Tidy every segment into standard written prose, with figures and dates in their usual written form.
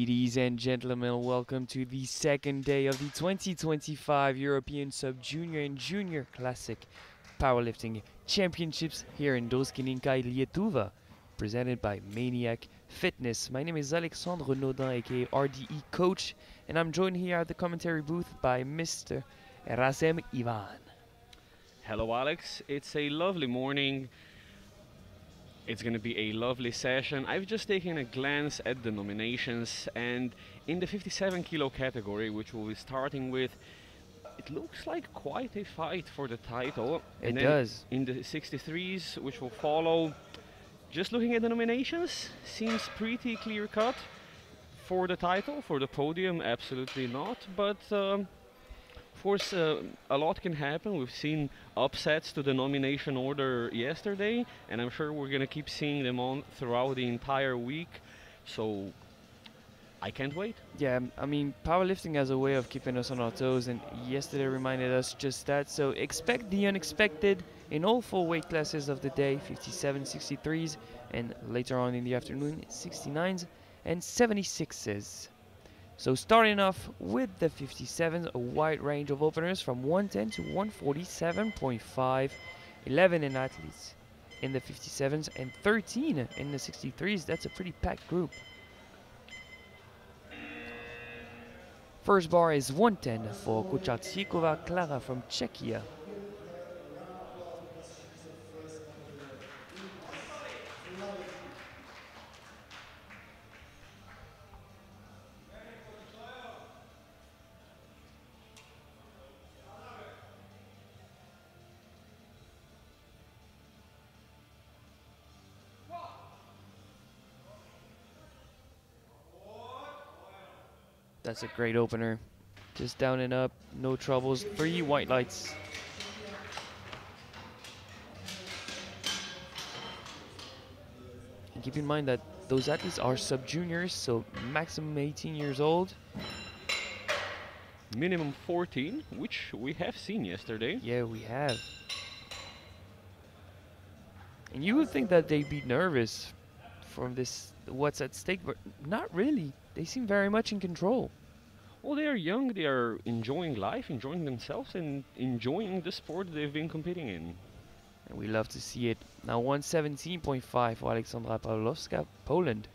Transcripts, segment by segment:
Ladies and gentlemen, welcome to the second day of the 2025 European Sub-Junior and Junior Classic Powerlifting Championships here in Druskininkai, Lietuva, presented by Maniac Fitness. My name is Alexandre Naudin, aka RDE Coach, and I'm joined here at the commentary booth by Mr. Razem Ivan. Hello Alex, it's a lovely morning. It's going to be a lovely session. I've just taken a glance at the nominations, and in the 57 kilo category, which we'll be starting with, it looks like quite a fight for the title. It does. In the 63s, which will follow, just looking at the nominations, seems pretty clear cut. For the title, for the podium, absolutely not, but of course, a lot can happen. We've seen upsets to the nomination order yesterday, and I'm sure we're going to keep seeing them on throughout the entire week. So I can't wait. Yeah, I mean, powerlifting has a way of keeping us on our toes, and yesterday reminded us just that. So expect the unexpected in all four weight classes of the day, 57, 63s, and later on in the afternoon, 69s and 76s. So starting off with the 57s, a wide range of openers from 110 to 147.5, 11 in athletes in the 57s and 13 in the 63s. That's a pretty packed group. First bar is 110 for Kuchartsikova Klara from Czechia. That's a great opener. Just down and up, no troubles. 3 white lights. And keep in mind that those athletes are sub-juniors, so maximum 18 years old. Minimum 14, which we have seen yesterday. Yeah, we have. And you would think that they'd be nervous from this, what's at stake, but not really. They seem very much in control. Well, they are young, they are enjoying life, enjoying themselves, and enjoying the sport they've been competing in. And we love to see it. Now 117.5 for Aleksandra Pawlowska, Poland.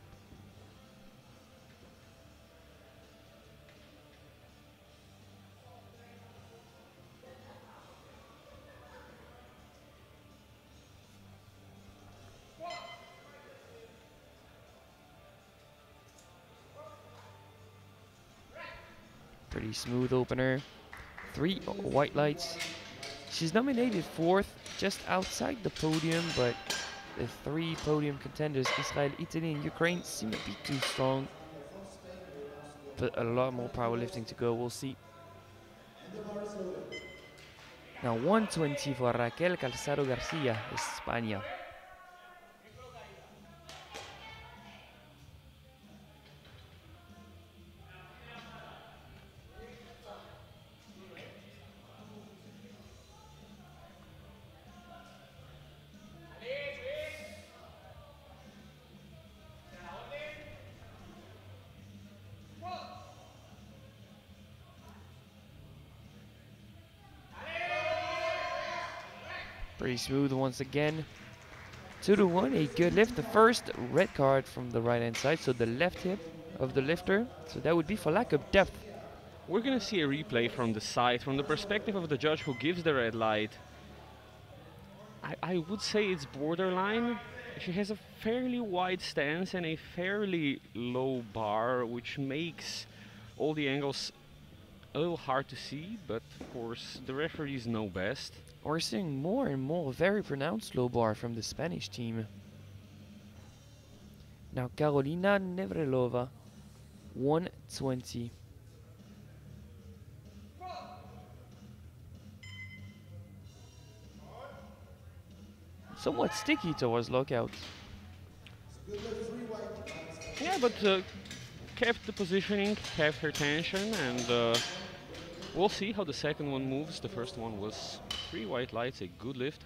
Pretty smooth opener. 3 white lights. She's nominated 4th, just outside the podium, but the 3 podium contenders, Israel, Italy, and Ukraine, seem to be too strong. But a lot more powerlifting to go, we'll see. Now 120 for Raquel Calzado Garcia, España. Pretty smooth once again. 2-1, a good lift. The first red card from the right hand side, so the left hip of the lifter. So that would be for lack of depth. We're going to see a replay from the side, from the perspective of the judge who gives the red light. I would say it's borderline. She has a fairly wide stance and a fairly low bar, which makes all the angles a little hard to see, but of course the referees know best. We're seeing more and more very pronounced low bar from the Spanish team. Now Karolina Nevrelova, 120. Somewhat sticky towards lockouts. Yeah, but kept the positioning, kept her tension, and we'll see how the second one moves. The first one was 3 white lights, a good lift.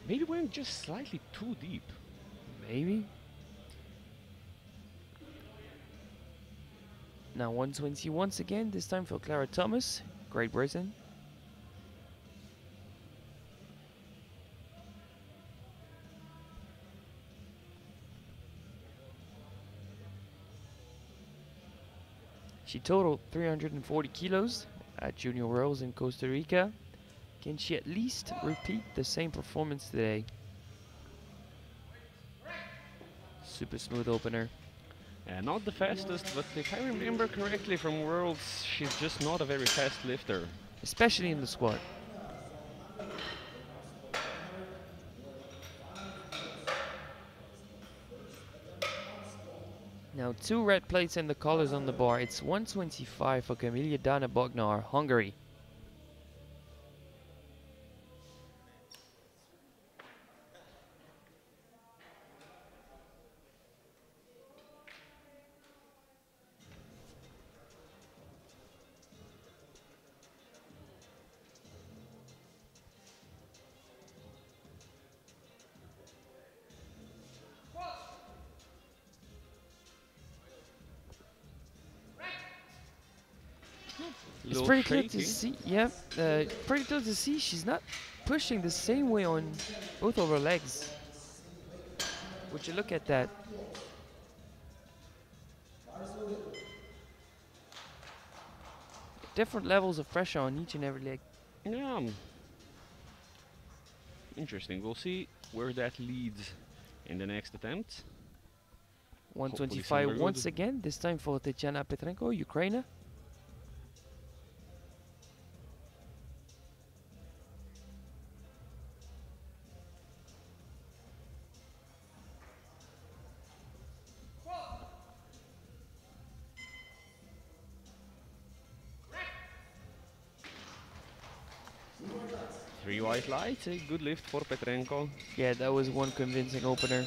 Maybe went just slightly too deep. Maybe. Now 120 once again, this time for Clara Thomas, Great Britain. She totaled 340 kilos at Junior Worlds in Costa Rica. Can she at least repeat the same performance today? Super smooth opener. Not the fastest, but if I remember correctly from Worlds, she's just not a very fast lifter. Especially in the squat. Now 2 red plates and the colors on the bar. It's 125 for Camelia Dana Bognar, Hungary. It's pretty clear to see, yeah, pretty clear to see she's not pushing the same way on both of her legs. Would you look at that? Different levels of pressure on each and every leg. Yeah. Interesting. We'll see where that leads in the next attempt. 125 once again, this time for Tatiana Petrenko, Ukraine. Three white lights, a good lift for Petrenko. Yeah, that was one convincing opener.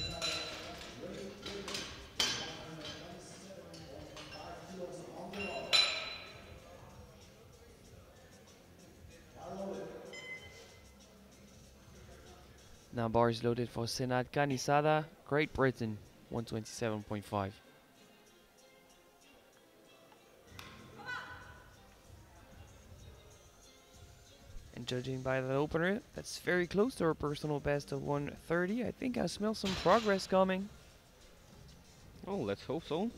Now bars loaded for Senat Canisada, Great Britain, 127.5. And judging by the opener, that's very close to her personal best of 130. I think I smell some progress coming. Oh, let's hope so.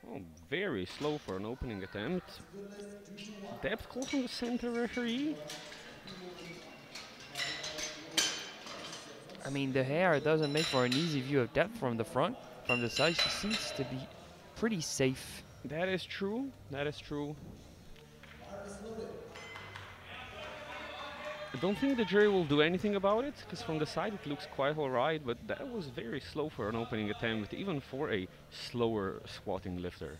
Oh, very slow for an opening attempt. Depth call from the center referee. I mean, the hair doesn't make for an easy view of depth from the front. From the side, she seems to be pretty safe. That is true. That is true. I don't think the jury will do anything about it, because from the side it looks quite alright, but that was very slow for an opening attempt, even for a slower squatting lifter.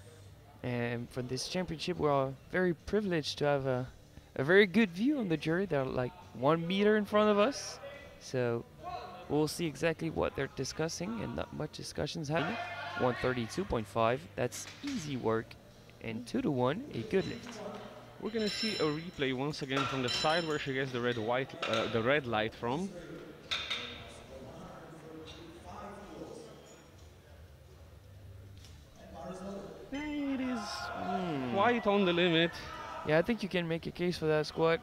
And for this championship, we're very privileged to have a very good view on the jury. They're like 1 meter in front of us. So we'll see exactly what they're discussing, and not much discussions happening. 132.5, that's easy work. And 2-1, a good lift. We're gonna see a replay once again from the side where she gets the red light from. It is quite on the limit. Yeah, I think you can make a case for that squat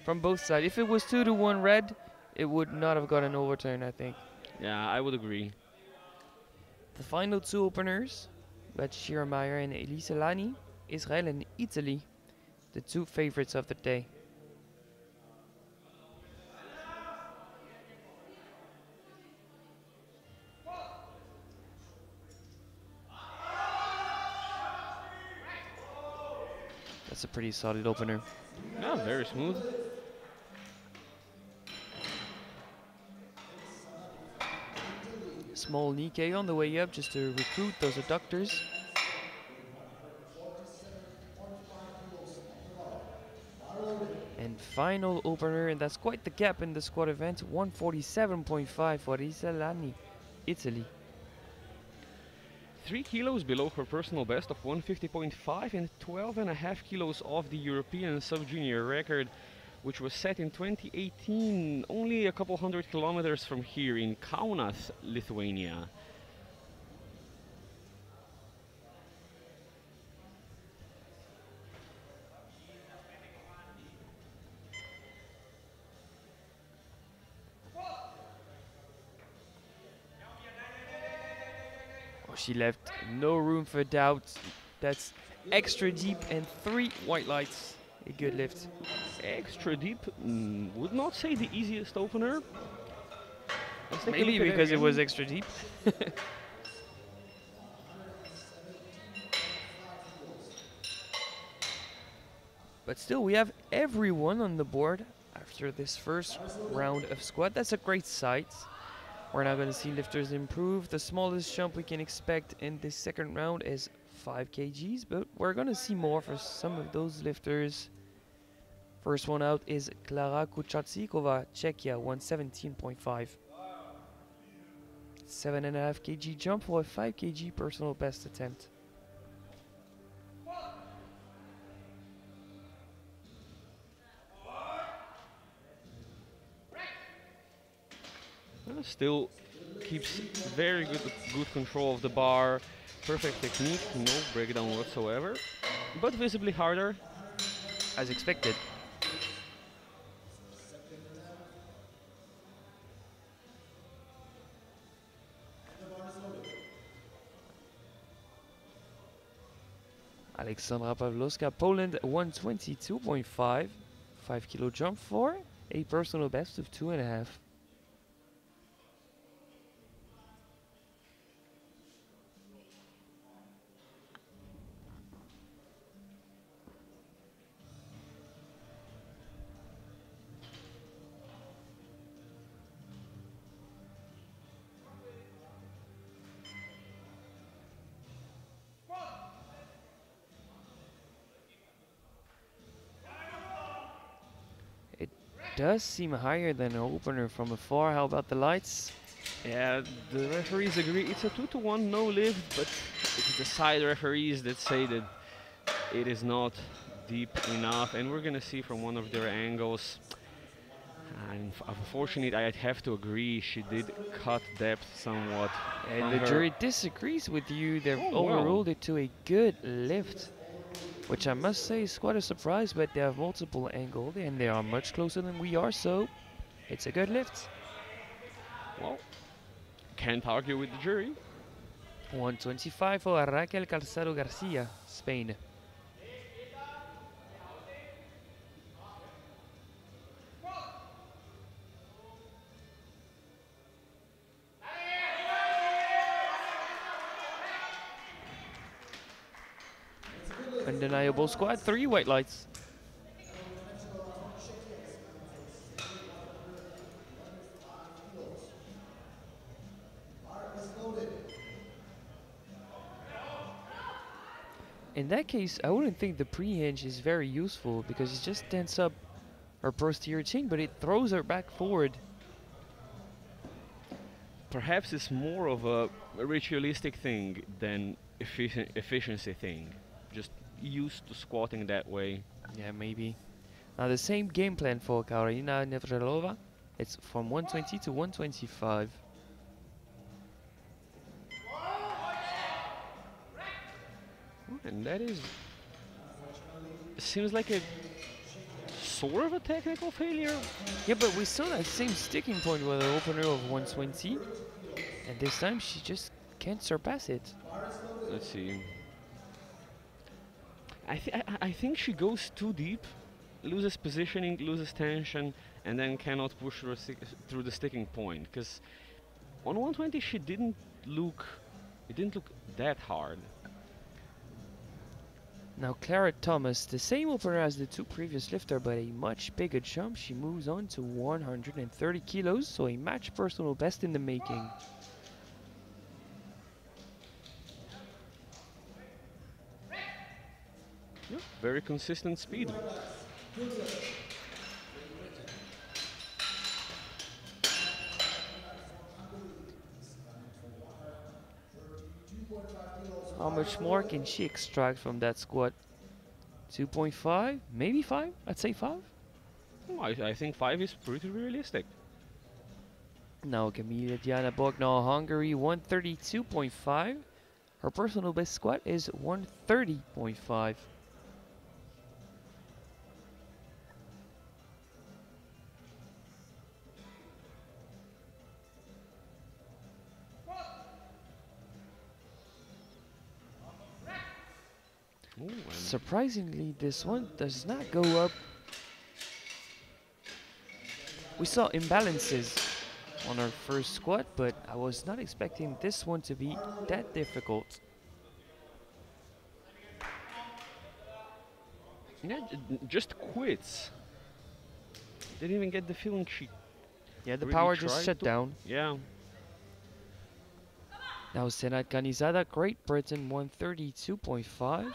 from both sides. If it was 2-1 red, it would not have got an overturn, I think. Yeah, I would agree. The final 2 openers, Batshira Meyer and Elise Lani, Israel and Italy, the 2 favorites of the day. That's a pretty solid opener. Yeah, very smooth. Small Nikkei on the way up just to recruit those adductors. And final opener, and that's quite the gap in the squat event, 147.5 for Isalani, Italy. 3 kilos below her personal best of 150.5 and 12.5 kilos off the European sub-junior record, which was set in 2018, only a couple hundred kilometers from here in Kaunas, Lithuania. She left no room for doubt. That's extra deep and 3 white lights. A good lift. Extra deep, would not say the easiest opener. Maybe because it was extra deep. But still, we have everyone on the board after this first round of squat. That's a great sight. We're now going to see lifters improve. The smallest jump we can expect in this second round is 5 kgs, but we're going to see more for some of those lifters. First one out is Klara Kuchatsikova, Czechia, 117.5. 7.5 kg jump for a 5 kg personal best attempt. Still keeps very good control of the bar, perfect technique, no breakdown whatsoever, but visibly harder. As expected. Alexandra Pawlowska, Poland, 122.5. 5 kilo jump for a personal best of 2.5. Does seem higher than an opener from afar. How about the lights? Yeah, the referees agree. It's a 2-1 no lift, but it's the side referees that say that it is not deep enough, and we're gonna see from one of their angles. And unfortunately, I'd have to agree. She did cut depth somewhat. And the jury disagrees with you. They've Oh, overruled it to a good lift, which I must say is quite a surprise, but they have multiple angles and they are much closer than we are, so it's a good lift. Well, can't argue with the jury. 125 for Raquel Calzado Garcia, Spain. Undeniable squat, 3 white lights. In that case, I wouldn't think the pre-hinge is very useful because it just tenses up her posterior chain, but it throws her back forward. Perhaps it's more of a ritualistic thing than efficiency thing. Just used to squatting that way. Yeah, maybe. Now the same game plan for Karolina Nevralova. It's from 120 to 125. And that seems like a sort of a technical failure. Yeah, but we saw that same sticking point with an opener of 120. And this time she just can't surpass it. Let's see. I think she goes too deep, loses positioning, loses tension, and then cannot push through the sticking point. Because on 120 it didn't look that hard. Now Clara Thomas, the same opener as the 2 previous lifter, but a much bigger jump. She moves on to 130 kilos, so a match personal best in the making. Yeah, very consistent speed. How much more can she extract from that squat? 2.5? Maybe 5? I'd say 5. I think 5 is pretty realistic. Now Camila Diana Bognall, Hungary, 132.5. Her personal best squat is 130.5. Ooh, Surprisingly, this one does not go up. We saw imbalances on our first squat, but I was not expecting this one to be that difficult. yeah, just quits. Didn't even get the feeling she Yeah, the really power just tried shut to. down. Yeah. Now Senat Canizada, Great Britain, 132.5.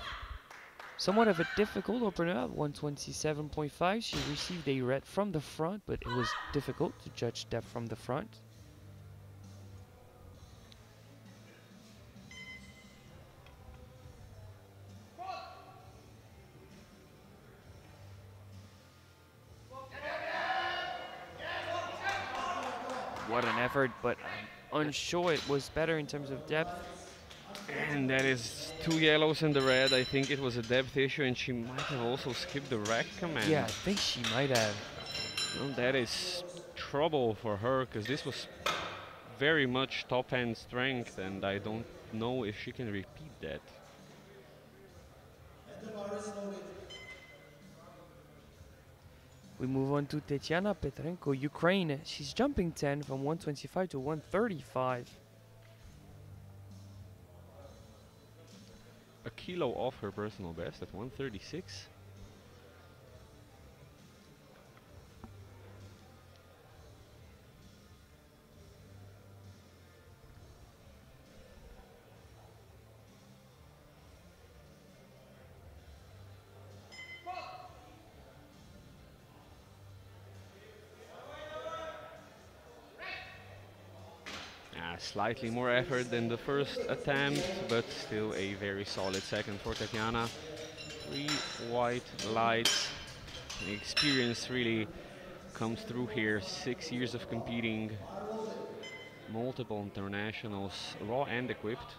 Somewhat of a difficult opener at 127.5. She received a red from the front, but it was difficult to judge depth from the front. What an effort, but I'm unsure it was better in terms of depth. And that is 2 yellows and the red. I think it was a depth issue, and she might have also skipped the rack command. Yeah, I think she might have. Well, that is trouble for her, because this was very much top end strength, and I don't know if she can repeat that. We move on to Tetiana Petrenko, Ukraine. She's jumping 10 from 125 to 135. A kilo off her personal best at 136. Slightly more effort than the first attempt, but still a very solid second for Tatiana. 3 white lights. The experience really comes through here. 6 years of competing, multiple internationals, raw and equipped.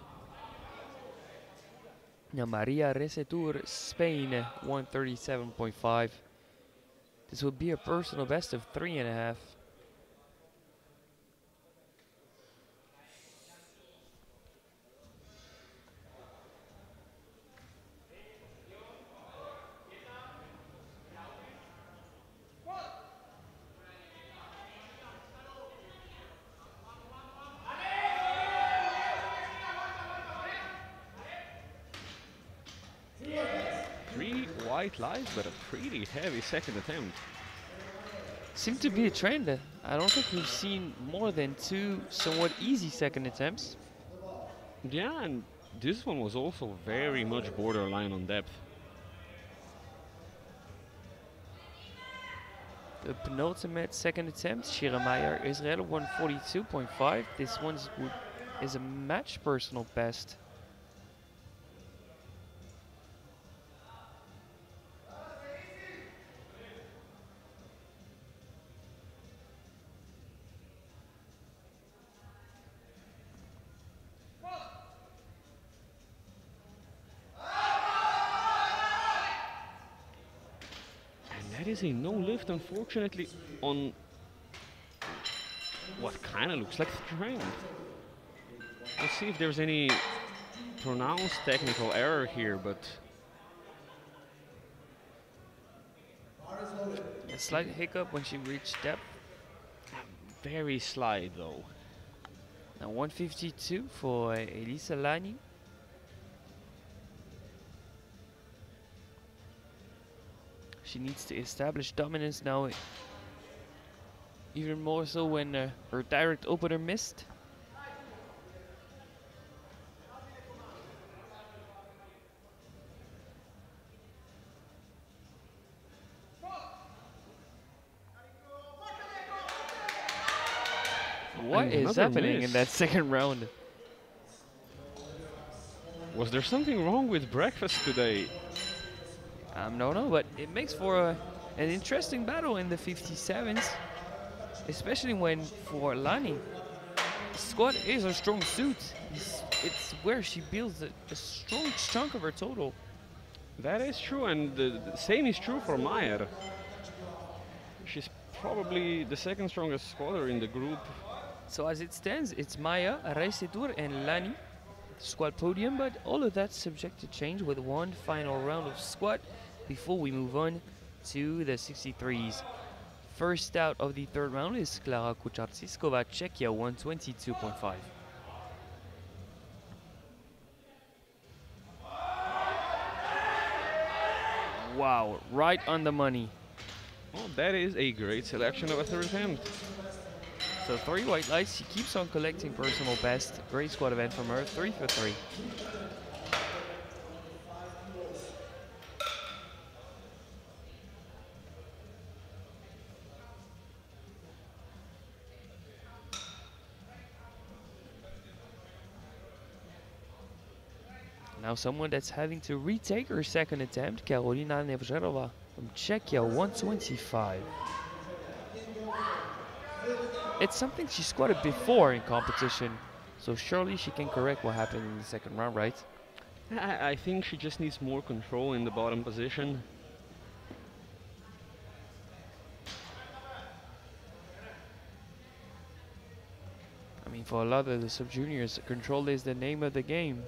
Now Maria Resetur, Spain, 137.5. This would be a personal best of 3.5. White lights, but a pretty heavy second attempt. Seemed to be a trend. I don't think we've seen more than 2 somewhat easy second attempts. Yeah, and this one was also very much borderline on depth. The penultimate second attempt, Shira Meyer, Israel, 142.5. This one is a match personal best. That is a no lift, unfortunately, on what kind of looks like strength. Let's see if there's any pronounced technical error here, but A slight hiccup when she reached depth. very slight though. Now 152 for Elisa Lani. She needs to establish dominance now, even more so when her direct opener missed. What is happening in that second round? Was there something wrong with breakfast today? No, but it makes for an interesting battle in the 57s, especially when for Lani, squat is her strong suit. It's where she builds a strong chunk of her total. That is true, and the same is true for Meyer. She's probably the second strongest squatter in the group. So as it stands, it's Maya, Reisedur, and Lani squat podium, but all of that's subject to change with one final round of squat before we move on to the 63s. First out of the third round is Klara Kucharczyskova, Czechia, 122.5. Wow, right on the money. Oh, that is a great selection of a third attempt. So 3 white lights, she keeps on collecting personal best. Great squat event from her, 3 for 3. Now someone that's having to retake her second attempt, Karolina Nevzherova from Czechia, 125. It's something she squatted before in competition, so surely she can correct what happened in the second round, right? I think she just needs more control in the bottom position. I mean, for a lot of the sub-juniors, control is the name of the game.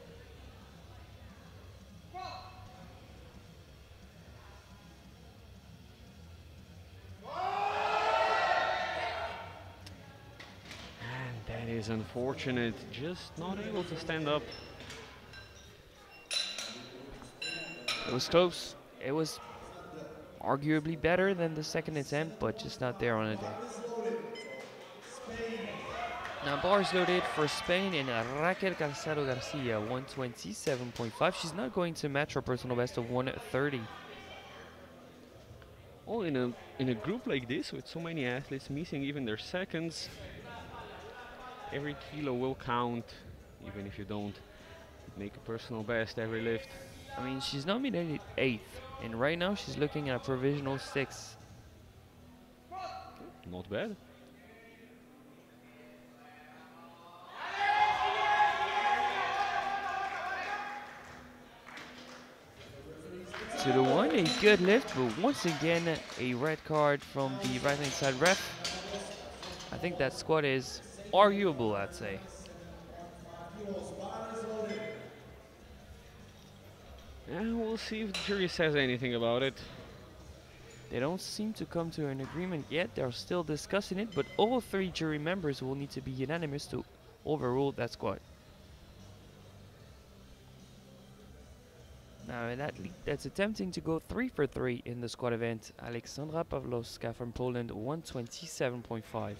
That is unfortunate, just not able to stand up. It was close. It was arguably better than the second attempt, but just not there on a day. Now bars loaded for Spain and Raquel Calzado Garcia, 127.5. She's not going to match her personal best of 130. Oh, in a group like this with so many athletes missing even their seconds, every kilo will count, even if you don't make a personal best every lift. I mean, she's nominated 8th, and right now she's looking at a provisional 6th. Not bad. To the 1, a good lift, but once again a red card from the right hand side ref. I think that squat is arguable, I'd say. And we'll see if the jury says anything about it. They don't seem to come to an agreement yet. They're still discussing it, but all 3 jury members will need to be unanimous to overrule that squat. Now an athlete that's attempting to go 3 for 3 in the squat event, Aleksandra Pawlowska from Poland, 127.5.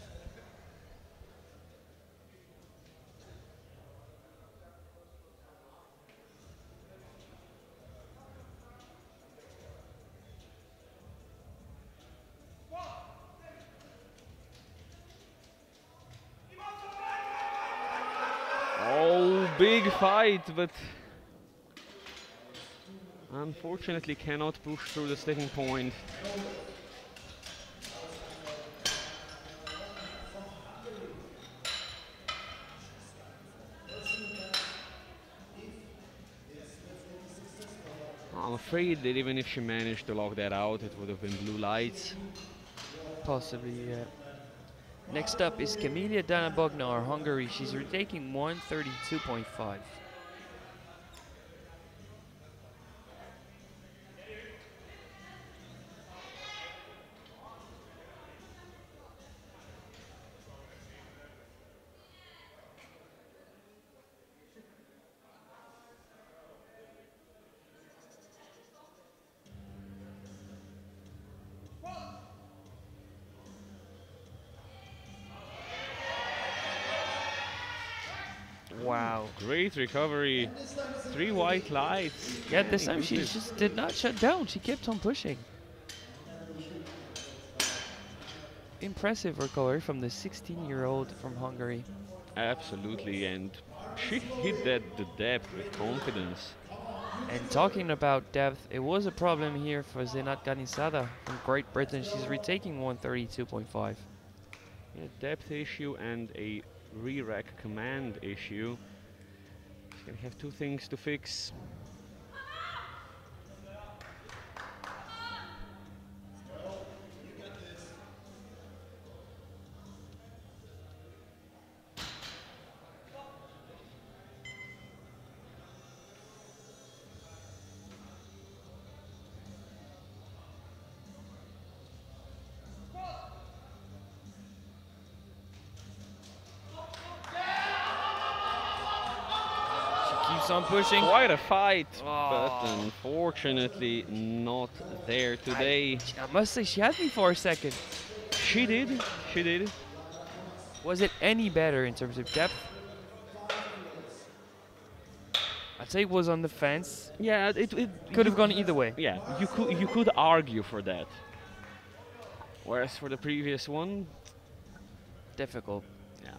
Oh, big fight, but unfortunately cannot push through the sticking point. I'm afraid that even if she managed to lock that out, it would have been blue lights. Possibly, yeah. Next up is Camelia Dana Bognar, Hungary. She's retaking 132.5. Wow. Great recovery. 3 white lights. Yeah, this time she just did not shut down. She kept on pushing. Impressive recovery from the 16-year-old from Hungary. Absolutely, and She hit the depth with confidence. And talking about depth, it was a problem here for Zenat Ganisada from Great Britain. She's retaking 132.5. Yeah, depth issue and a re-rack command issue. She's gonna have two things to fix. She keeps on pushing. Quite a fight, but Oh. unfortunately not there today. I must say, she had me for a second. She did, she did. Was it any better in terms of depth? I'd say it was on the fence. Yeah, it Could have gone either way. Yeah, you could argue for that. Whereas for the previous one, Difficult. yeah.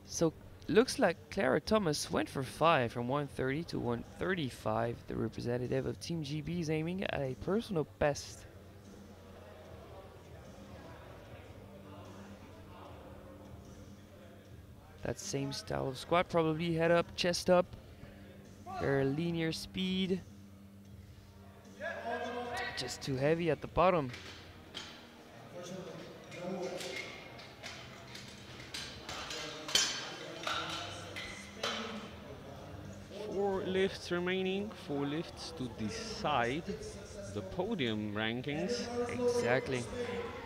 So looks like Clara Thomas went for 5 from 130 to 135. The representative of Team GB is aiming at a personal best. That same style of squat, probably head up, chest up. Very linear speed. Just too heavy at the bottom. Four lifts remaining, 4 lifts to decide the podium rankings. Exactly.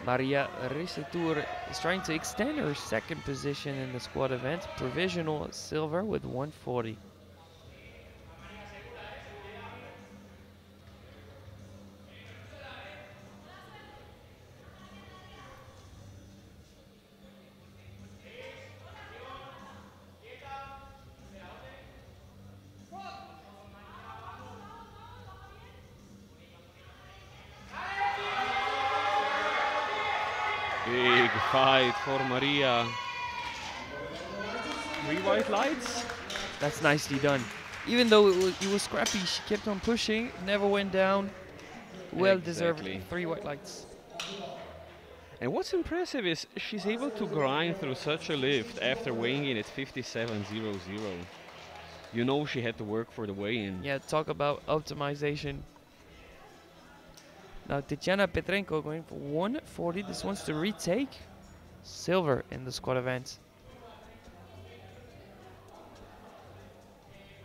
Maria Risetour is trying to extend her second position in the squat event. Provisional silver with 140. Big fight for Maria. 3 white lights. That's nicely done. Even though it was scrappy, she kept on pushing, never went down. Well deserved Exactly. 3 white lights. And what's impressive is she's able to grind through such a lift after weighing in at 57.00. You know she had to work for the weigh-in. Yeah, talk about optimization. Now Tatiana Petrenko going for 140. This wants to retake silver in the squat event.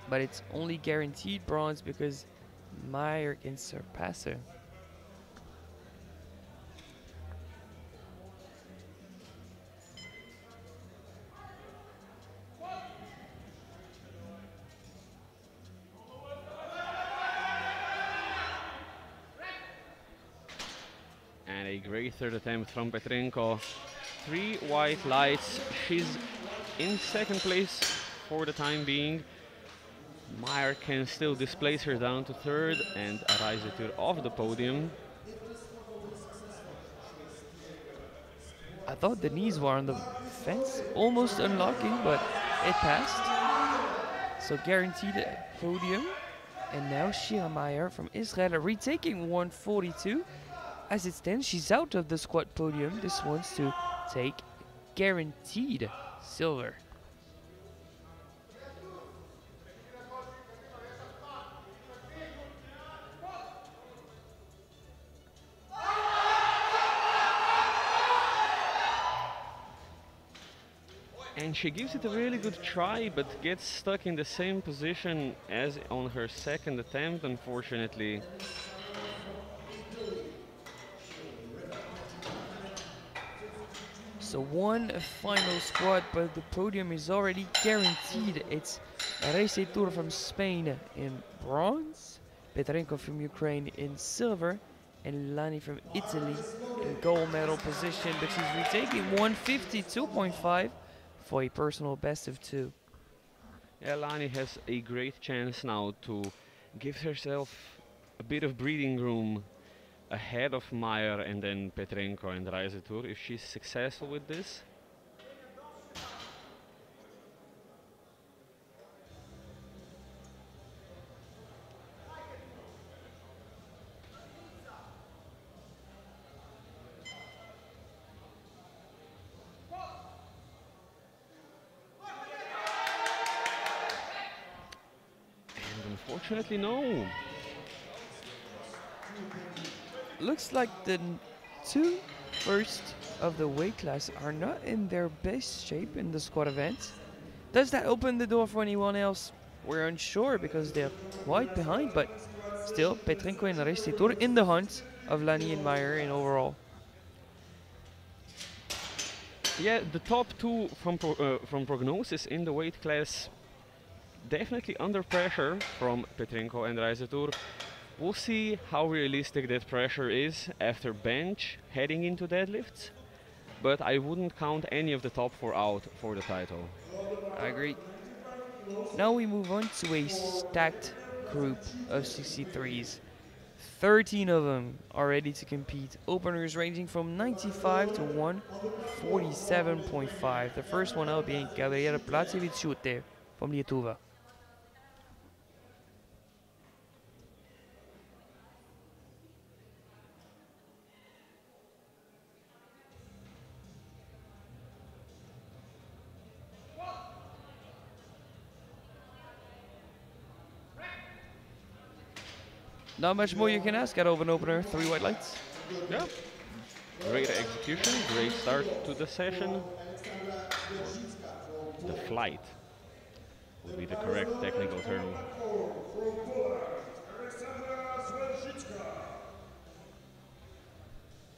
But it's only guaranteed bronze because Meyer can surpass her. And a great third attempt from Petrenko. 3 white lights. She's in second place for the time being. Meyer can still displace her down to third and Reisetur off the podium. I thought the knees were on the fence, almost unlocking, but it passed. So guaranteed a podium. And now Shira Meyer from Israel retaking 142. As it stands, she's out of the squat podium. This wants to take guaranteed silver. And she gives it a really good try, but gets stuck in the same position as on her second attempt, unfortunately. So one final squat, but the podium is already guaranteed. It's Reisetur from Spain in bronze, Petrenko from Ukraine in silver, and Lani from Italy in gold medal position. But she's retaking 152.5 for a personal best of 2. Yeah, Lani has a great chance now to give herself a bit of breathing room ahead of Meyer and then Petrenko and Reisetur if she's successful with this. Unfortunately, no. Looks like the two first of the weight class are not in their best shape in the squat event. Does that open the door for anyone else? We're unsure because they're quite behind, but still, Petrenko and Restitur in the hunt of Lani and Meyer in overall. Yeah, the top two from prognosis in the weight class definitely under pressure from Petrenko and Reisetur. We'll see how realistic that pressure is after bench heading into deadlifts, but I wouldn't count any of the top four out for the title. I agree. Now we move on to a stacked group of 63s. 13 of them are ready to compete. Openers ranging from 95 to 147.5. The first one out being Gabriela Placevic from Lietuva. Not much more you can ask out of an opener. 3 white lights. Yeah, great execution, great start to the session. The flight would be the correct technical term.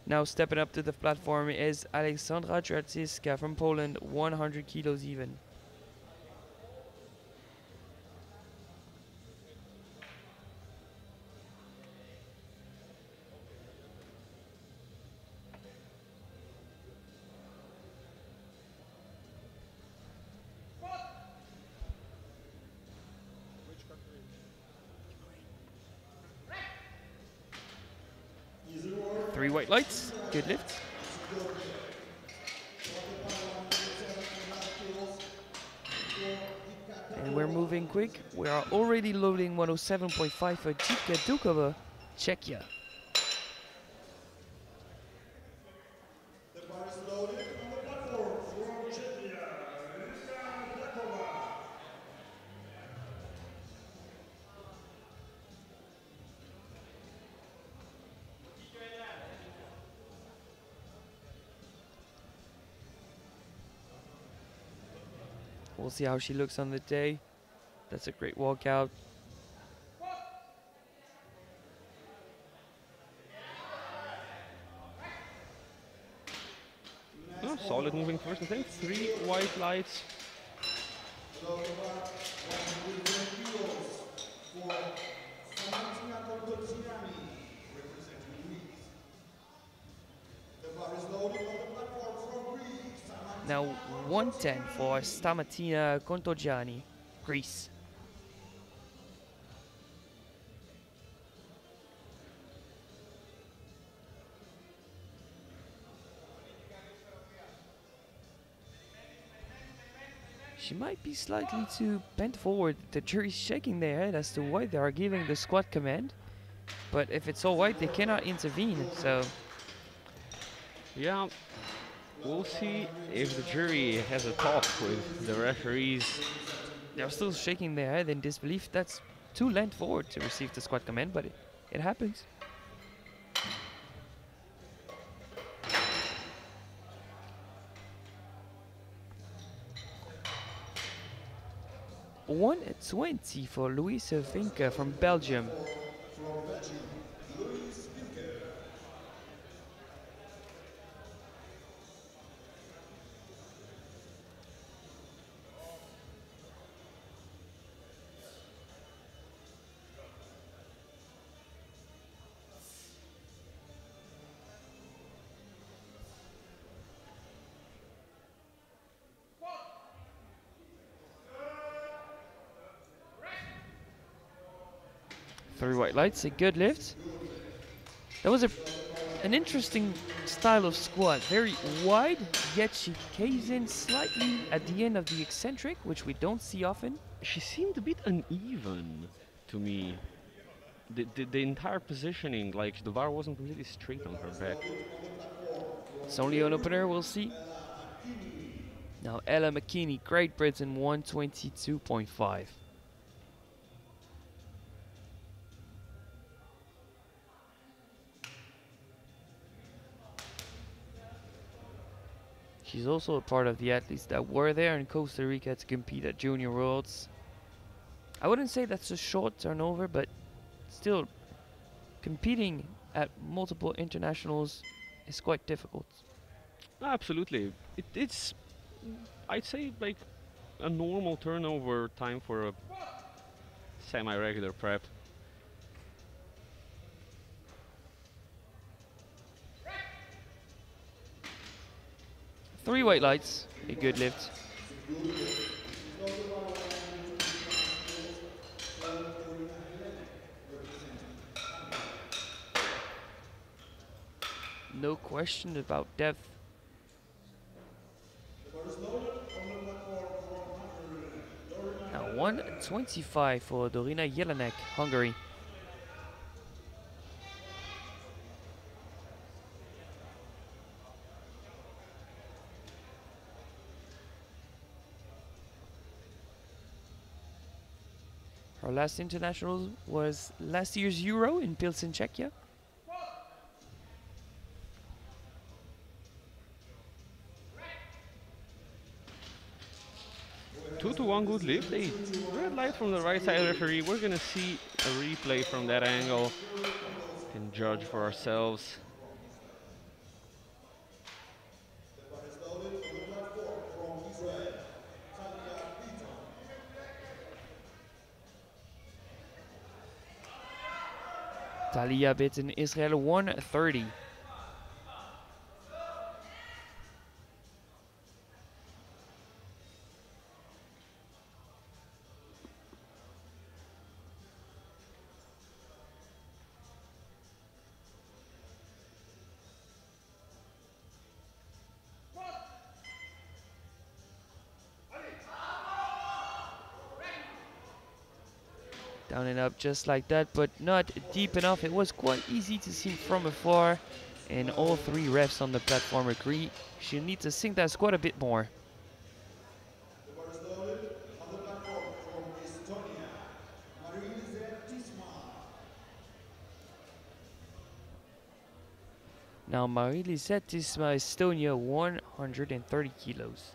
Now stepping up to the platform is Aleksandra Traciska from Poland, 100 kilos even. Three white lights, good lift. And we're moving quick. We are already loading 107.5 for Jitka Dukova, Czechia. We'll see how she looks on the day. That's a great walkout. Oh, solid moving first attempt. 3 white lights. Now 110 for Stamatina Kontogiani, Greece. She might be slightly too bent forward. The jury's shaking their head as to why they are giving the squat command. But if it's all white, they cannot intervene, so... Yeah, we'll see if the jury has a talk with the referees. They're still shaking their head in disbelief. That's too leant forward to receive the squat command, but it happens. One at 20 for Louise Vinke from Belgium. Three white lights, a good lift. That was an interesting style of squat. Very wide, yet she caves in slightly at the end of the eccentric, which we don't see often. She seemed a bit uneven to me. The entire positioning, like the bar wasn't completely straight on her back. It's only an opener, we'll see. Now Ella McKinney, Great Britain, 122.5. She's also a part of the athletes that were there in Costa Rica to compete at Junior Worlds. I wouldn't say that's a short turnover, but still, competing at multiple internationals is quite difficult. Absolutely. It's, I'd say, like a normal turnover time for a semi-regular prep. Three white lights, a good lift. No question about depth. Now 125 for Dorina Jelinek, Hungary. Her last international was last year's Euro in Pilsen, Czechia. Two to one, good lift. A red light from the right side referee. We're gonna see a replay from that angle. Can judge for ourselves. Talia bit in Israel 130. Down and up just like that, but not deep enough. It was quite easy to see from afar, and all three refs on the platform agree she'll need to sink that squat a bit more. Now Marie-Lisette Tisma, Estonia, 130 kilos.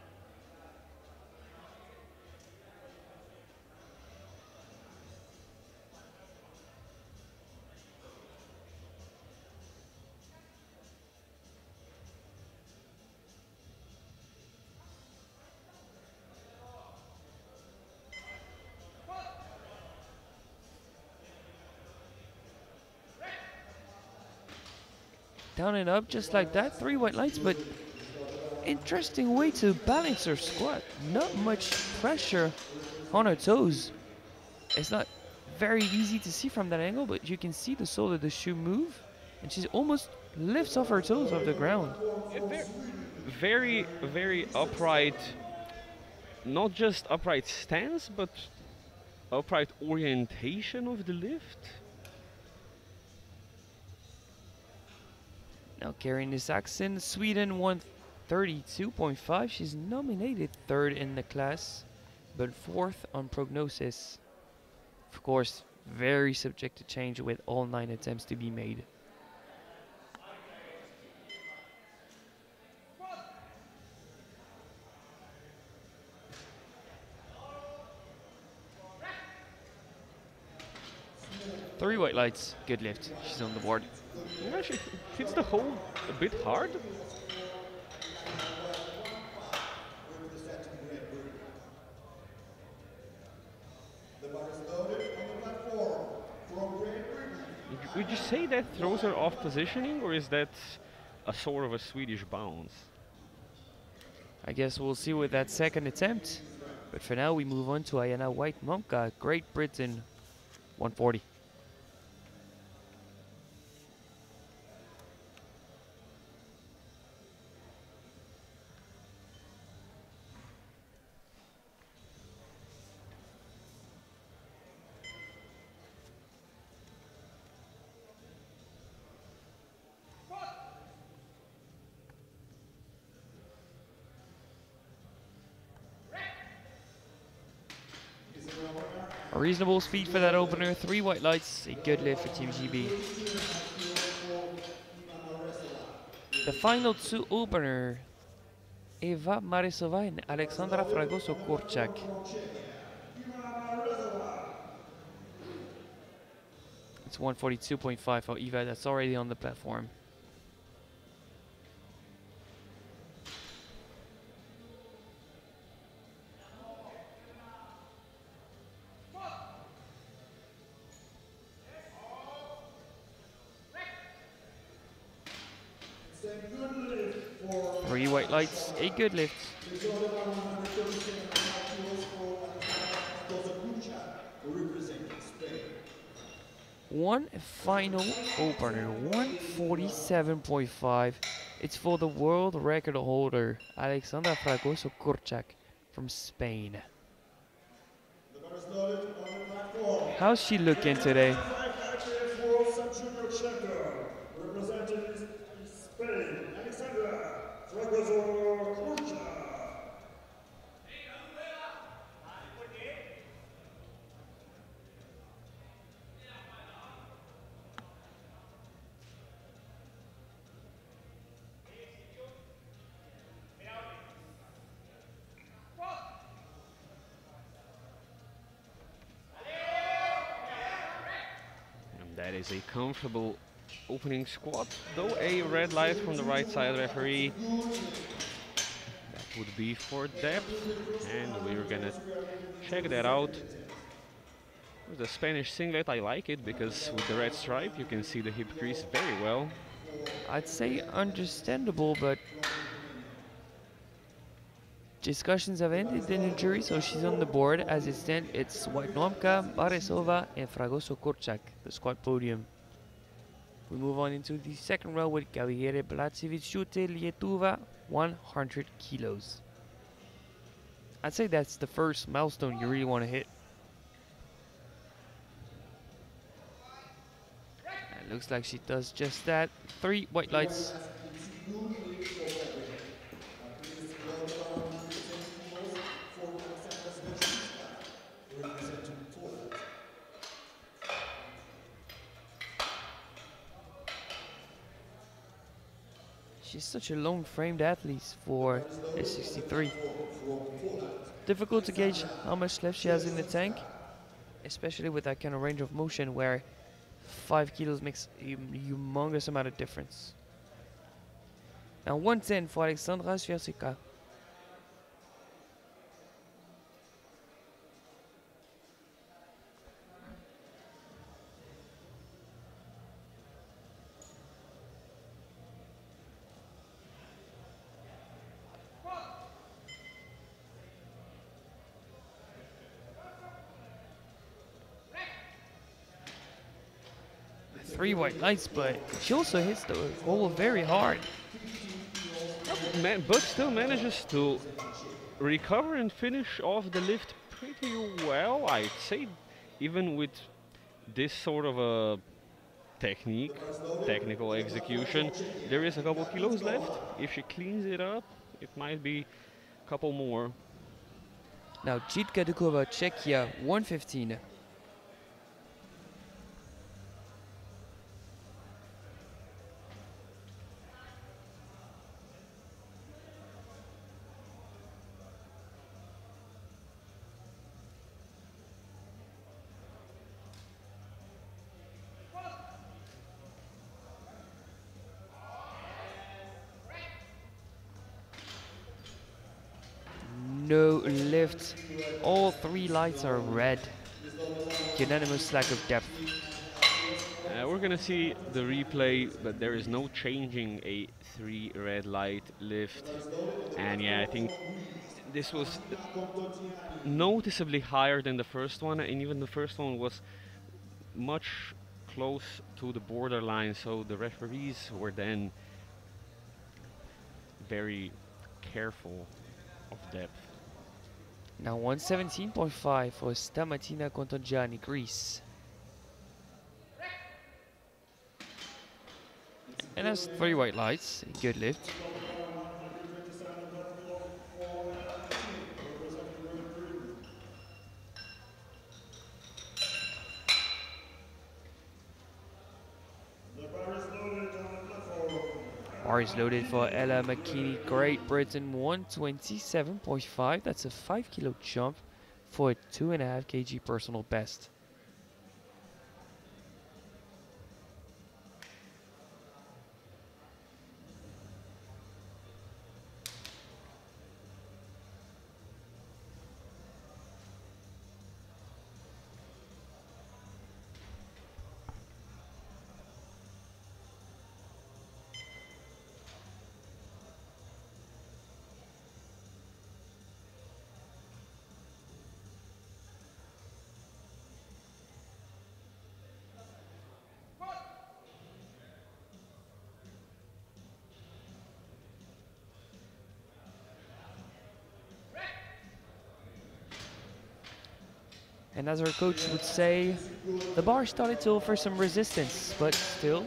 Down and up just like that, three white lights, but interesting way to balance her squat. Not much pressure on her toes. It's not very easy to see from that angle, but you can see the sole of the shoe move, and she almost lifts off her toes off the ground. Very, very upright, not just upright stance, but upright orientation of the lift. Now Karin Isaksson, Sweden, 132.5. She's nominated third in the class, but fourth on prognosis. Of course, very subject to change with all 9 attempts to be made. Three white lights, good lift. She's on the board. Yeah, she hits the hole a bit hard. Would you say that throws her off positioning, or is that a sort of a Swedish bounce? I guess we'll see with that second attempt. But for now, we move on to Ayana White-Momka, Great Britain, 140. A reasonable speed for that opener, three white lights, a good lift for Team GB. The final two opener, Eva Marisova and Alexandra Fragoso-Korchak. It's 142.5 for Eva, that's already on the platform. Three white lights, 8 good lifts. One final opener, 147.5. It's for the world record holder, Alexandra Fragoso-Korchak from Spain. How's she looking today? That is a comfortable opening squat, though a red light from the right side referee. That would be for depth, and we're gonna check that out. With the Spanish singlet, I like it because with the red stripe you can see the hip crease very well. I'd say understandable, but discussions have ended in the jury, so she's on the board. As it stands, it's White-Nomka, Baresova, and Fragoso-Korchak, the squat podium. We move on into the second row with Gabriele Blacevic-Shute Lietuva, 100 kilos. I'd say that's the first milestone you really want to hit. And looks like she does just that. 3 white lights. She's such a long-framed athlete for a 63. Difficult to gauge how much left she has in the tank, especially with that kind of range of motion where 5 kilos makes a humongous amount of difference. Now 110 for Alexandra Svirsika. Three white lights, but she also hits the goal very hard. But still manages to recover and finish off the lift pretty well, I'd say, even with this sort of a technical execution. There is a couple kilos left. If she cleans it up, it might be a couple more. Now Jitka Dukova, Czechia, 115. No lift. All 3 lights are red. Unanimous lack of depth. We're gonna see the replay, but there is no changing a 3 red light lift. And yeah, I think this was noticeably higher than the first one, and even the first one was much close to the borderline, so the referees were then very careful of depth. Now 117.5 for Stamatina Contagiani, Greece. And that's 3 white lights, good lift. Bar is loaded for Ella McKinney, Great Britain, 127.5. That's a 5 kilo jump for a 2.5 kg personal best. And as our coach would say, the bar started to offer some resistance, but still.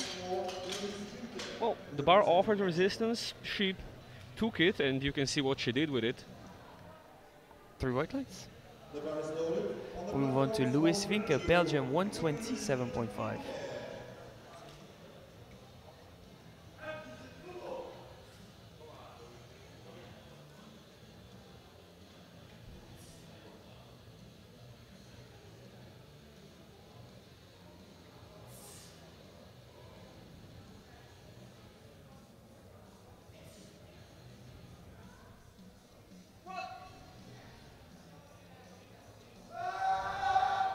Well, the bar offered resistance. She took it, and you can see what she did with it. 3 white lights. We move on to Louis Vinke, Belgium, 127.5.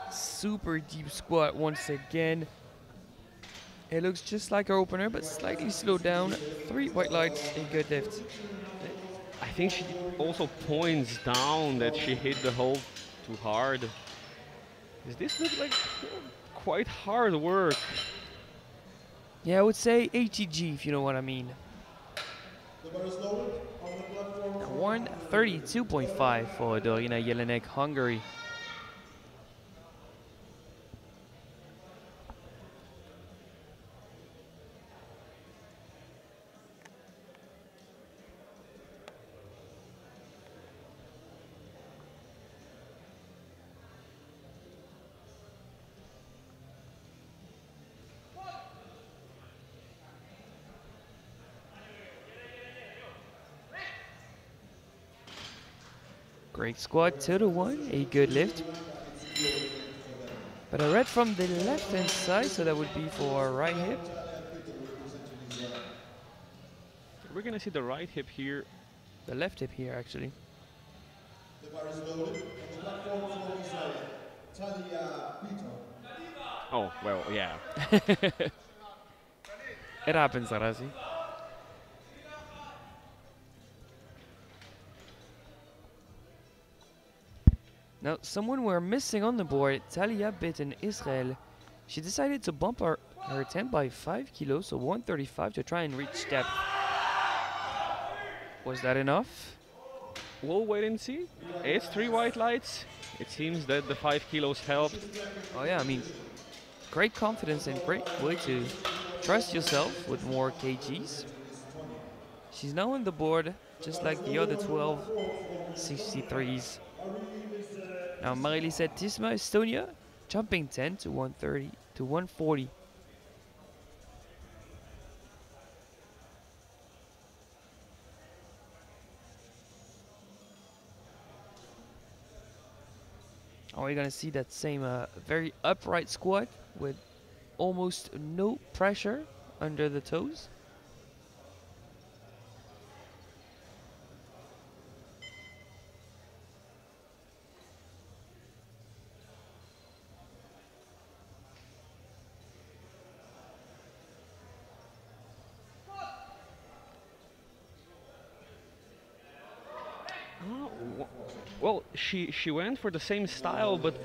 Super deep squat once again. It looks just like our opener, but slightly slowed down. 3 white lights, a good lift. I think she also points down that she hit the hole too hard. Does this look like quite hard work? Yeah, I would say ATG, if you know what I mean. 132.5 for Dorina Jelinek, Hungary. Great squat, 2 to 1, a good lift. But I read from the left hand side, so that would be for our right hip. We're gonna see the right hip here. The left hip here, actually. Oh, well, yeah. It happens, Arasi. Now, someone we're missing on the board, Talia Bitten, Israel. She decided to bump her attempt by 5 kilos, so 135 to try and reach depth. Was that enough? We'll wait and see. It's 3 white lights. It seems that the 5 kilos helped. Oh yeah, I mean, great confidence and great way to trust yourself with more kgs. She's now on the board, just like the other 12 63s. Now Marie-Lise Tisma, Estonia, jumping 10 to 130 to 140. Oh, we're gonna see that same very upright squat with almost no pressure under the toes. Well, she went for the same style, but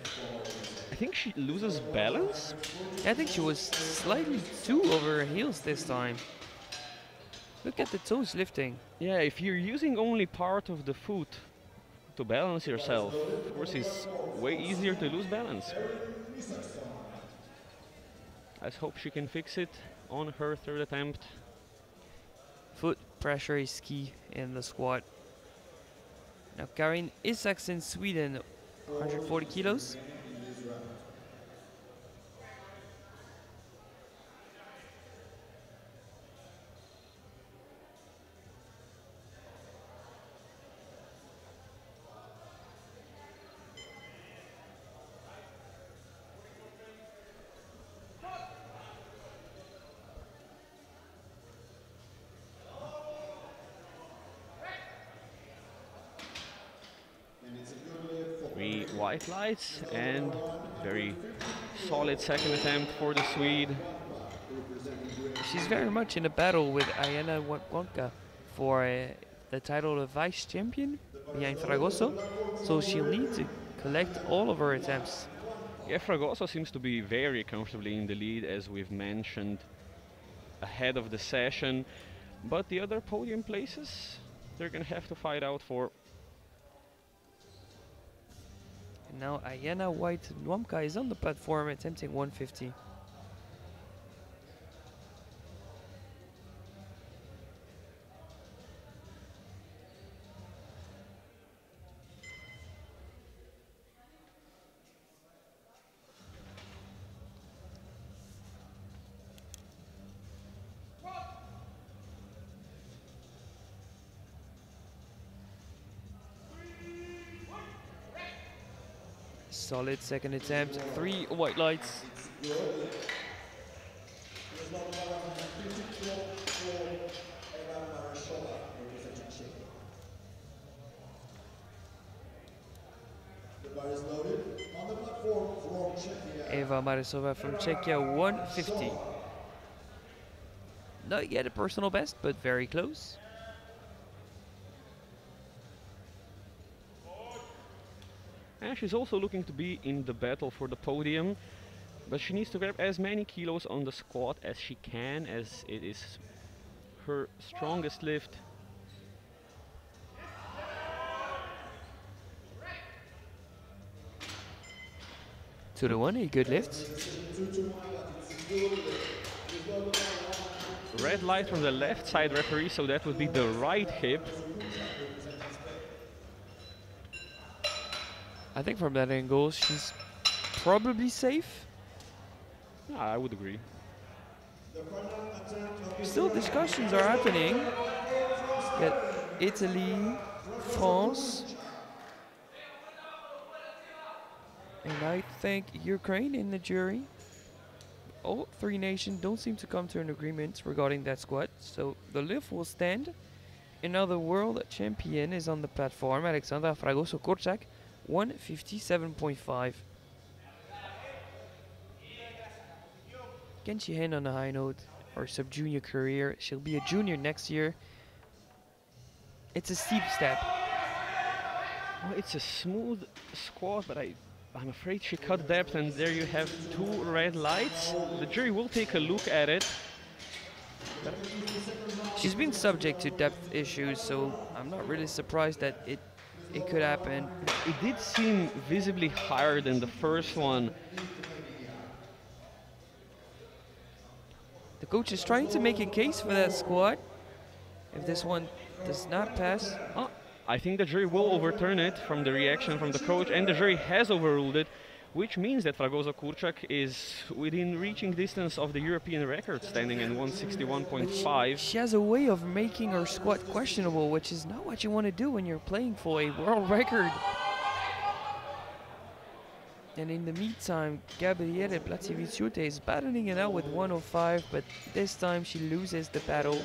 I think she loses balance. I think she was slightly too over her heels this time. Look at the toes lifting. Yeah, if you're using only part of the foot to balance yourself, of course it's way easier to lose balance. Let's hope she can fix it on her third attempt. Foot pressure is key in the squat. Now Karin Isaksson, Sweden, 140 kilos. white lights, and very solid second attempt for the Swede. She's very much in a battle with Ayana Wonka for the title of vice champion behind Fragoso, so she'll need to collect all of her attempts. Yeah, Fragoso seems to be very comfortably in the lead, as we've mentioned ahead of the session, but the other podium places, they're gonna have to fight out for. And now Ayana White Nwamka is on the platform attempting 150. Solid second attempt, 3 white lights. Eva Marisova from Czechia, 150. Not yet a personal best, but very close. And she's also looking to be in the battle for the podium, but she needs to grab as many kilos on the squat as she can, as it is her strongest lift. To the 1, a good lift. Red light from the left side referee, so that would be the right hip. I think from that angle, she's probably safe. I would agree. Still discussions are happening. Got Italy, France, and I think Ukraine in the jury. All 3 nations don't seem to come to an agreement regarding that squat, so the lift will stand. Another world champion is on the platform, Alexandra Fragoso-Korczak, 157.5. Can she end on a high note? Her sub-junior career, she'll be a junior next year. It's a steep step. Well, it's a smooth squat, but I'm afraid she cut depth, and there you have 2 red lights. The jury will take a look at it. She's been subject to depth issues, so I'm not really surprised that it could happen. It did seem visibly higher than the first one. The coach is trying to make a case for that squat. If this one does not pass, I think the jury will overturn it from the reaction from the coach, and the jury has overruled it, which means that Fragoso-Korczak is within reaching distance of the European record, standing in 161.5. she has a way of making her squat questionable, which is not what you want to do when you're playing for a world record. And in the meantime, Gabriele Placiviciute is battling it out with 105, but this time she loses the battle.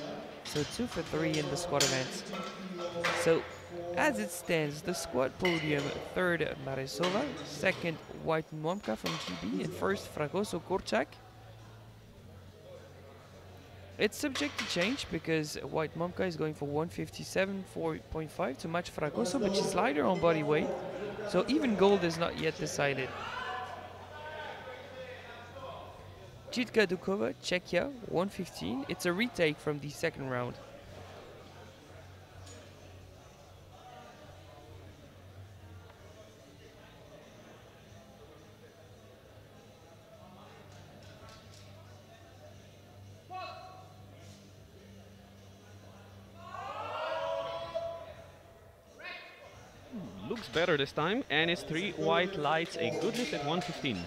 So 2 for 3 in the squat event. So as it stands, the squat podium, 3rd Marisova, 2nd White Nwamka from GB, and 1st Fragoso-Korczak. It's subject to change because White Nwamka is going for 157.5 to match Fragoso, but she's lighter on body weight. So even gold is not yet decided. Jitka Dukova, Czechia, 115. It's a retake from the second round. Looks better this time, and it's 3 white lights, a good lift at 115.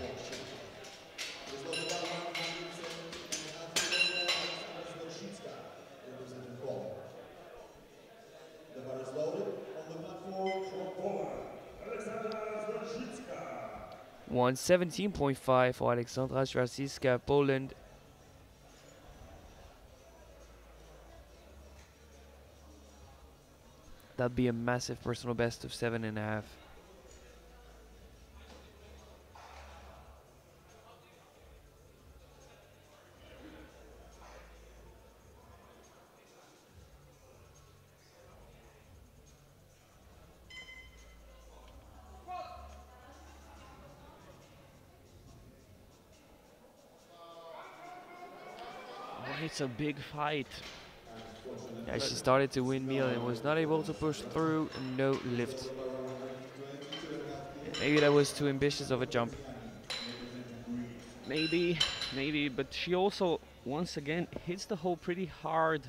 One 17.5 for Aleksandra Zwarziska, Poland. That'd be a massive personal best of 7.5. It's a big fight. Yeah, she started to windmill and was not able to push through. No lift. Maybe that was too ambitious of a jump. Maybe, maybe, but she also once again hits the hole pretty hard,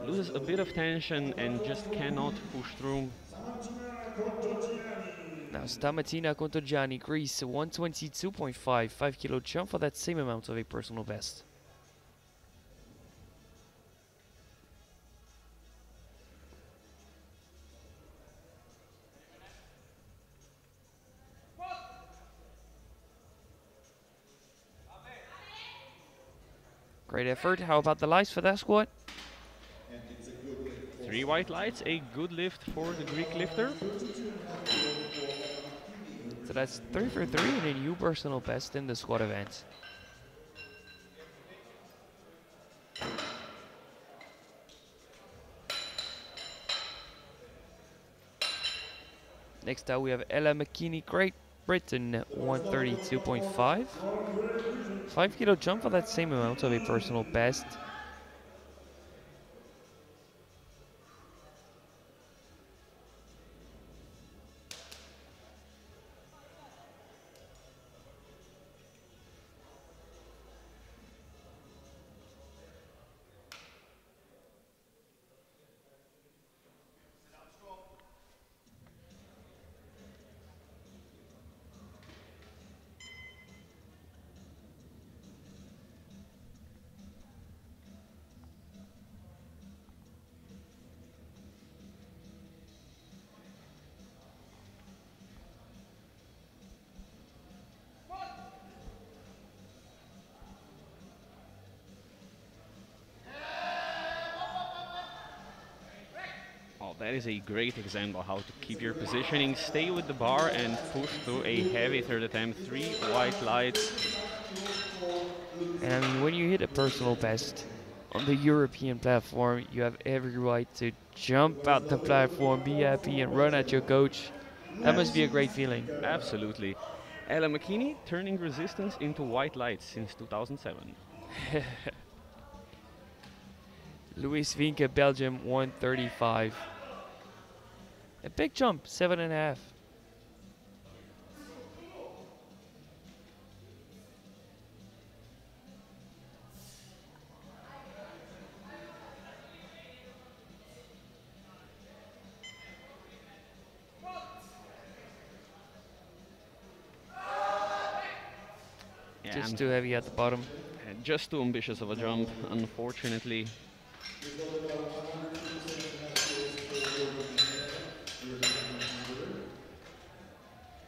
loses a bit of tension and just cannot push through. Now Stamatina Contogiani, Greece, 122.5, 5 kilo jump for that same amount of a personal best. Great effort. How about the lights for that squat? 3 white lights, a good lift for the Greek lifter. So that's 3 for 3 and a new personal best in the squat event. Next up we have Ella McKinney, Great Britain, 132.5. 5 kilo jump for that same amount of a personal best. That is a great example how to keep your positioning, stay with the bar and push through a heavy third attempt. 3 white lights. And I mean, when you hit a personal best on the European platform, you have every right to jump out the platform, be happy and run at your coach. That must be a great feeling. Absolutely. Ella McKinney turning resistance into white lights since 2007. Luis Vinke, Belgium, 135. A big jump, 7.5. Just too heavy at the bottom. Just too ambitious of a jump, unfortunately.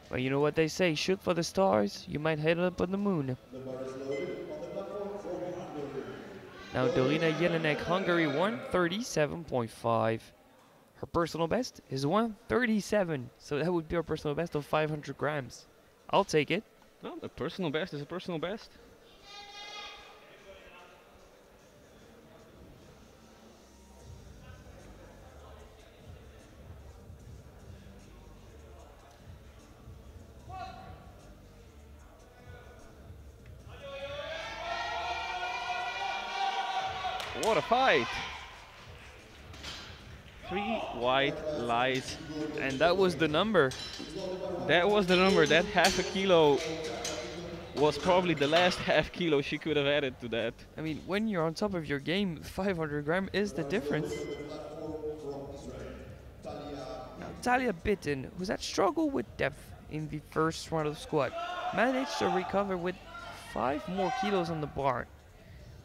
But you know what they say, shoot for the stars, you might hit up on the moon. Now Dorina Jelinek, Hungary, 137.5. Her personal best is 137, so that would be her personal best of 500 grams. I'll take it. Well, a personal best is a personal best. What a fight! 3 white lights. And that was the number. That was the number. That half a kilo was probably the last half kilo she could have added to that. I mean, when you're on top of your game, 500 gram is the difference. Now, Talia Bitten, who's had struggled with depth in the first round of squat, managed to recover with 5 more kilos on the bar.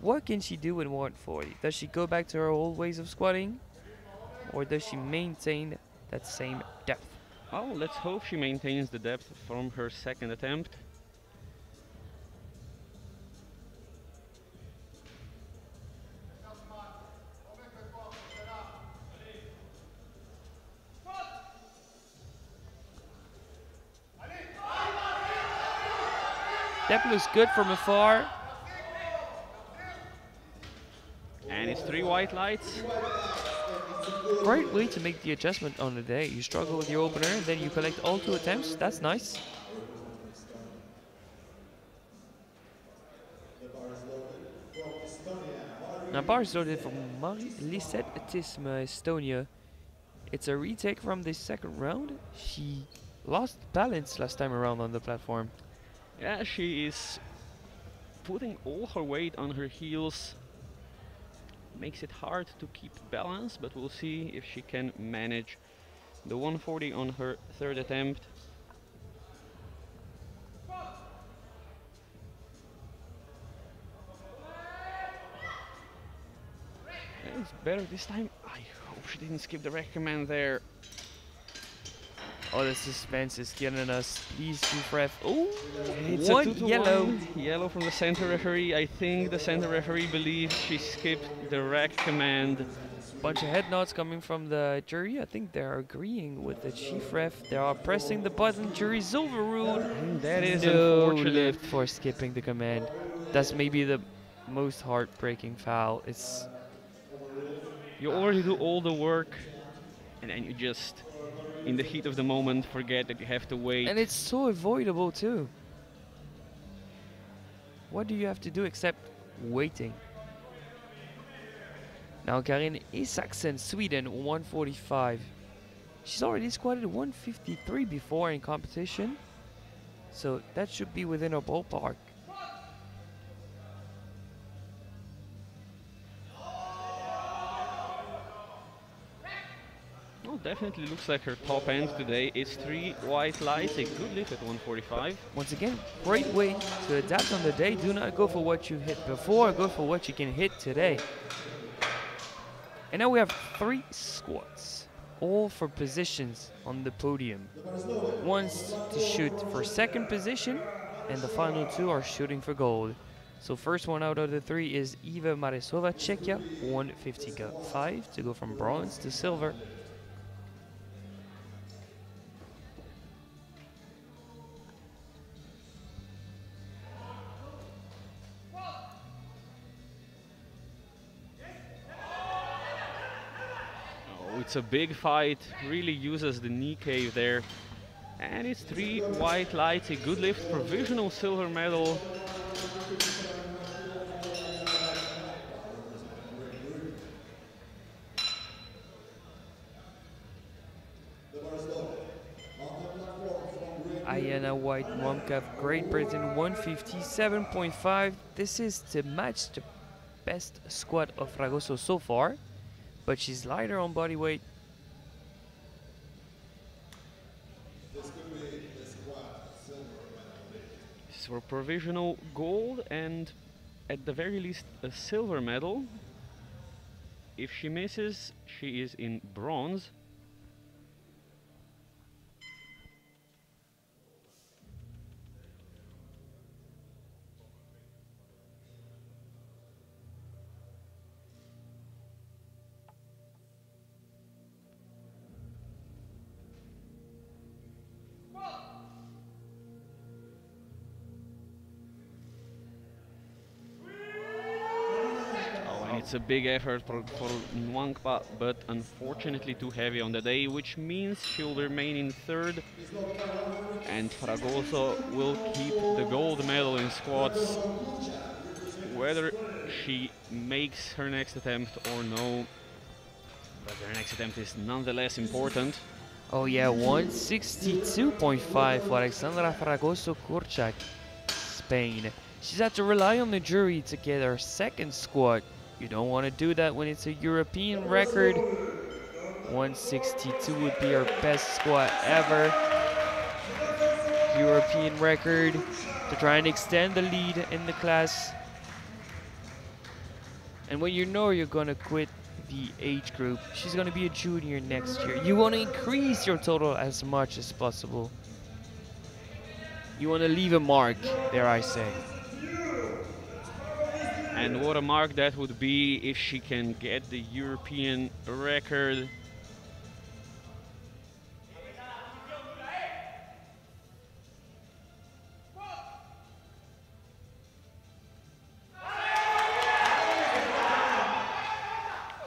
What can she do in 140? Does she go back to her old ways of squatting? Or does she maintain that same depth? Oh, let's hope she maintains the depth from her second attempt. Depth looks good from afar. And it's 3 white lights. Great way to make the adjustment on the day. You struggle with your opener, then you collect all 2 attempts. That's nice. Now bar started from Marie-Lisette Tisma, Estonia. It's a retake from the second round. She lost balance last time around on the platform. Yeah, she is putting all her weight on her heels. Makes it hard to keep balance, but we'll see if she can manage the 140 on her third attempt. It's better this time. I hope she didn't skip the rec command there. Oh, the suspense is killing us. Please, chief ref. Oh, It's one a 2-to-1 yellow. Yellow from the center referee. I think the center referee believes she skipped the rec command. Bunch of head nods coming from the jury. I think they're agreeing with the chief ref. They are pressing the button. Jury's overruled. That is No unfortunate. lift for skipping the command. That's maybe the most heartbreaking foul. It's You already do all the work, and then you just, in the heat of the moment, forget that you have to wait. and it's so avoidable too. What do you have to do except waiting? Now Karin Isaksen, Sweden, 145. She's already squatted 153 before in competition, so that should be within her ballpark. Well, definitely looks like her top end today. It's 3 white lights, a good lift at 145. Once again, great way to adapt on the day. Do not go for what you hit before, go for what you can hit today. And now we have 3 squats, all for positions on the podium. One's to shoot for second position, and the final 2 are shooting for gold. So first one out of the 3 is Eva Maresova, Czechia, 155 to go from bronze to silver. It's a big fight, really uses the knee cave there. And it's 3 white lights, a good lift, provisional silver medal. Ayana White Momka, Great Britain, 157.5. This is to match the best squat of Fragoso so far, but she's lighter on body weight. This is for provisional gold and at the very least a silver medal. If she misses, she is in bronze. It's a big effort for Nwangpa, but unfortunately too heavy on the day, which means she'll remain in third. And Fragoso will keep the gold medal in squats, whether she makes her next attempt or no. But her next attempt is nonetheless important. Oh yeah, 162.5 for Alexandra Fragoso Kurczak, Spain. She's had to rely on the jury to get her second squat. You don't want to do that when it's a European record. 162 would be her best squat ever. European record to try and extend the lead in the class. And when you know you're going to quit the age group, she's going to be a junior next year. You want to increase your total as much as possible. You want to leave a mark, dare I say. And what a mark that would be if she can get the European record.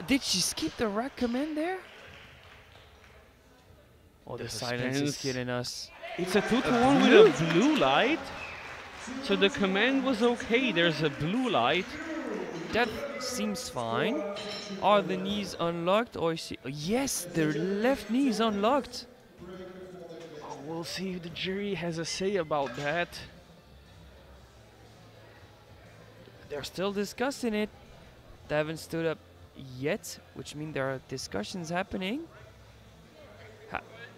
Did she skip the rack command there? Oh, the silence is killing us. It's a 2-to-1 with a blue light. So the command was okay, there's a blue light. That seems fine. Are the knees unlocked or is yes, the left knee is unlocked. We'll see if the jury has a say about that. They're still discussing it. They haven't stood up yet, which means there are discussions happening.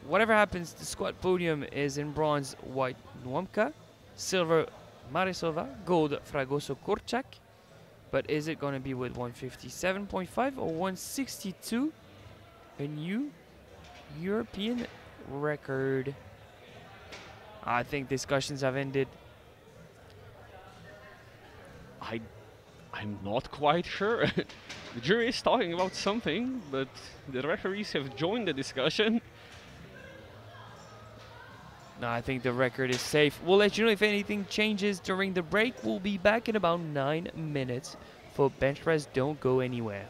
Whatever happens, the squat podium is in bronze, white Nwamka, silver Marisova, gold Fragoso Korczak. But is it going to be with 157.5 or 162? A new European record. I think discussions have ended. I'm not quite sure. The jury is talking about something, but the referees have joined the discussion. No, I think the record is safe. We'll let you know if anything changes during the break. We'll be back in about 9 minutes. For bench press, don't go anywhere.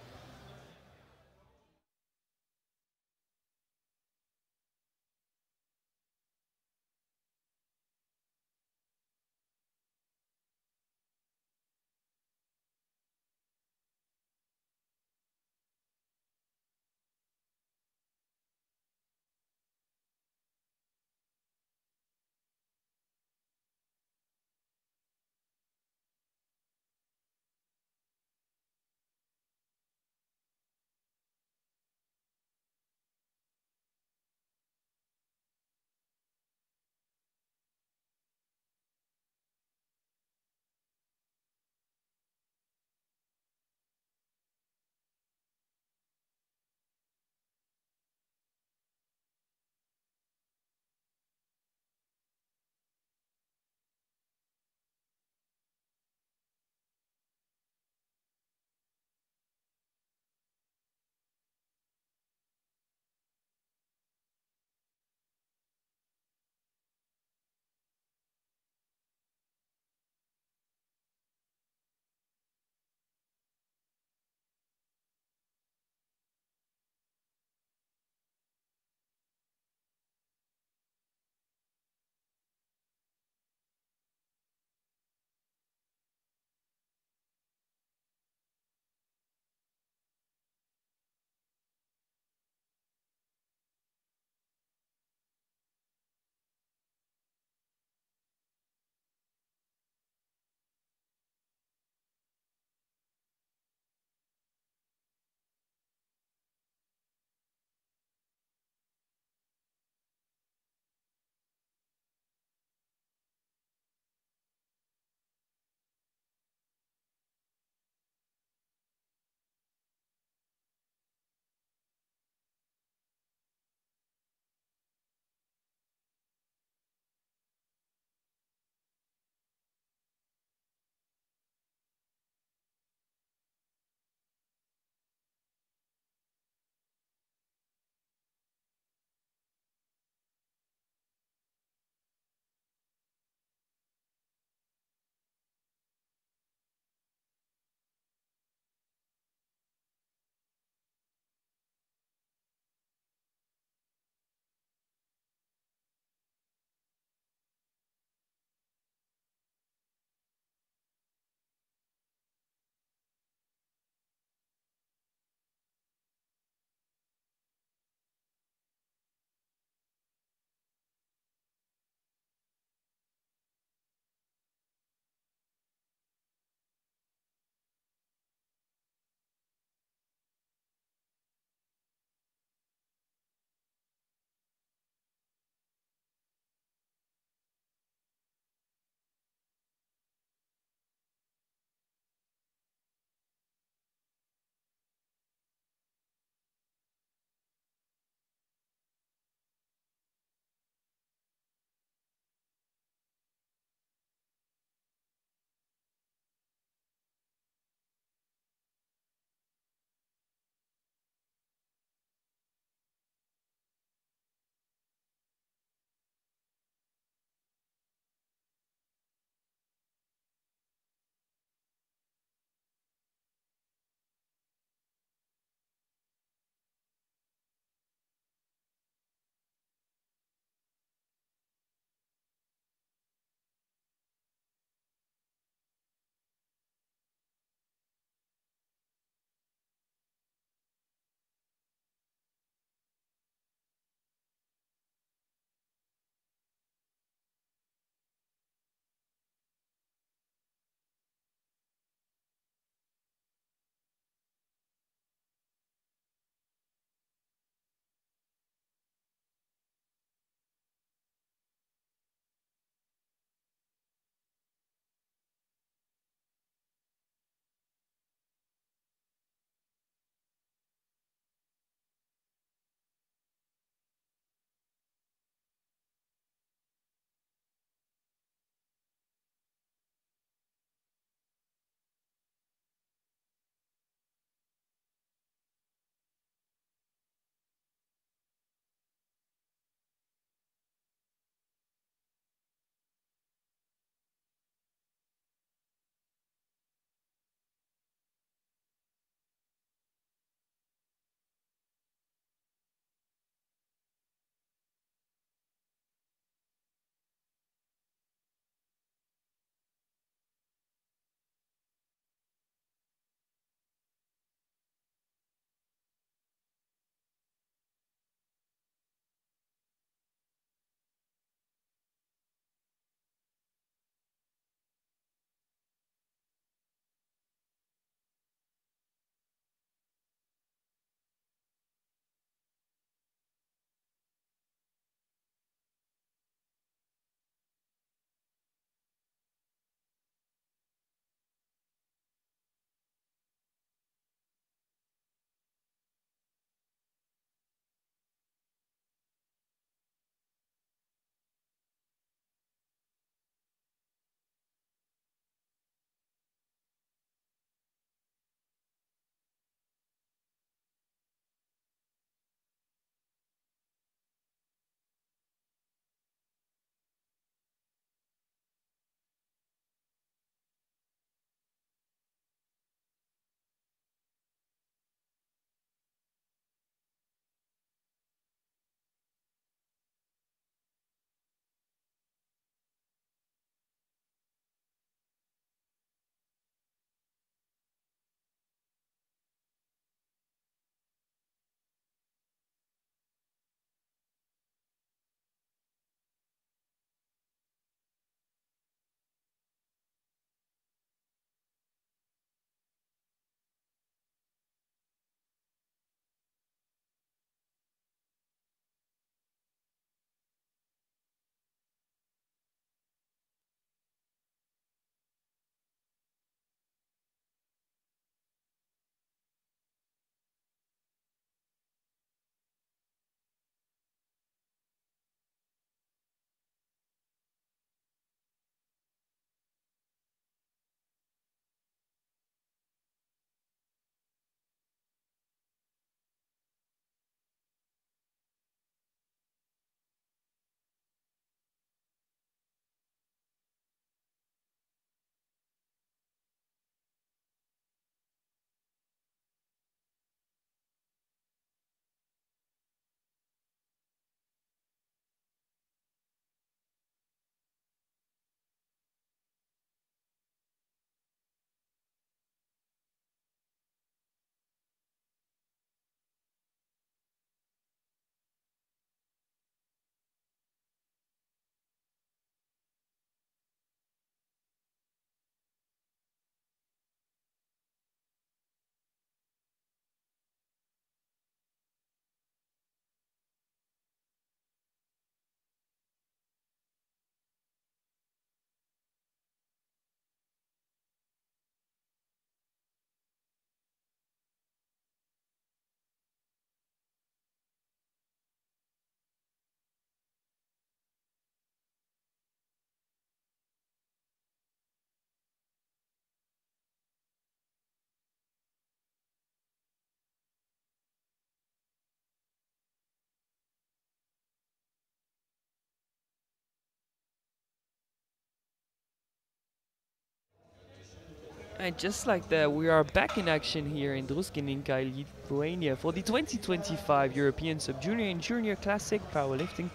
And just like that, we are back in action here in Druskininkai, Lithuania for the 2025 European Sub-Junior and Junior Classic Powerlifting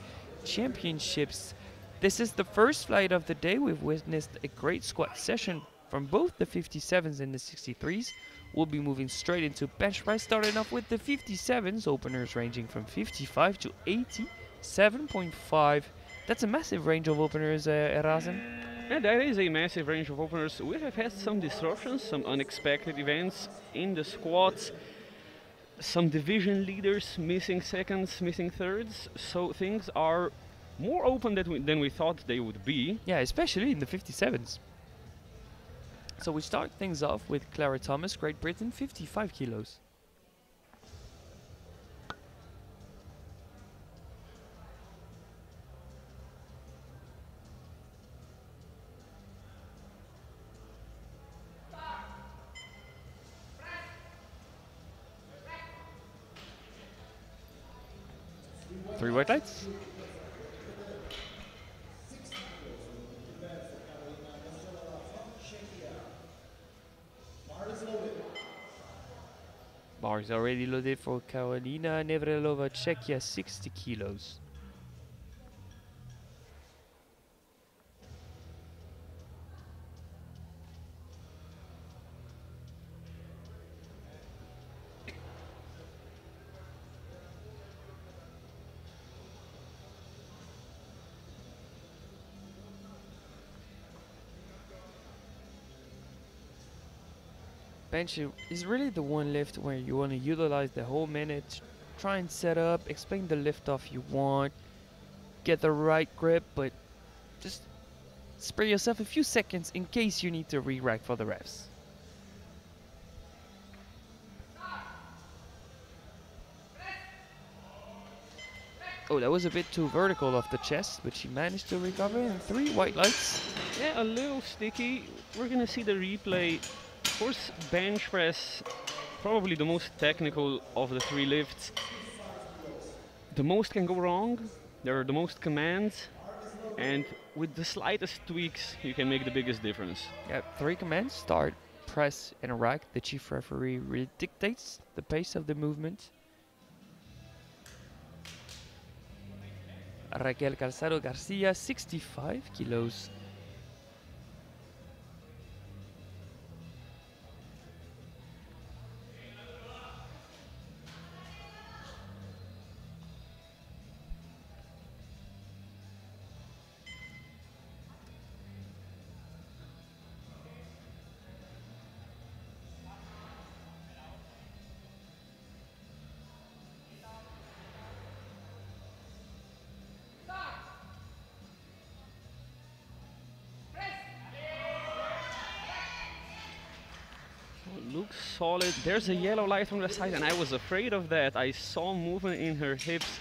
Championships. This is the first flight of the day. We've witnessed a great squat session from both the 57s and the 63s. We'll be moving straight into bench press, starting off with the 57s, openers ranging from 55 to 87.5. That's a massive range of openers, Erazen. Yeah, that is a massive range of openers. We have had some disruptions, some unexpected events in the squats, some division leaders missing seconds, missing thirds, so things are more open than we thought they would be. Yeah, especially in the 57s. So we start things off with Clara Thomas, Great Britain, 55 kilos. Three white lights. Bar is already loaded for Karolina Nevrelova, Czechia, 60 kilos. Bench is really the one lift where you want to utilize the whole minute, try and set up, explain the lift off you want, get the right grip, but just spare yourself a few seconds in case you need to re-rack for the refs. Oh, that was a bit too vertical off the chest, but she managed to recover, and three white lights. Yeah, a little sticky. We're gonna see the replay. Of course, bench press, probably the most technical of the three lifts. The most can go wrong, there are the most commands, and with the slightest tweaks, you can make the biggest difference. Yeah, three commands: start, press, and rack. The chief referee really dictates the pace of the movement. Raquel Calzado Garcia, 65 kilos. Looks solid. There's a yellow light from the side, and I was afraid of that. I saw movement in her hips,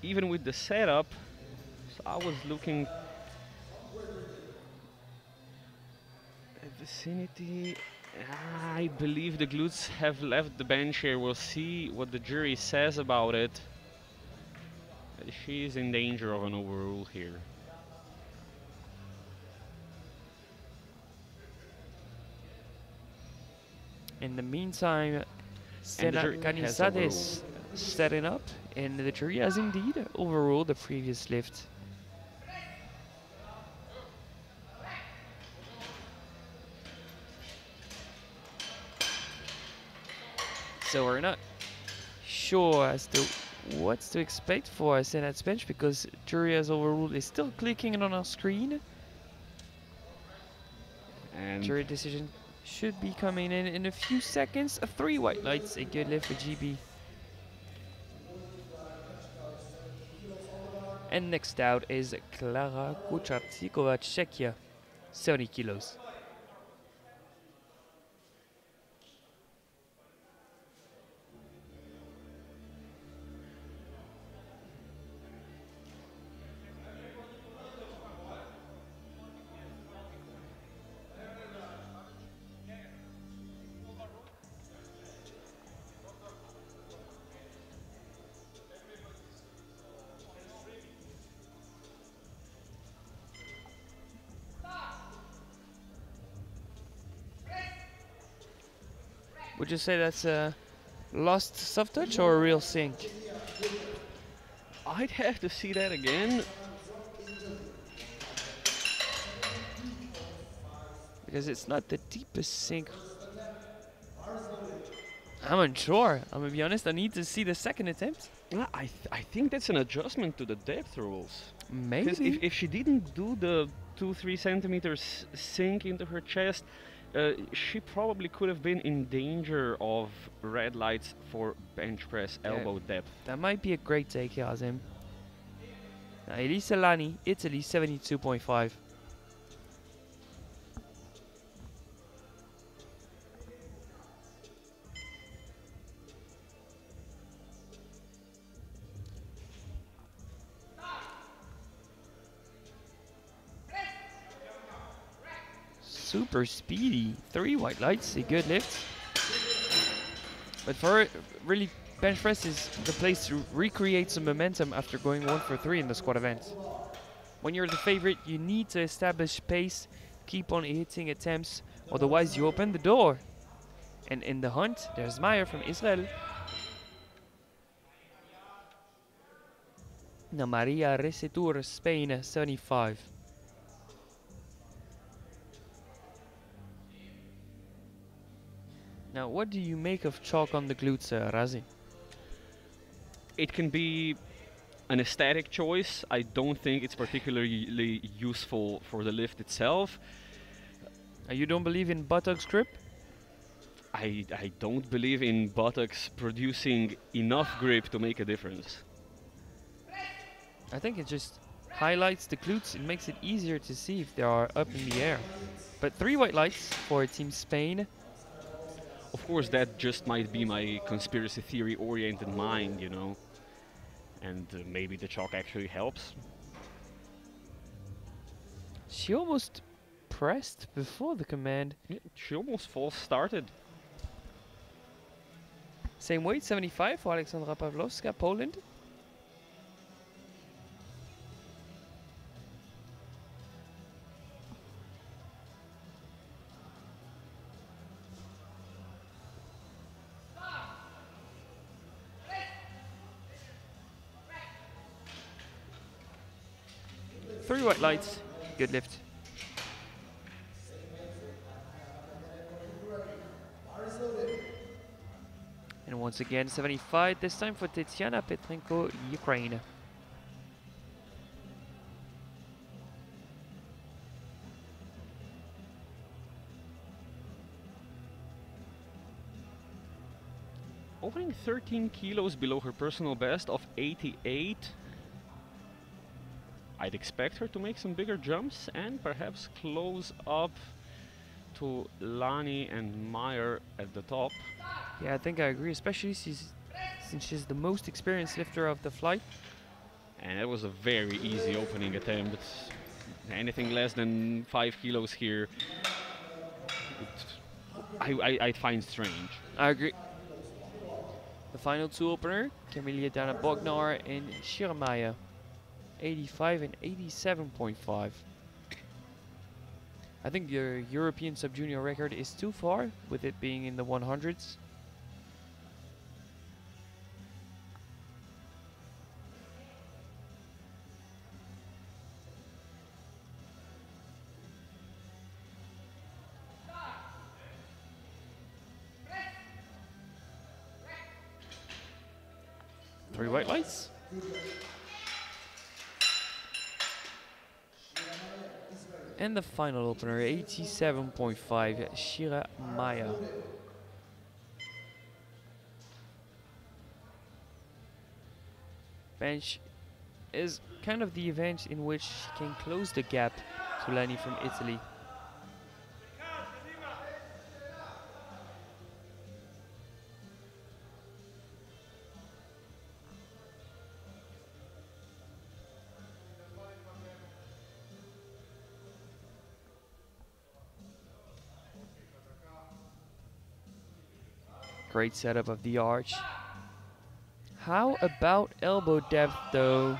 even with the setup. So I was looking at vicinity. I believe the glutes have left the bench here. We'll see what the jury says about it. She is in danger of an overrule here. In the meantime, Senat Canizade is setting up, and the jury has indeed overruled the previous lift. So we're not sure as to what's to expect for Senat's bench, because jury has overruled is still clicking on our screen. And jury decision should be coming in a few seconds. Three white lights, a good lift for GB. And next out is Klara Kuchartsikova, Czechia, 70 kilos. Would you say that's a lost soft touch or a real sink? I'd have to see that again. Because it's not the deepest sink. I'm unsure. I'm gonna be honest. I need to see the second attempt. I think that's an adjustment to the depth rules. Because Maybe. if she didn't do the 2-3 centimeters sink into her chest, she probably could have been in danger of red lights for bench press elbow depth. That might be a great take, Yazim. Now, Elisa Lani, Italy, 72.5. Super speedy. 3 white lights, a good lift. But for it, really, bench press is the place to recreate some momentum after going 1 for 3 in the squat event. When you're the favorite, you need to establish pace, keep on hitting attempts, otherwise you open the door. And in the hunt, there's Meyer from Israel. Now Maria Recetur, Spain, 75. Now, what do you make of chalk on the glutes, Razi? It can be an aesthetic choice. I don't think it's particularly useful for the lift itself. You don't believe in buttocks grip? I don't believe in buttocks producing enough grip to make a difference. I think it just highlights the glutes. It makes it easier to see if they are up in the air. But 3 white lights for Team Spain. Of course, that just might be my conspiracy theory oriented mind, you know. And maybe the chalk actually helps. She almost pressed before the command. Yeah, she almost false started. Same weight, 75 for Aleksandra Pawlowska, Poland. Three white lights, good lift. And once again, 75, this time for Tetiana Petrenko, Ukraine. Opening 13 kilos below her personal best of 88. I'd expect her to make some bigger jumps and perhaps close up to Lani and Meyer at the top. Yeah, I think I agree, especially since she's the most experienced lifter of the flight. And it was a very easy opening attempt. Anything less than 5 kilos here, I'd find strange. I agree. The final two opener, Camilla Dana Bognar and Shira Maya. 85 and 87.5. I think your European sub-junior record is too far, with it being in the 100s. Three white lights. And the final opener, 87.5, Shira Maya. Bench is kind of the event in which she can close the gap to Lani from Italy. Great setup of the arch. How about elbow depth though?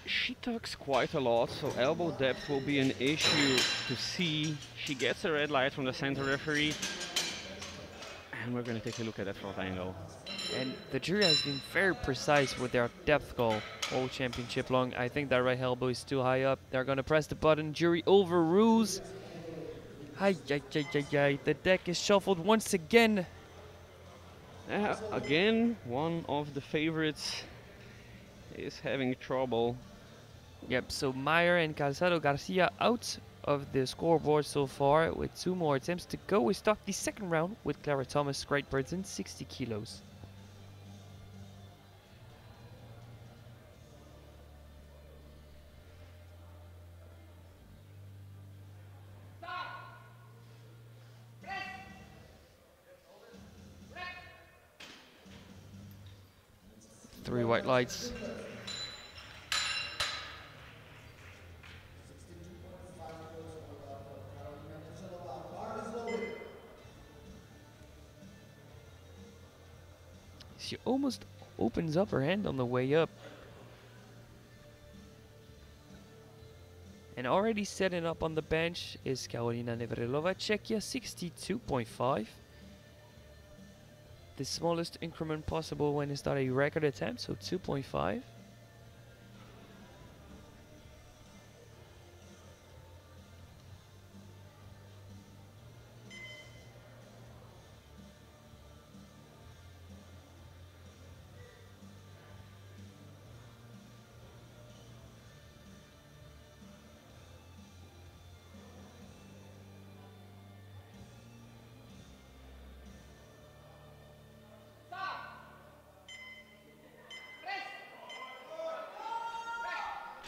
She tucks quite a lot, so elbow depth will be an issue to see. She gets a red light from the center referee. And we're going to take a look at that front angle. And the jury has been very precise with their depth call all championship long. I think that right elbow is too high up. They're going to press the button. Jury overrules. Ay, ay, ay, ay, ay. The deck is shuffled once again. Again, one of the favorites is having trouble. Yep, so Meyer and Calzado Garcia out of the scoreboard so far with 2 more attempts to go. We start the second round with Clara Thomas, Great Britain, 60 kilos. Three white lights. She almost opens up her hand on the way up. And already setting up on the bench is Karolina Nevrelova, Czechia, 62.5. The smallest increment possible when it's not a record attempt, so 2.5.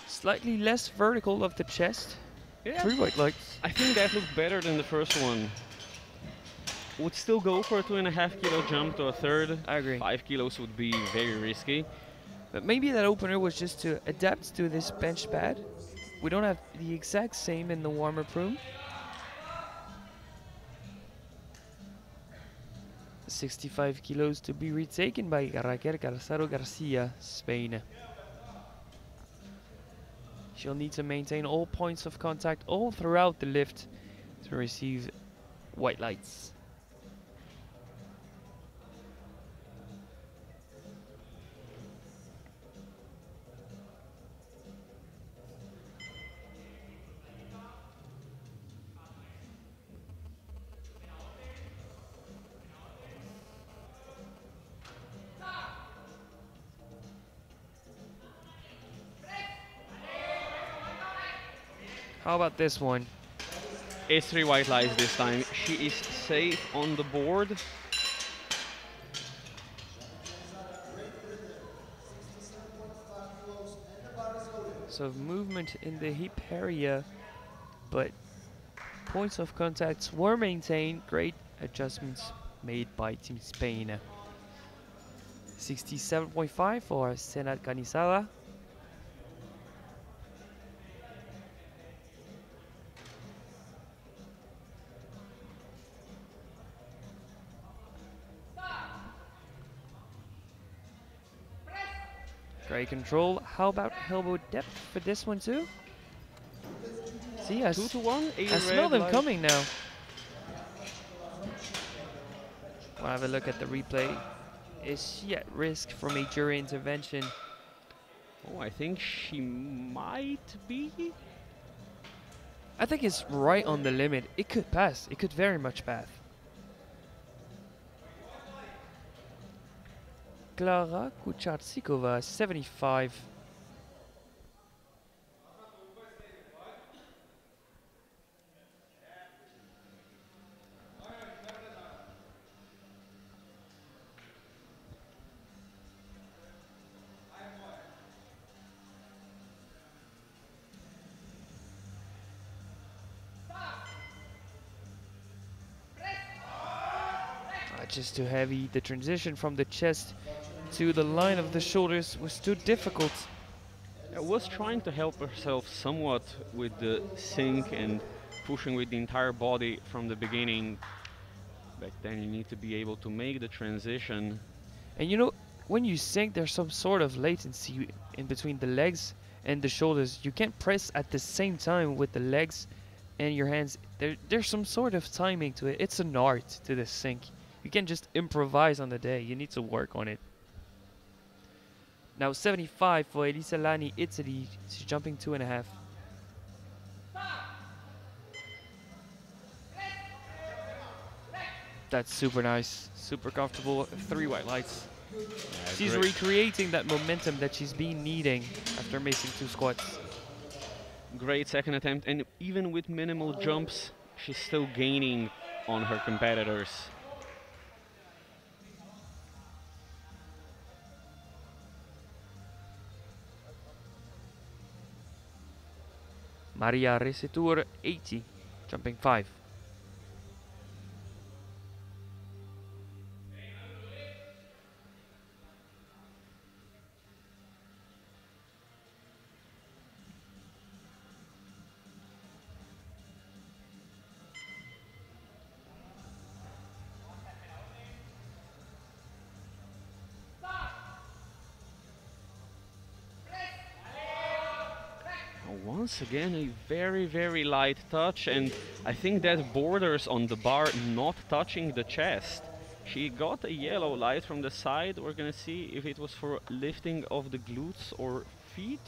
Slightly less vertical of the chest. Yeah, 3 white lights. I think that looked better than the first one. Would still go for a 2.5 kilo jump to a third. I agree. 5 kilos would be very risky. But maybe that opener was just to adapt to this bench pad. We don't have the exact same in the warm-up room. 65 kilos to be retaken by Raquel Calzado Garcia, Spain. She'll need to maintain all points of contact all throughout the lift to receive white lights. How about this one? It's 3 white lights this time. She is safe on the board. So movement in the hip area, but points of contacts were maintained. Great adjustments made by Team Spain. 67.5 for Senat Canizada. Great control. How about elbow depth for this one too? See, I 2 to 1. I smell them coming now. We'll have a look at the replay. Is she at risk from a jury intervention? Oh, I think she might be. I think it's right on the limit. It could pass. It could very much pass. Klara Kuchartsikova, 75. Just too heavy. The transition from the chest to the line of the shoulders was too difficult. I was trying to help herself somewhat with the sink and pushing with the entire body from the beginning. But then you need to be able to make the transition. And you know, when you sink, there's some sort of latency in between the legs and the shoulders. You can't press at the same time with the legs and your hands. There's some sort of timing to it. It's an art to the sink. You can't just improvise on the day. You need to work on it. Now 75 for Elisa Lani, Italy. She's jumping 2.5. That's super nice, super comfortable. 3 white lights. She's recreating that momentum that she's been needing after missing 2 squats. Great second attempt, and even with minimal jumps, she's still gaining on her competitors. Maria Resitur, 80, jumping 5. Once again, a very, very light touch, and I think that borders on the bar not touching the chest. She got a yellow light from the side. We're gonna see if it was for lifting of the glutes or feet.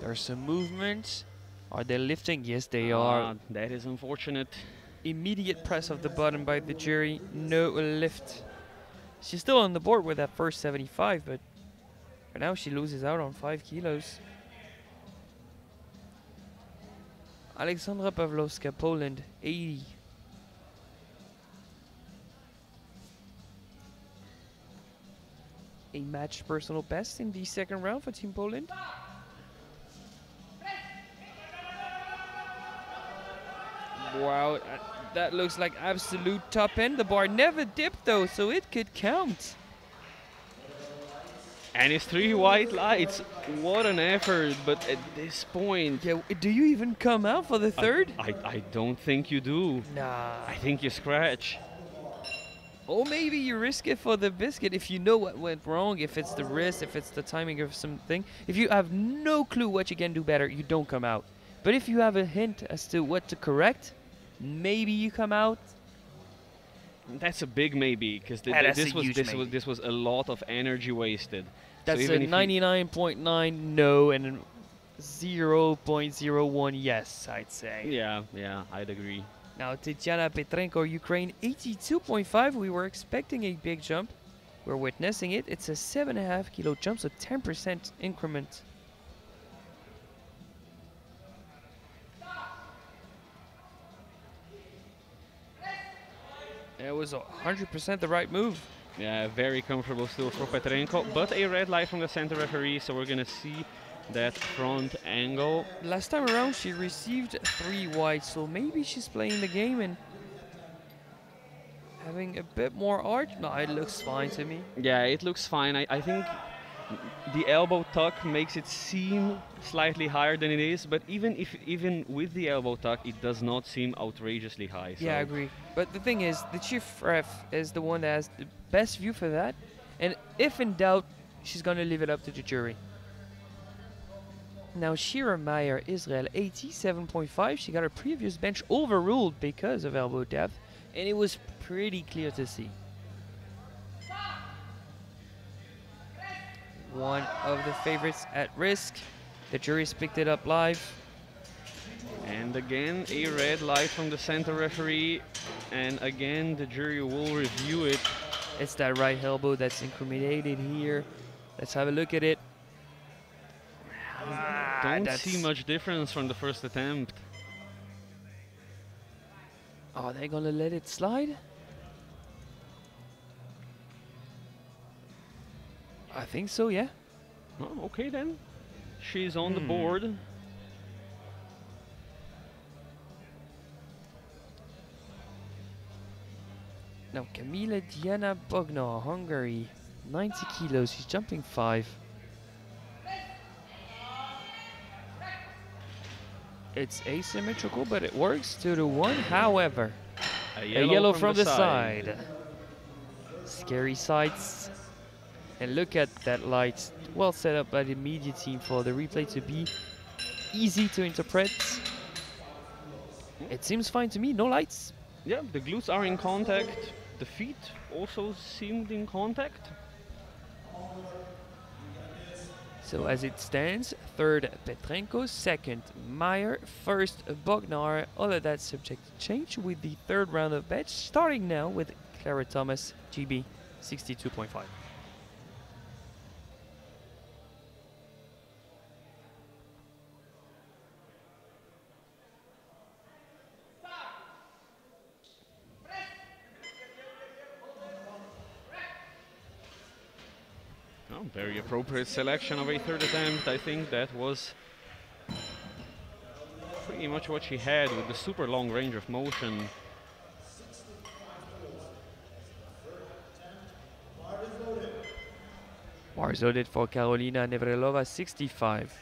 There's some movement. Are they lifting? Yes, they are. That is unfortunate. Immediate press of the button by the jury. No lift. She's still on the board with that first 75, but for now she loses out on 5 kilos. Alexandra Pawlowska, Poland, 80. A matched personal best in the second round for Team Poland. Wow, that looks like absolute top end. The bar never dipped though, so it could count. And it's 3 white lights. What an effort, but at this point... Yeah, do you even come out for the third? I don't think you do. Nah. I think you scratch. Or maybe you risk it for the biscuit if you know what went wrong, if it's the wrist, if it's the timing of something. If you have no clue what you can do better, you don't come out. But if you have a hint as to what to correct, maybe you come out. That's a big maybe, because this was a lot of energy wasted. That's so a 99.9 no and a 0.01 yes, I'd say. Yeah, I'd agree. Now Tatiana Petrenko, Ukraine, 82.5. We were expecting a big jump. We're witnessing it. It's a 7.5 kilo jump, so 10% increment. It was 100% the right move. Yeah, very comfortable still for Petrenko, but a red light from the center referee, so we're gonna see that front angle. Last time around she received 3 whites, so maybe she's playing the game and having a bit more arch. No, it looks fine to me. Yeah, it looks fine. I think the elbow tuck makes it seem slightly higher than it is, but even with the elbow tuck, it does not seem outrageously high. So. Yeah, I agree. But the thing is, the chief ref is the one that has the best view for that, and if in doubt, she's gonna leave it up to the jury. Now Shira Meyer, Israel, 87.5. She got her previous bench overruled because of elbow depth, and it was pretty clear to see. One of the favorites at risk. The jury's picked it up live. And again, a red light from the center referee. And again, the jury will review it. It's that right elbow that's incriminated here. Let's have a look at it. Don't see much difference from the first attempt. Are they gonna let it slide? I think so, yeah. Oh, okay then. She's on the board. Now Kamila Diana Bogno, Hungary, 90 kilos. She's jumping 5. It's asymmetrical, but it works 2-to-1. However, a yellow from the side. Scary sights. And look at that light. Well set up by the media team for the replay to be easy to interpret. It seems fine to me. No lights. Yeah, the glutes are in contact. The feet also seemed in contact. So as it stands, third Petrenko, second Meyer, first Bognar, all of that subject to change with the third round of bets, starting now with Clara Thomas, GB 62.5. Oh, very appropriate selection of a third attempt. I think that was pretty much what she had with the super long range of motion. Bars loaded for Karolina Nevrelova, 65.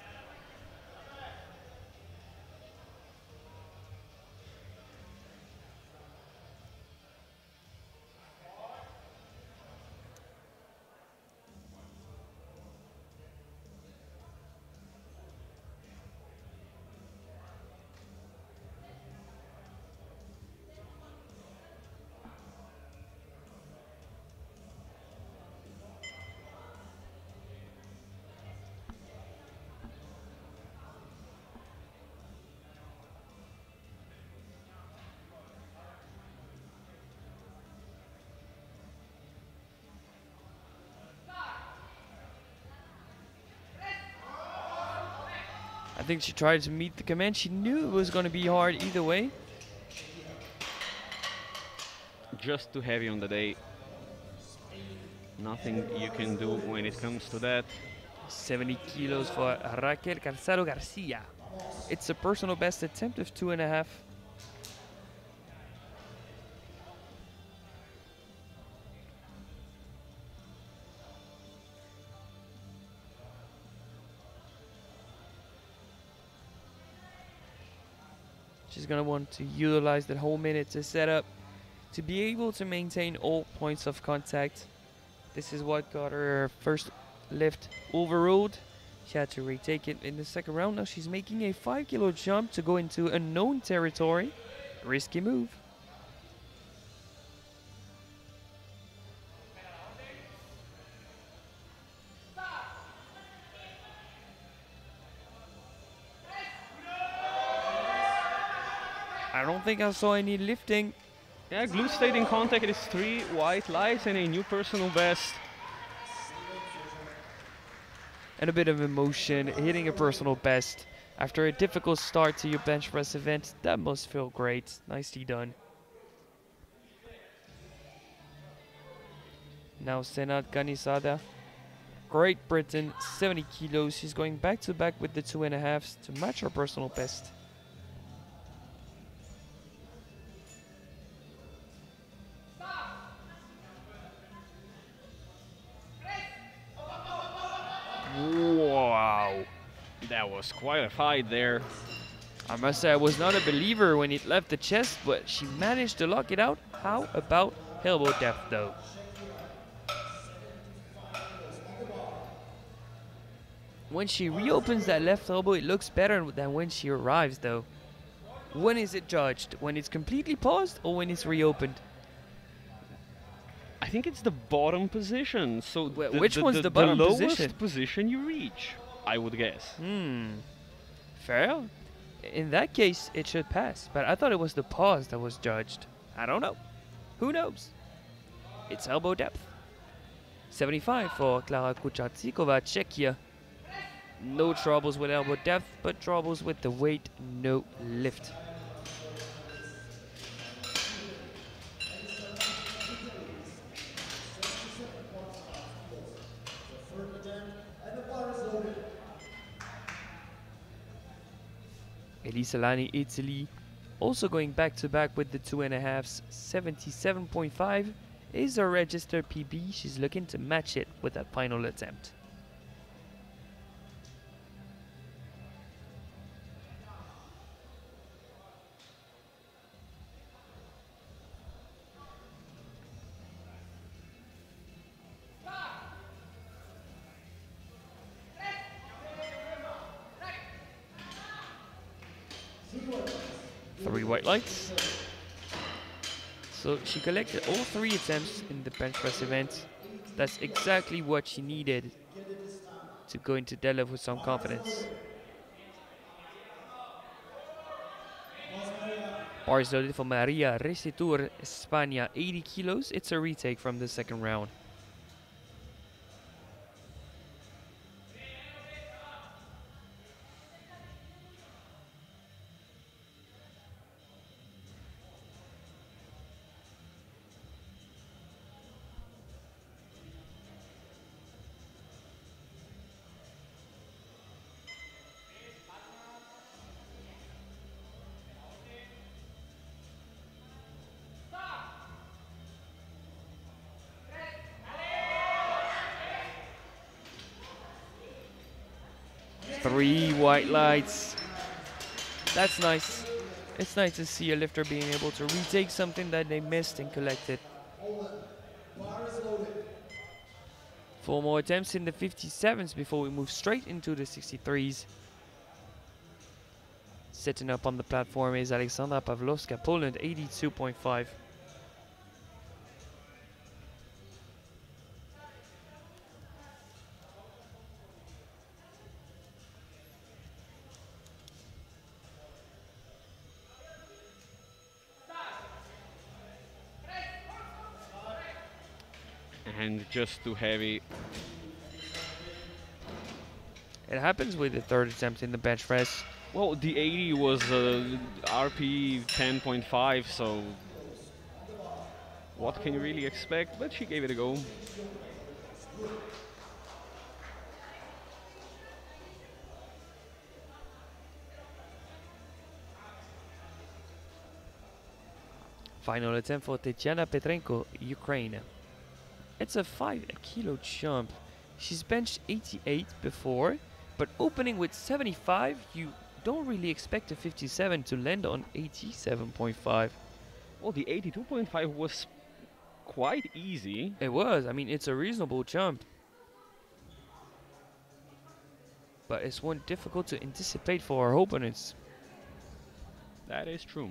I think she tried to meet the command. She knew it was going to be hard either way. Just too heavy on the day. Nothing you can do when it comes to that. 70 kilos for Raquel Calzado Garcia. It's a personal best attempt of 2.5. She's going to want to utilize that whole minute to set up, to be able to maintain all points of contact. This is what got her first lift overruled. She had to retake it in the second round. Now she's making a 5-kilo jump to go into unknown territory. Risky move. I don't think I saw any lifting. Yeah, glute stayed in contact. It is 3 white lights and a new personal best. And a bit of emotion, hitting a personal best. After a difficult start to your bench press event, that must feel great. Nicely done. Now Senat Ganisada. Great Britain, 70 kilos. She's going back to back with the 2.5s to match her personal best. Wow, that was quite a fight there. I must say I was not a believer when it left the chest, but she managed to lock it out. How about elbow depth though? When she reopens that left elbow, it looks better than when she arrives though. When is it judged? When it's completely paused or when it's reopened? I think it's the bottom position. So which one's the bottom lowest position? position you reach, I would guess. Fair. In that case, it should pass. But I thought it was the pause that was judged. I don't know. Who knows? It's elbow depth. 75 for Klara Kuchartsikova, Czechia. No troubles with elbow depth, but troubles with the weight, no lift. Elisalani, Italy, also going back to back with the 2.5s. 77.5 is her registered PB. She's looking to match it with that final attempt. Three white lights. So she collected all 3 attempts in the bench press event. That's exactly what she needed to go into deadlift with some confidence. Bars loaded for Maria Recitur, España, 80 kilos. It's a retake from the second round. Three white lights. That's nice. It's nice to see a lifter being able to retake something that they missed and collect it. 4 more attempts in the 57s before we move straight into the 63s. Sitting up on the platform is Aleksandra Pawlowska, Poland, 82.5. And just too heavy. It happens with the 3rd attempt in the bench press. Well, the 80 was RP 10.5, so what can you really expect? But she gave it a go. Final attempt for Tetiana Petrenko, Ukraine. It's a 5 kilo jump. She's benched 88 before, but opening with 75, you don't really expect a 57 to land on 87.5. Well, the 82.5 was quite easy. It was. I mean, it's a reasonable jump. But it's one difficult to anticipate for our opponents. That is true.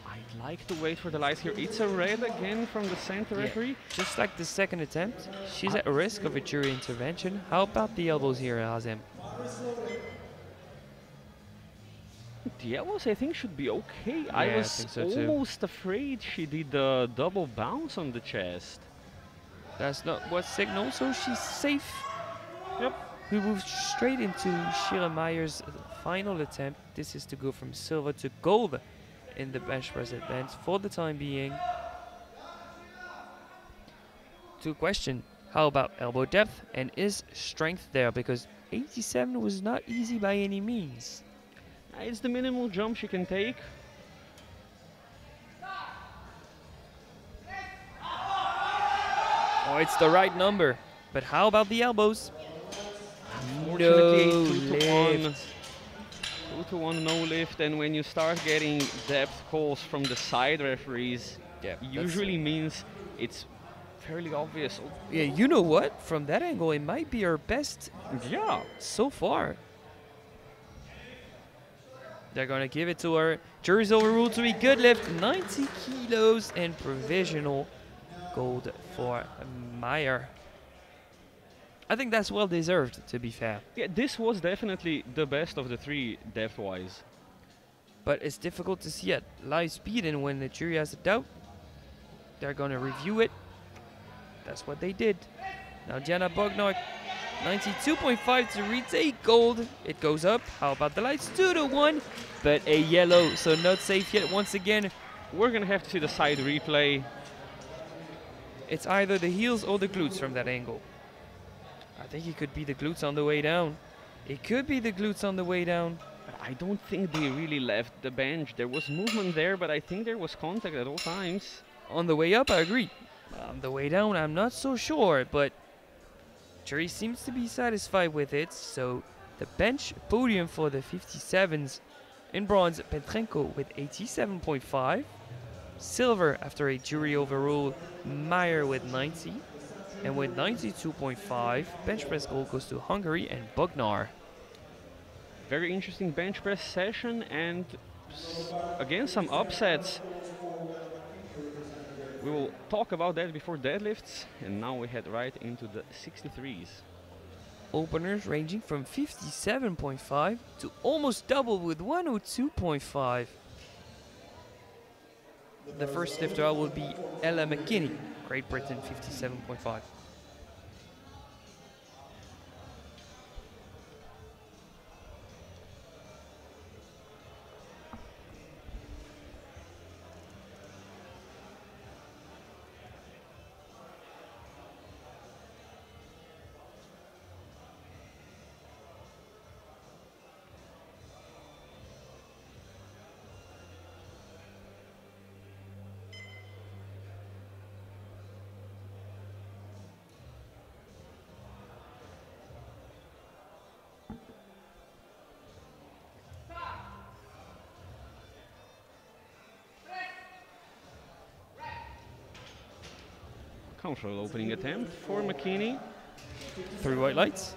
I'd like to wait for the lights here. It's a red again from the center referee. Just like the second attempt, she's at risk of a jury intervention. How about the elbows here, Azem? The elbows, I think, should be okay. Yeah, I I was think so too. almost afraid she did the double bounce on the chest. That's not what signals, so she's safe. Yep. We move straight into Shira Meyer's final attempt. This is to go from silver to gold in the bench press event for the time being. To question, how about elbow depth and is strength there? Because 87 was not easy by any means. It's the minimal jump she can take. Oh, it's the right number. But how about the elbows? Unfortunately, No 2 to 1 no lift, and when you start getting depth calls from the side referees, usually means it's fairly obvious. Yeah, you know what? From that angle, it might be our best so far. They're gonna give it to her. Jury's overruled to be good lift, 90 kilos and provisional gold for Meyer. I think that's well deserved, to be fair. Yeah, this was definitely the best of the 3 depth-wise. But it's difficult to see at live speed, and when the jury has a doubt, they're gonna review it. That's what they did. Now Diana Bognar, 92.5 to retake gold. It goes up. How about the lights? 2 to 1, but a yellow, so not safe yet. Once again, we're gonna have to see the side replay. It's either the heels or the glutes from that angle. I think it could be the glutes on the way down. It could be the glutes on the way down. But I don't think they really left the bench. There was movement there, but I think there was contact at all times. On the way up, I agree. On the way down, I'm not so sure, but jury seems to be satisfied with it. So the bench podium for the 57s. In bronze, Petrenko with 87.5. Silver after a jury overrule, Meyer with 90. And with 92.5, bench press gold goes to Hungary and Bognar. Very interesting bench press session, and again some upsets. We will talk about that before deadlifts, and now we head right into the 63s. Openers ranging from 57.5 to almost double with 102.5. The first lifter out will be Ella McKinney, Great Britain, 57.5. Comfortable opening attempt for McKinney. 3 white lights.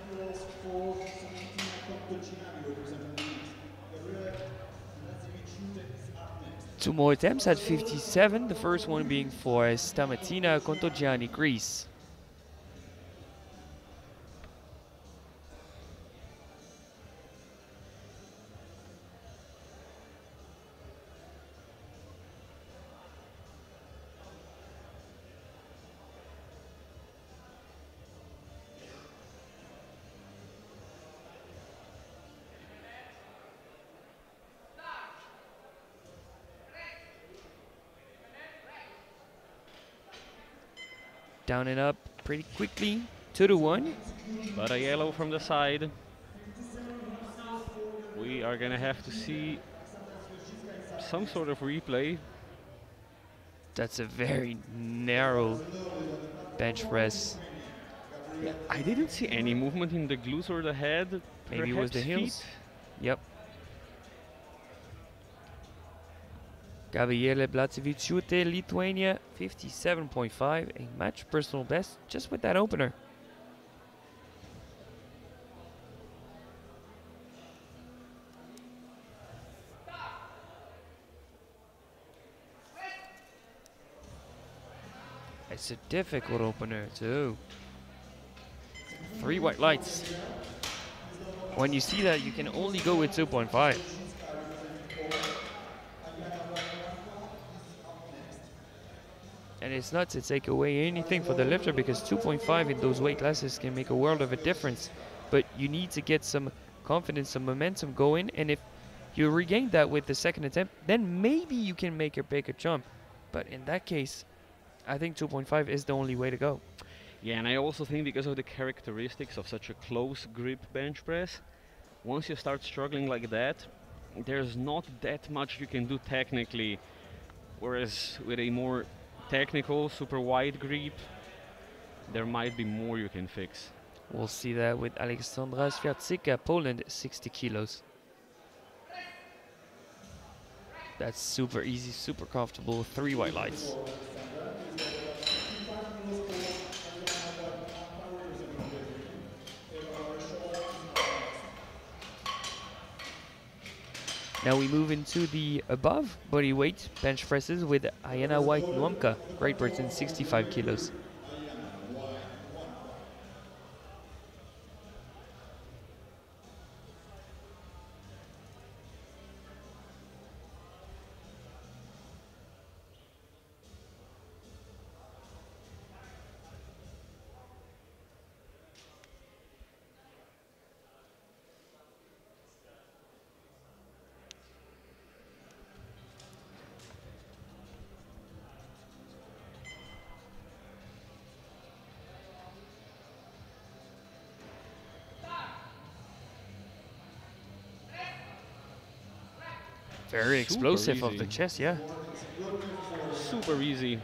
Two more attempts at 57, the first one being for Stamatina Contogiani, Greece. Down and up pretty quickly, 2-1. But a yellow from the side. We are gonna have to see some sort of replay. That's a very narrow bench press. Yeah, I didn't see any movement in the glutes or the head. Maybe it was the Perhaps heels. feet. Yep. Gabriele Blacevičiūtė, Lithuania, 57.5, a match personal best just with that opener. It's a difficult opener too. 3 white lights. When you see that, you can only go with 2.5. And it's not to take away anything for the lifter, because 2.5 in those weight classes can make a world of a difference. But you need to get some confidence, some momentum going, and if you regain that with the second attempt, then maybe you can make a bigger jump. But in that case, I think 2.5 is the only way to go. Yeah, and I also think because of the characteristics of such a close grip bench press, once you start struggling like that, there's not that much you can do technically. Whereas with a more technical, super wide grip, there might be more you can fix. We'll see that with Aleksandra Swiatyka, Poland, 60 kilos. That's super easy, super comfortable, 3 white lights. Now we move into the above body weight bench presses with Ayana White Nwamka, Great Britain, 65 kilos. Very explosive of the chest, yeah. Super easy.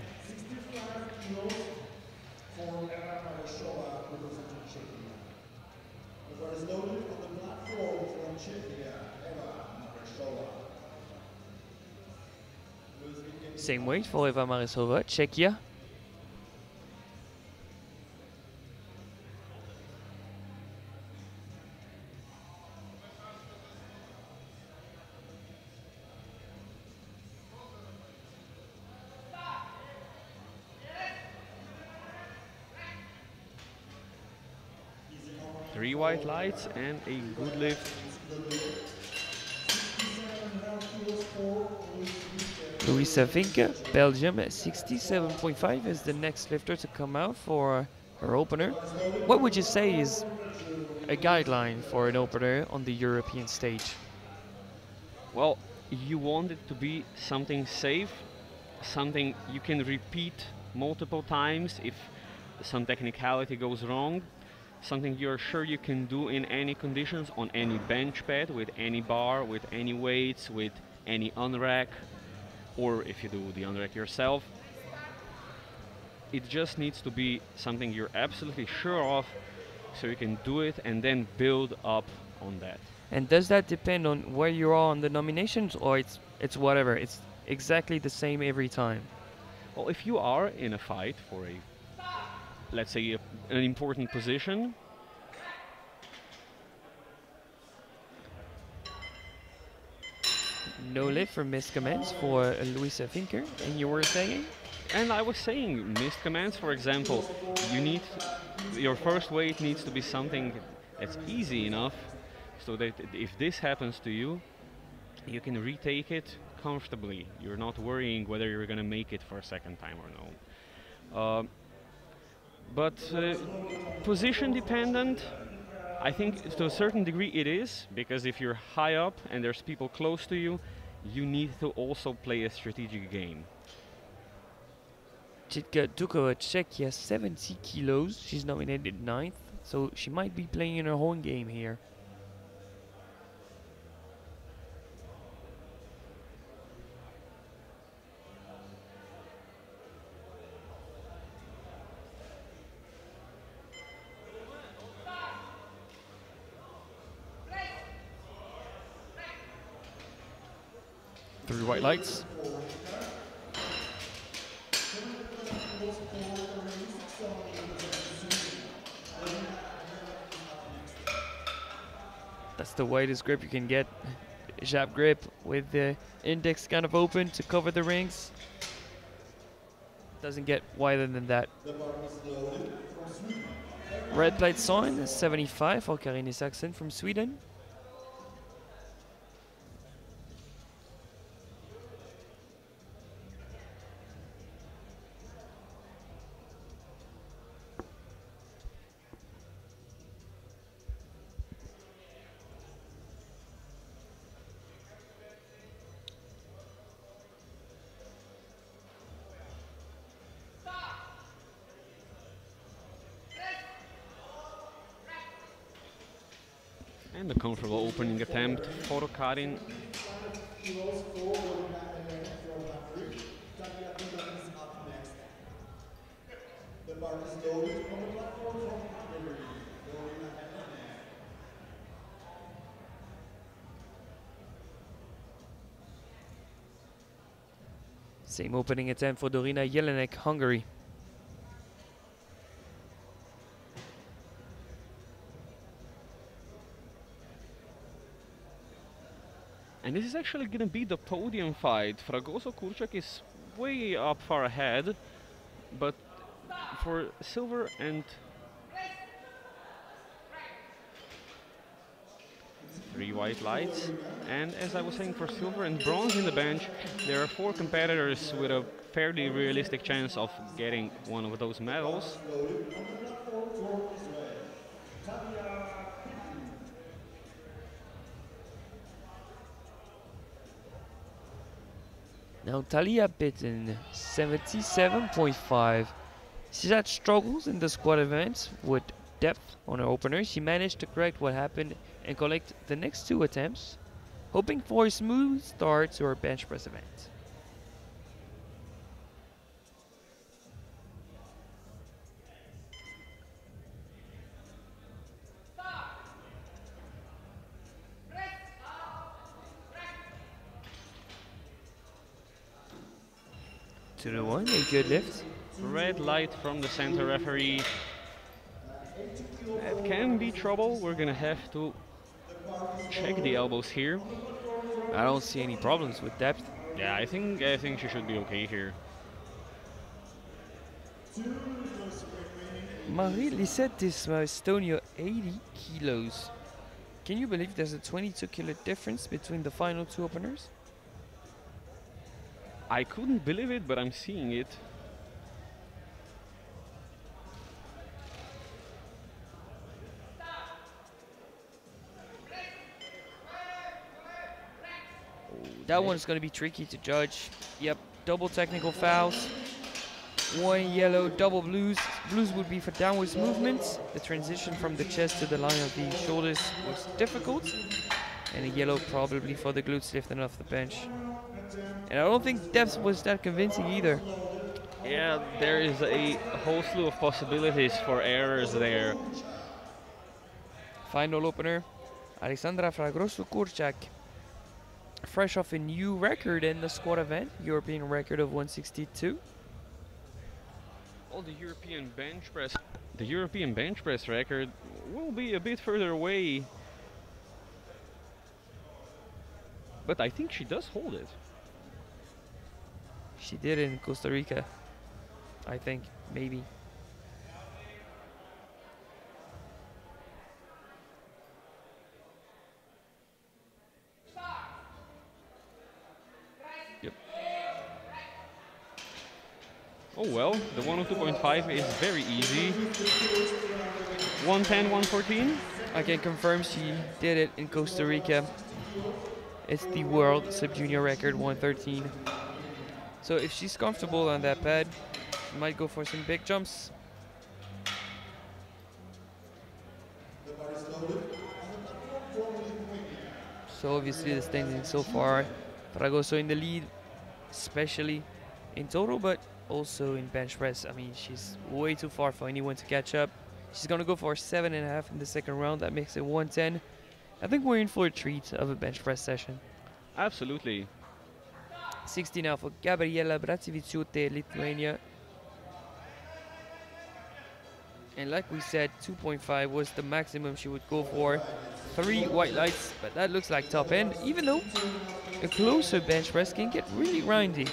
Same weight for Eva Marisova, Czechia. white lights and a good lift. Louisa Vinke, Belgium at 67.5 is the next lifter to come out for her opener. What would you say is a guideline for an opener on the European stage? Well, you want it to be something safe, something you can repeat multiple times if some technicality goes wrong, something you're sure you can do in any conditions, on any bench pad, with any bar, with any weights, with any unrack, or if you do the unrack yourself. It just needs to be something you're absolutely sure of, so you can do it and then build up on that. And does that depend on where you are on the nominations, or it's whatever, it's exactly the same every time? Well, if you are in a fight for a, let's say, an important position, No lift for missed commands for Louisa Vinker, and you were saying? and I was saying missed commands, for example, you need, your first weight needs to be something that's easy enough so that if this happens to you, you can retake it comfortably. You're not worrying whether you're going to make it for a second time or no. But position dependent, I think to a certain degree it is, because if you're high up and there's people close to you, you need to also play a strategic game. Chitka Duko, Czechia, 70 kilos. She's nominated 9th, so she might be playing in her own game here. Three white lights. That's the widest grip you can get. Jab grip with the index kind of open to cover the rings. Doesn't get wider than that. Red plate sign, 75 for Karine Saxon from Sweden. And a comfortable opening attempt for Karin. Same opening attempt for Dorina Jelinek, Hungary. And this is actually going to be the podium fight. Fragoso Kurczak is way up far ahead, but for silver and three white lights, and as I was saying, for silver and bronze in the bench, there are 4 competitors with a fairly realistic chance of getting one of those medals. Now Talia Bitten, 77.5. She's had struggles in the squat events with depth on her opener. She managed to correct what happened and collect the next 2 attempts, hoping for a smooth start to her bench press event. To the 1, a good lift. Red light from the center referee. That can be trouble. We're gonna have to check the elbows here. I don't see any problems with depth. Yeah, I think she should be okay here. Marie-Lisette Disma, Estonia, 80 kilos. Can you believe there's a 22 kilo difference between the final two openers? I couldn't believe it, but I'm seeing it. That one's going to be tricky to judge. Yep, double technical fouls. One yellow, double blues. Blues would be for downwards movements. The transition from the chest to the line of the shoulders was difficult. And a yellow probably for the glutes lifting off the bench. And I don't think depth was that convincing either. Yeah, there is a whole slew of possibilities for errors there. Final opener, Alexandra Fragrosu-Kurczak. Fresh off a new record in the squat event, European record of 162. Well, the European bench press record will be a bit further away. But I think she does hold it. She did it in Costa Rica, I think, maybe. Yep. Oh well, the 102.5 is very easy. 110, 114. I can confirm she did it in Costa Rica. It's the world sub-junior record, 113. So if she's comfortable on that pad, she might go for some big jumps. So obviously the standing so far, Fragoso in the lead, especially in total, but also in bench press. I mean, she's way too far for anyone to catch up. She's gonna go for 7.5 in the second round. That makes it 110. I think we're in for a treat of a bench press session. Absolutely. 60 now for Gabriela Bratsiviciute, Lithuania. And like we said, 2.5 was the maximum she would go for. 3 white lights, but that looks like top end, even though a closer bench press can get really grindy.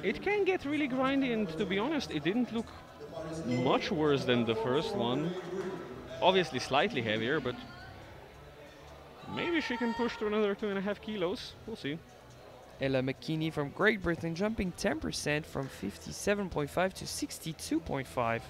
It can get really grindy, and to be honest, it didn't look much worse than the first one. Obviously slightly heavier, but maybe she can push to another 2.5 kilos. We'll see. Ella McKinney from Great Britain jumping 10% from 57.5 to 62.5.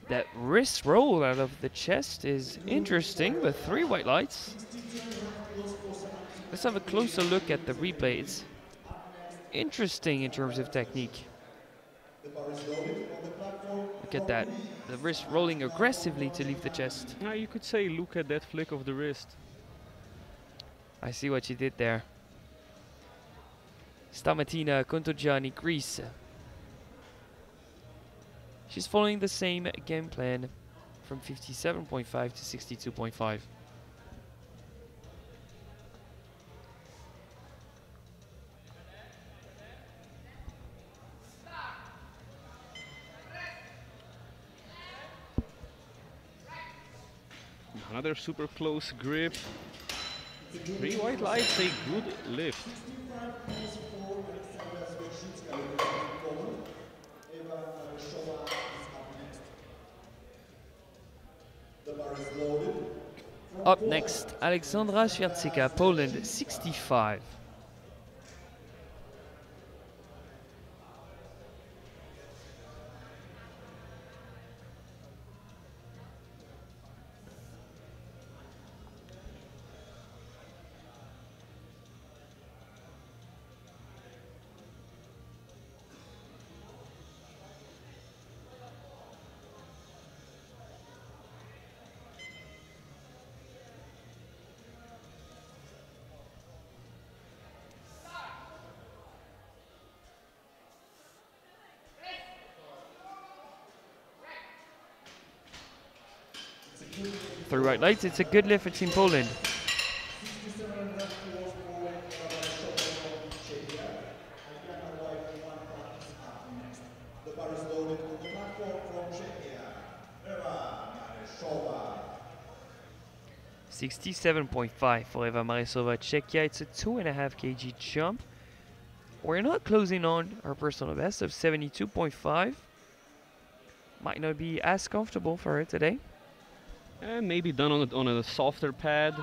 That wrist roll out of the chest is interesting with 3 white lights. Let's have a closer look at the replay. It's interesting in terms of technique. Look at that. The wrist rolling aggressively to leave the chest. Now you could say, look at that flick of the wrist. I see what you did there. Stamatina Contogiani, Greece. She's following the same game plan from 57.5 to 62.5. Another super close grip. 3 white lights, a good lift. Up next, Aleksandra Świerczyka, Poland, 65. 3 white lights. It's a good lift for Team Poland. $67.5 for Eva Marisova, Czechia. It's a 2.5 kg jump. We're not closing on our personal best of 72.5. Might not be as comfortable for her today. And maybe done on a softer pad.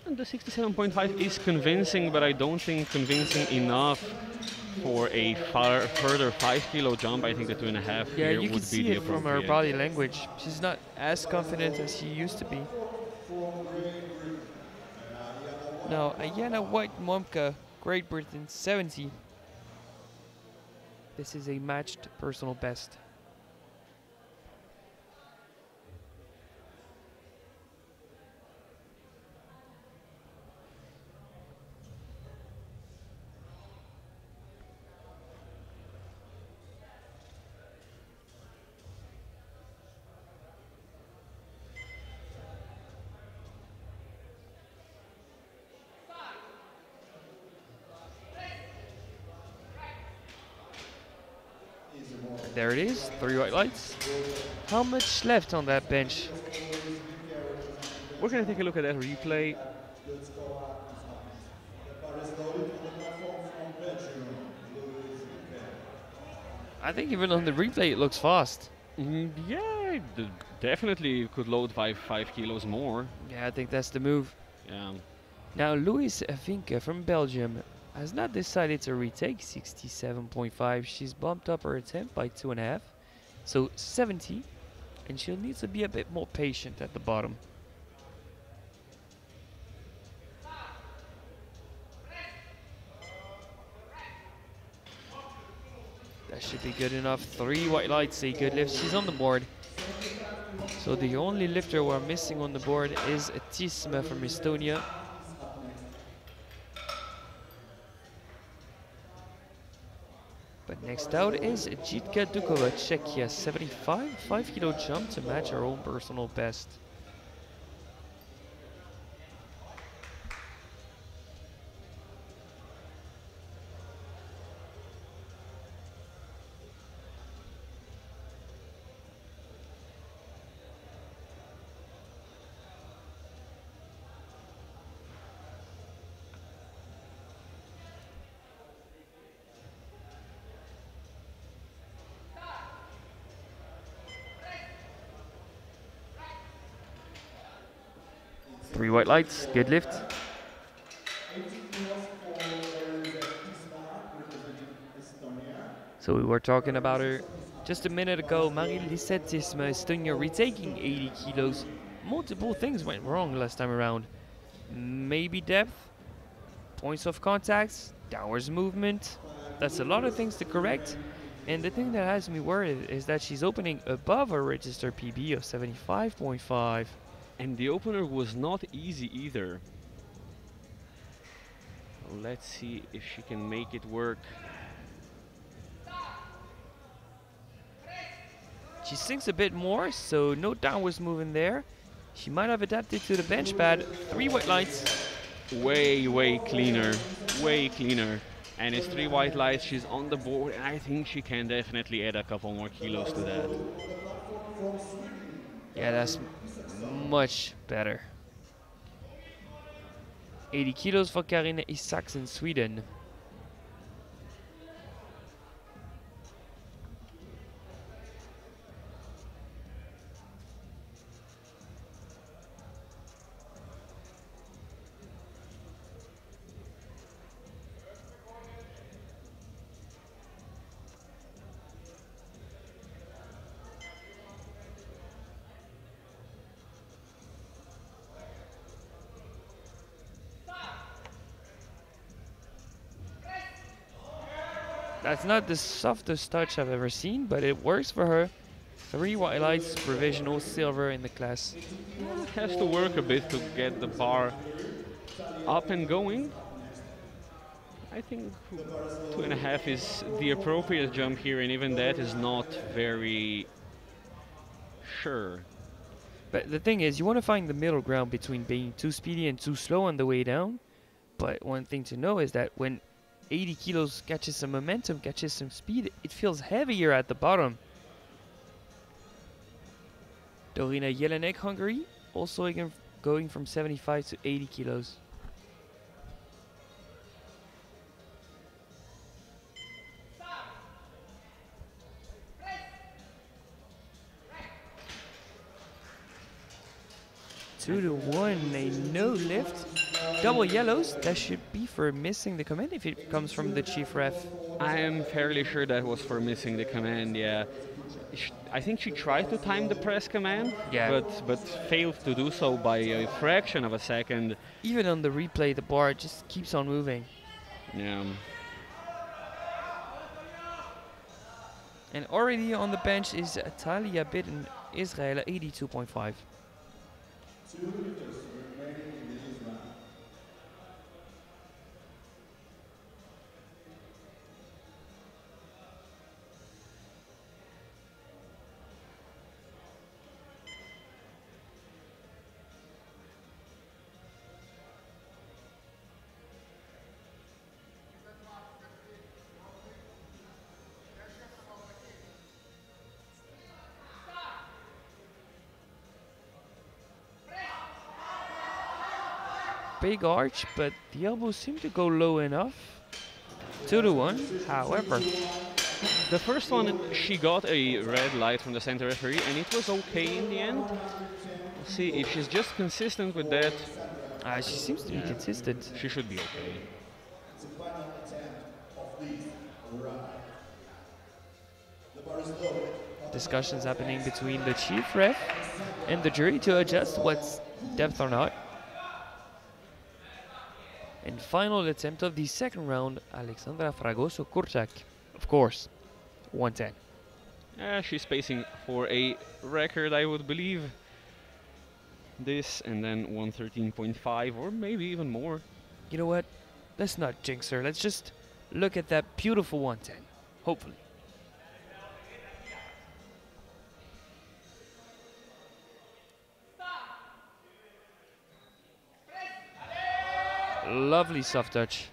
And the 67.5 is convincing, but I don't think convincing enough for a further 5 kilo jump. I think the 2.5 Yeah, here you can would be see the it from her appropriate. body language. She's not as confident as she used to be. Now, Ayana White-Momka, Great Britain, 70. This is a matched personal best. There it is, 3 white lights. How much left on that bench? We're going to take a look at that replay. I think even on the replay it looks fast. Yeah, definitely could load 5 kilos more. Yeah, I think that's the move. Yeah. Now, Louise Vinke from Belgium has not decided to retake 67.5. She's bumped up her attempt by 2.5, so 70, and she'll need to be a bit more patient at the bottom. That should be good enough. 3 white lights, a good lift. She's on the board. So the only lifter we're missing on the board is Tisma from Estonia. But next out is Jitka Dukova, Czechia, 75, 5 kilo jump to match her own personal best. Three white lights, good lift. So we were talking about her just a minute ago. Marie-Lisette Tisma, Estonia, retaking 80 kilos. Multiple things went wrong last time around. Maybe depth, points of contacts, downwards movement. That's a lot of things to correct. And the thing that has me worried is that she's opening above her registered PB of 75.5. And the opener was not easy either. Let's see if she can make it work. She sinks a bit more, so no downwards movement there. She might have adapted to the bench pad. 3 white lights. Way cleaner, way cleaner. And it's 3 white lights, she's on the board, and I think she can definitely add a couple more kilos to that. Yeah, that's much better. 80 kilos for Karina Isaks in Sweden. That's not the softest touch I've ever seen, but it works for her. 3 white lights, provisional silver in the class. Has to work a bit to get the bar up and going. I think 2.5 is the appropriate jump here, and even that is not very sure. But the thing is, you want to find the middle ground between being too speedy and too slow on the way down. But one thing to know is that when 80 kilos catches some momentum, catches some speed, it feels heavier at the bottom. Dorina Jelinek, Hungary, also again going from 75 to 80 kilos. Two to one, a no lift. Double yellows, that should be for missing the command if it comes from the chief ref. I am fairly sure that was for missing the command, yeah. I think she tried to time the press command, Yeah. but failed to do so by a fraction of a second. Even on the replay, the bar just keeps on moving. Yeah. And already on the bench is Talia Bitten, Israel, 82.5. Big arch, but the elbows seem to go low enough. 2 to 1, however. The first one, she got a red light from the center referee, and it was okay in the end. We'll see if she's just consistent with that. She seems to be consistent. She should be okay. Discussions happening between the chief ref and the jury to adjust what's depth or not. And final attempt of the second round, Alexandra Fragoso-Kurczak. Of course, 110. She's pacing for a record, I would believe. This and then 113.5 or maybe even more. You know what? Let's not jinx her. Let's just look at that beautiful 110. Hopefully. Lovely soft touch.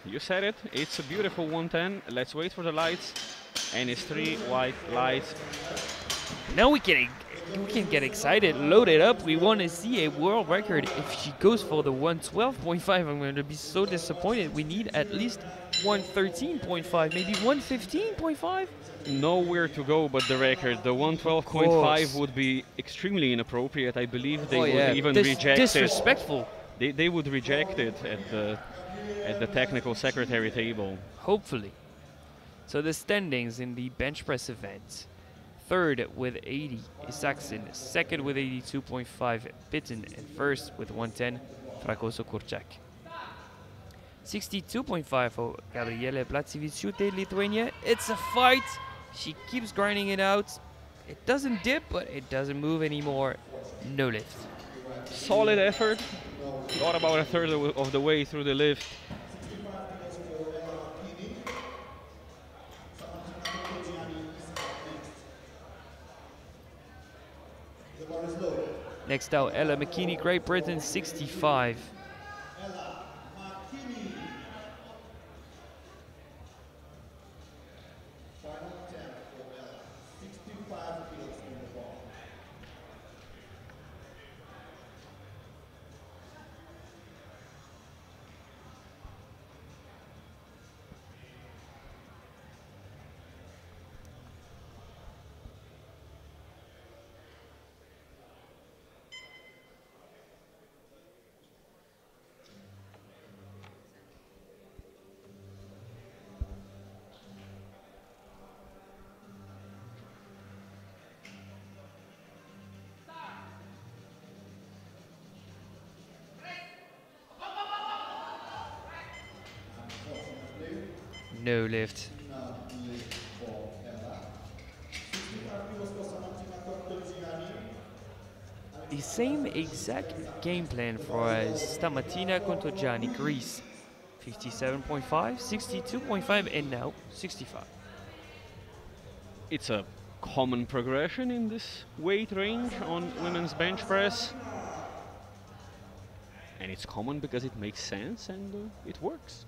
You said it. It's a beautiful 110. Let's wait for the lights. And it's 3 white lights. Now we can get excited, load it up. We want to see a world record. If she goes for the 112.5, I'm going to be so disappointed. We need at least 113.5, maybe 115.5. Nowhere to go but the record. The 112.5 would be extremely inappropriate. I believe they would even reject disrespectful. it. They would reject it at the technical secretary table. Hopefully. So the standings in the bench press event. Third with 80 is Saxon. Second with 82.5, Bitten. And first with 110, Fragoso-Kurczak. 62.5 for Gabriele Platsiviciute, Lithuania. It's a fight. She keeps grinding it out. It doesn't dip, but it doesn't move anymore. No lift. Solid effort. Got about a third of the way through the lift. Next out, Ella McKinney, Great Britain, 65. No lift. The same exact game plan for Stamatina Contogiani, Greece. 57.5, 62.5, and now 65. It's a common progression in this weight range on women's bench press. And it's common because it makes sense and it works.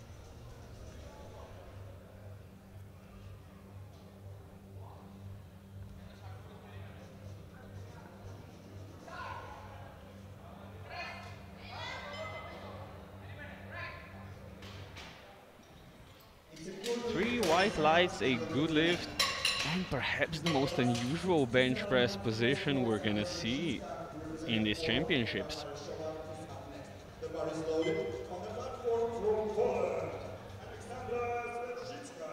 Three white lights, a good lift, and perhaps the most unusual bench press position we're gonna see in these championships. The bar is loaded on the platform from Poland. Alexandra Zvezdzicka.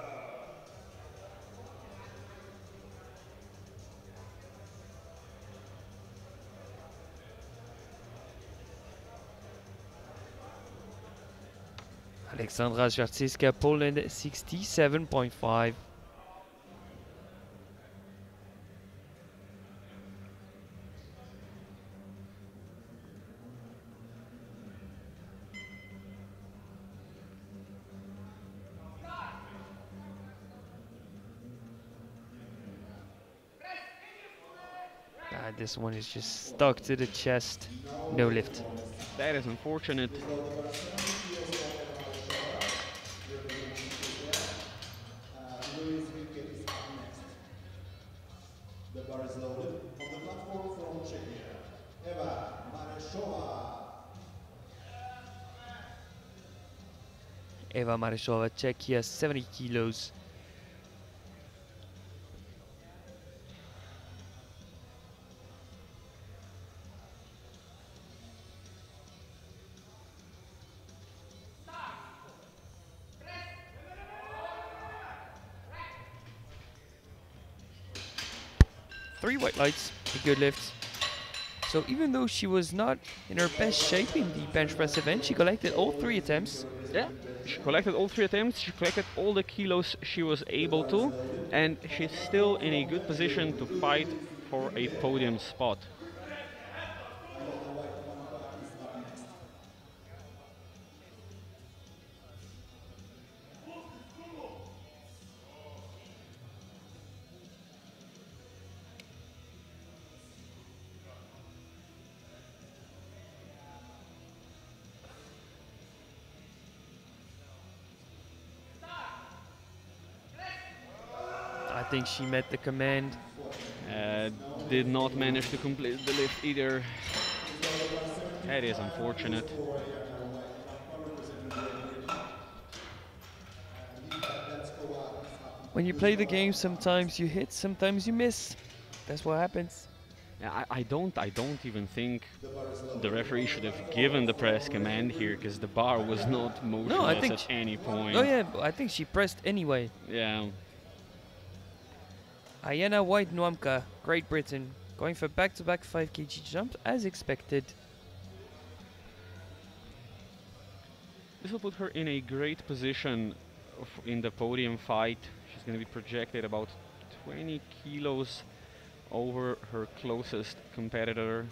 Alexandra Zvezdzicka, Poland, 67.5. This one is just stuck to the chest, no lift. That is unfortunate. The bar is loaded on the platform from Czechia. Eva Marešová. Eva Marešová, Czechia, 70 kilos. Three white lights, a good lift. So even though she was not in her best shape in the bench press event, she collected all three attempts. Yeah, she collected all three attempts, she collected all the kilos she was able to, and she's still in a good position to fight for a podium spot. I think she met the command. Did not manage to complete the lift either. That is unfortunate. When you play the game, sometimes you hit, sometimes you miss. That's what happens. Yeah, I don't even think the referee should have given the press command here, because the bar was not motionless at any point. Oh yeah, I think she pressed anyway. Yeah. Ayana White Nwamka, Great Britain, going for back-to-back 5 kg jump as expected. This will put her in a great position in the podium fight. She's going to be projected about 20 kilos over her closest competitor.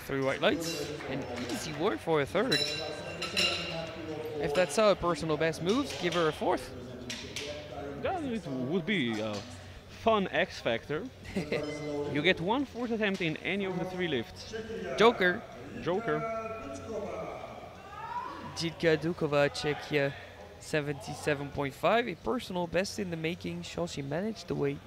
Three white lights, an easy work for a third. If that's how a personal best moves, give her a fourth. Yeah, it would be a fun X factor. You get 1/4 attempt in any of the three lifts. Joker. Joker. Jitka Dukova, Czechia, 77.5, a personal best in the making. Shall she manage the weight?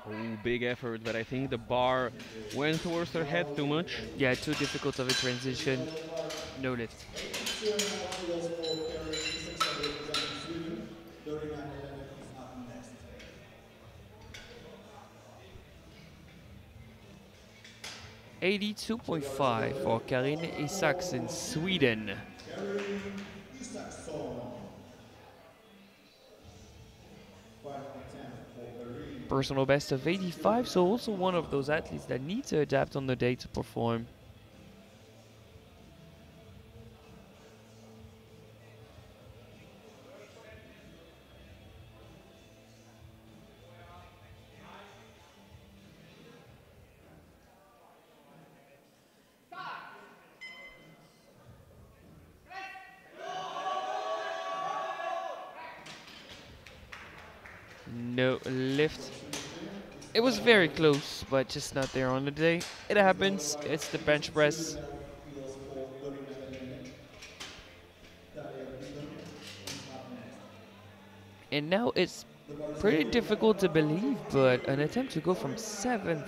Oh, big effort, but I think the bar went towards her head too much. Yeah, too difficult of a transition. No lift. 82.5 for Karin Isaksson, Sweden. Personal best of 85, so also one of those athletes that need to adapt on the day to perform. No lift. It was very close, but just not there on the day. It happens. It's the bench press. And now it's pretty difficult to believe, but an attempt to go from 7th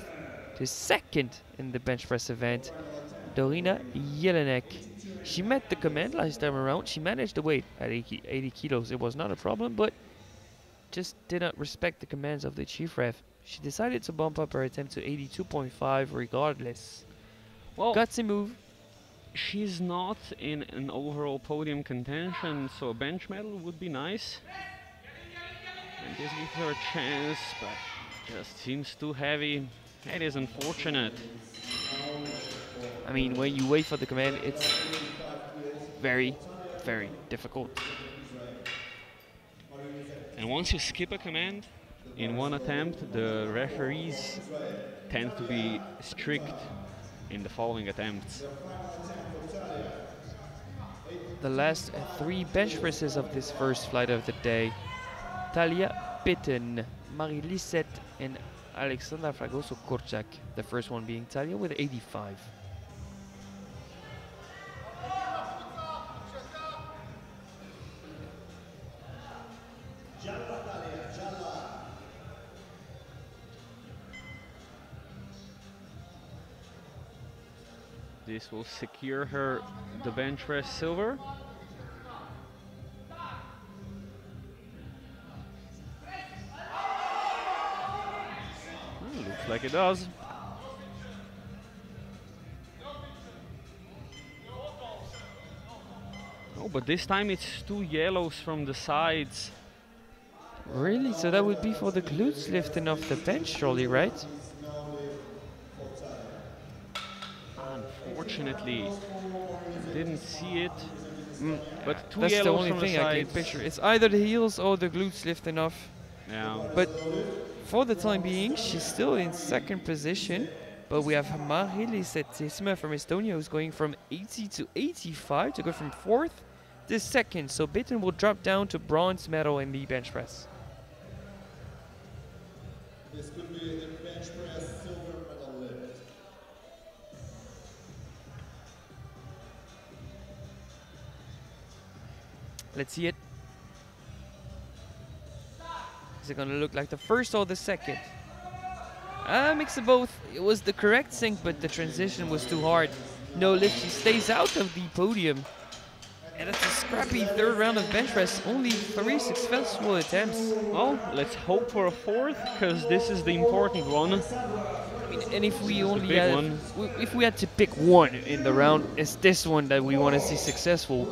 to 2nd in the bench press event. Dorina Jelinek. She met the command last time around. She managed the weight at 80 kilos. It was not a problem, but just did not respect the commands of the chief ref. She decided to bump up her attempt to 82.5 regardless. Well, Gutsy move. she's not in an overall podium contention, so a bench medal would be nice. And this gives her a chance, but just seems too heavy. It is unfortunate. I mean, when you wait for the command, it's very, very difficult. And once you skip a command in one attempt, the referees tend to be strict in the following attempts. The last 3 bench presses of this first flight of the day. Talia Pitten, Marie-Lisette and Alexandra Fragoso-Korczak. The first one being Talia with 85. This will secure her the bench press silver. Looks like it does. Oh, but this time it's 2 yellows from the sides. Really? So that would be for the glutes lifting off the bench, surely, right? Unfortunately, didn't see it. But 2 That's the yellows only from the thing I can sides. picture. It's either the heels or the glutes lifting off. Yeah. But for the time being, she's still in 2nd position. But we have Marie-Lisette Tisma from Estonia who's going from 80 to 85 to go from 4th to 2nd. So Bitten will drop down to bronze medal in the bench press. This could be the bench press silver medal lift. Let's see it. Is it gonna look like the first or the second? Mix of both. It was the correct sync, but the transition was too hard. No lift, she stays out of the podium. And it's a scrappy 3rd round of bench press. Only 3 successful attempts. Well, let's hope for a 4th, because this is the important one. I mean, and if we only big had, one. if we had to pick one in the round, it's this one that we want to see successful.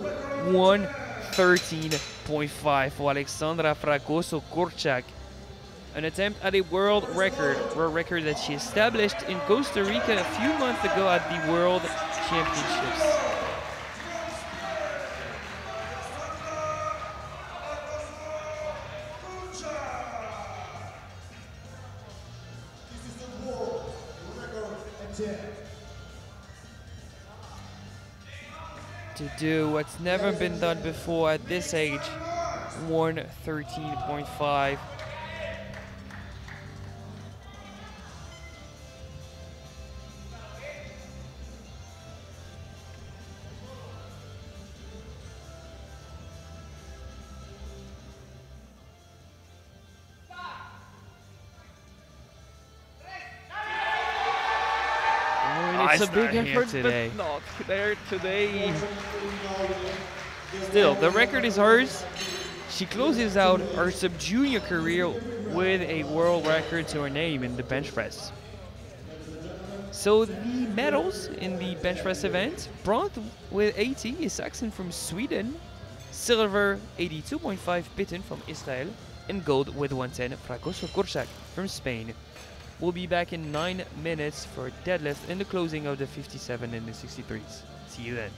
1:13.5 for Alexandra Fragoso-Korczak. An attempt at a world record that she established in Costa Rica a few months ago at the World Championships. This is the world record attempt. To do what's never been done before at this age. 1:13.5. It's a it's big not here effort, today. but not there today. Still, the record is hers. She closes out her sub-junior career with a world record to her name in the bench press. So the medals in the bench press event: bronze with 80 is Saxon from Sweden, silver 82.5 Bitten from Israel, and gold with 110 Fragoso Korsak from Spain. We'll be back in 9 minutes for deadlift and the closing of the 57 and the 63s. See you then.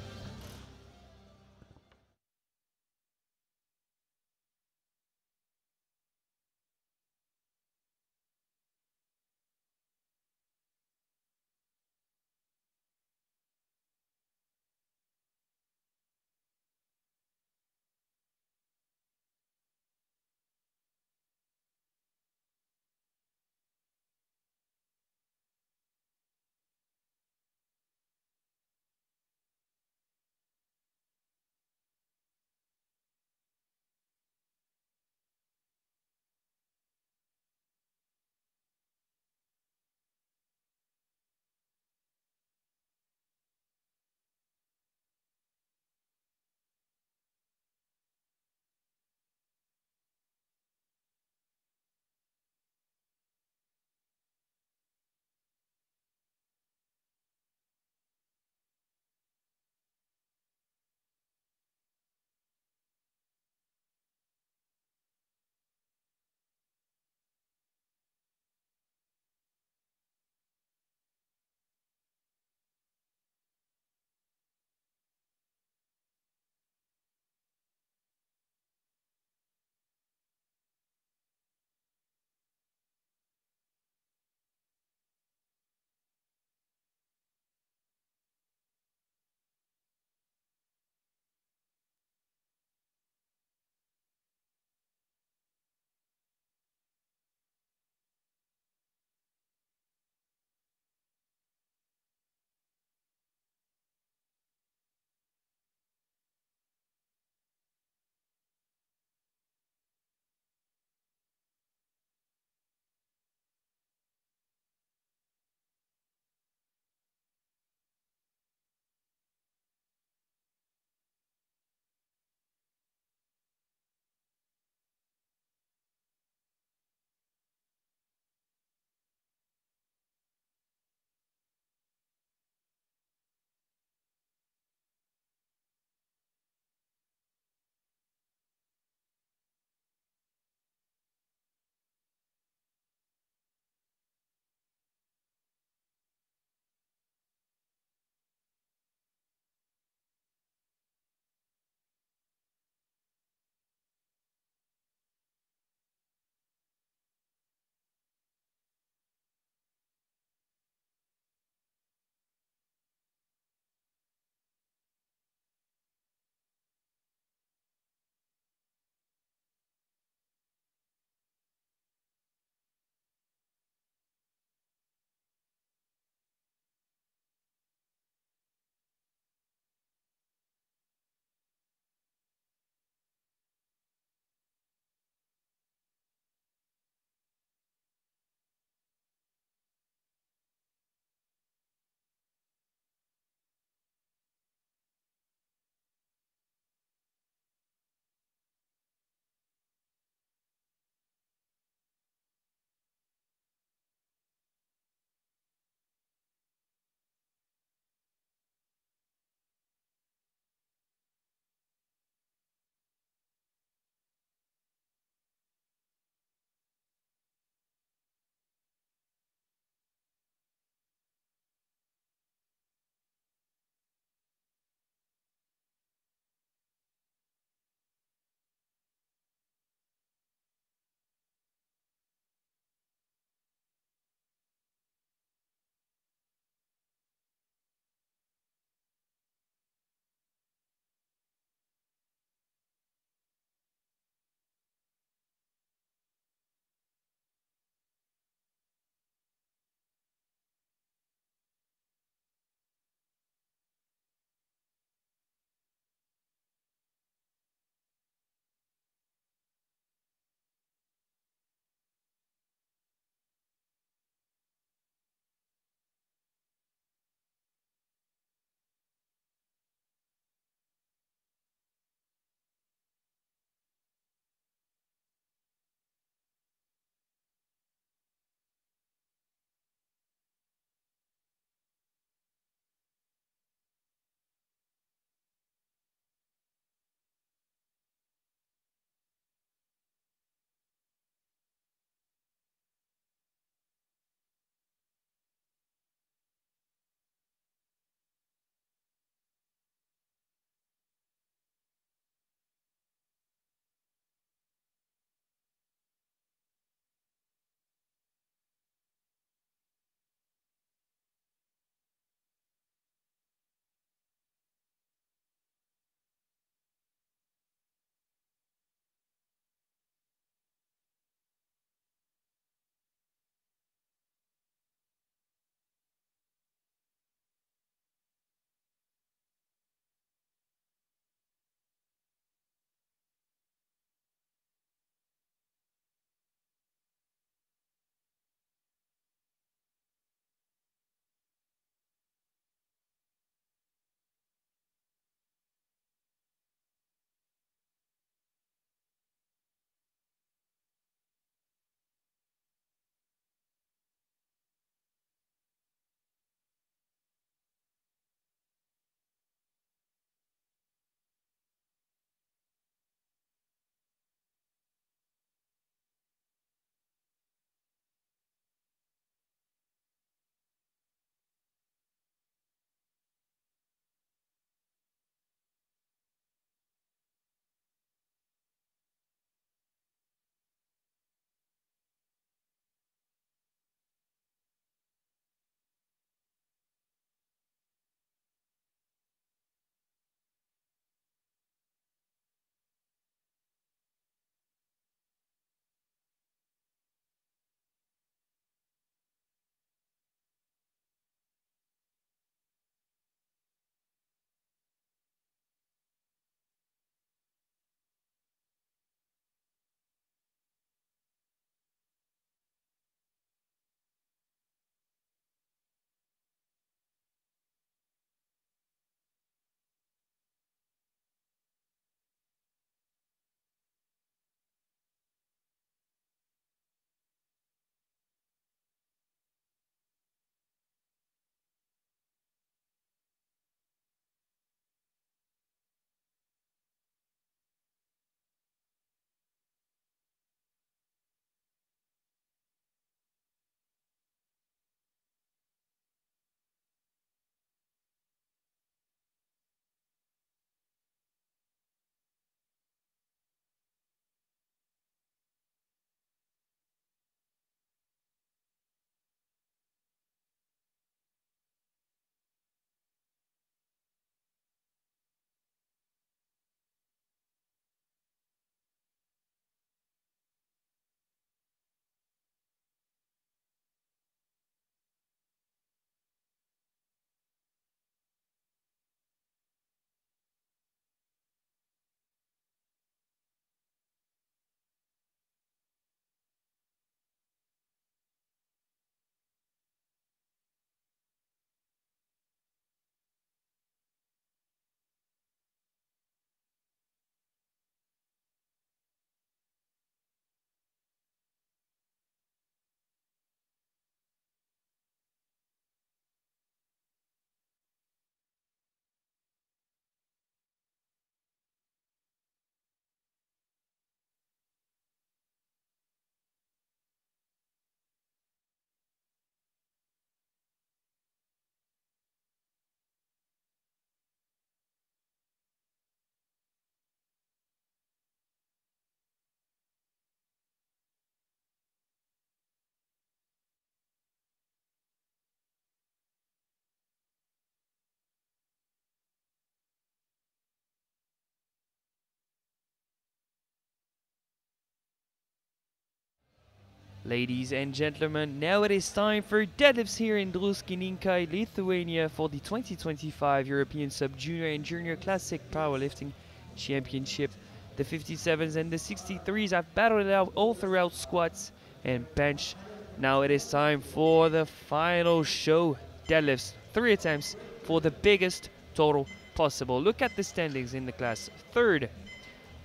Ladies and gentlemen, now it is time for deadlifts here in Druskininkai, Lithuania for the 2025 European Sub-Junior and Junior Classic Powerlifting Championship. The 57s and the 63s have battled it out all throughout squats and bench. Now it is time for the final show. Deadlifts, 3 attempts for the biggest total possible. Look at the standings in the class. Third,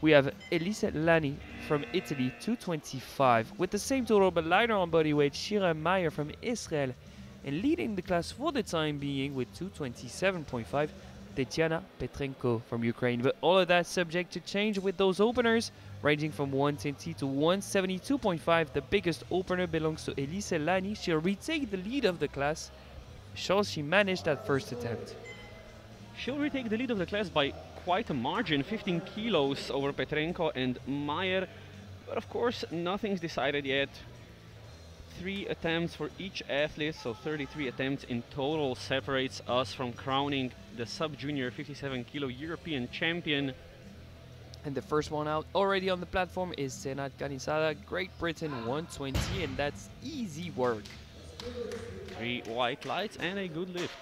we have Elise Lani from Italy, 225, with the same total but lighter on body weight, Shira Meyer from Israel, and leading the class for the time being with 227.5, Tetiana Petrenko from Ukraine. But all of that subject to change with those openers, ranging from 120 to 172.5. The biggest opener belongs to Elise Lani. She'll retake the lead of the class. Shows she managed that first attempt. She'll retake the lead of the class by quite a margin, 15 kilos over Petrenko and Meyer. But of course, nothing's decided yet. 3 attempts for each athlete, so 33 attempts in total separates us from crowning the sub-junior 57 kilo European champion. And the first one out already on the platform is Senat Kanisada, Great Britain, 120, and that's easy work. 3 white lights and a good lift.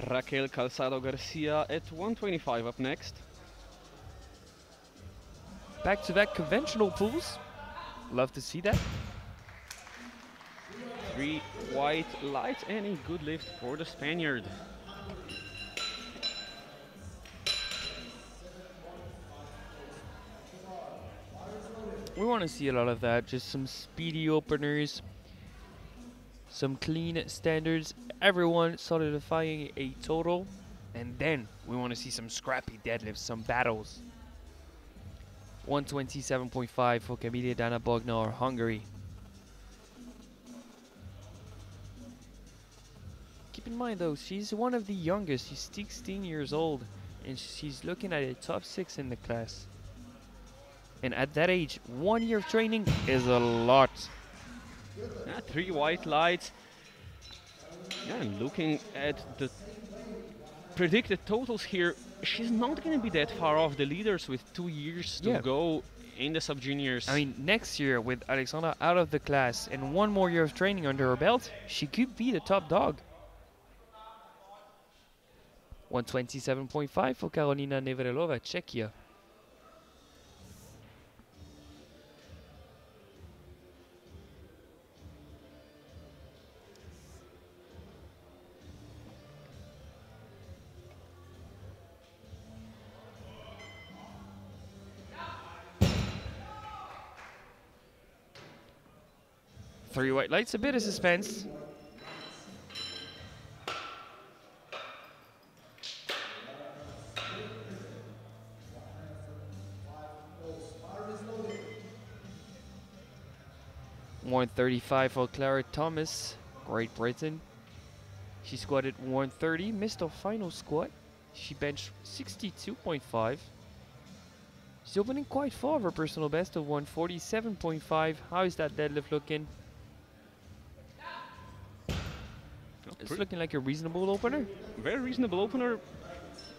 Raquel Calzado Garcia at 125 up next. Back-to-back conventional pulls. Love to see that. 3 white lights and a good lift for the Spaniard. We want to see a lot of that. Just some speedy openers, some clean standards, everyone solidifying a total, and then we want to see some scrappy deadlifts, some battles. 127.5 for Camille Dana Bognar, Hungary. Keep in mind though, she's one of the youngest. She's 16 years old, and she's looking at a top 6 in the class. And at that age, 1 year of training is a lot. Yeah, 3 white lights. Yeah, and looking at the predicted totals here, she's not going to be that far off the leaders with 2 years to go in the sub-juniors. I mean, next year with Alexandra out of the class and 1 more year of training under her belt, she could be the top dog. 127.5 for Karolina Nevrelova, Czechia. Three white lights, a bit of suspense. $135 for Clara Thomas, Great Britain. She squatted 130, missed her final squat. She benched 62.5. She's opening quite far of her personal best of 147.5. How is that deadlift looking? It's looking like a reasonable opener. Very reasonable opener.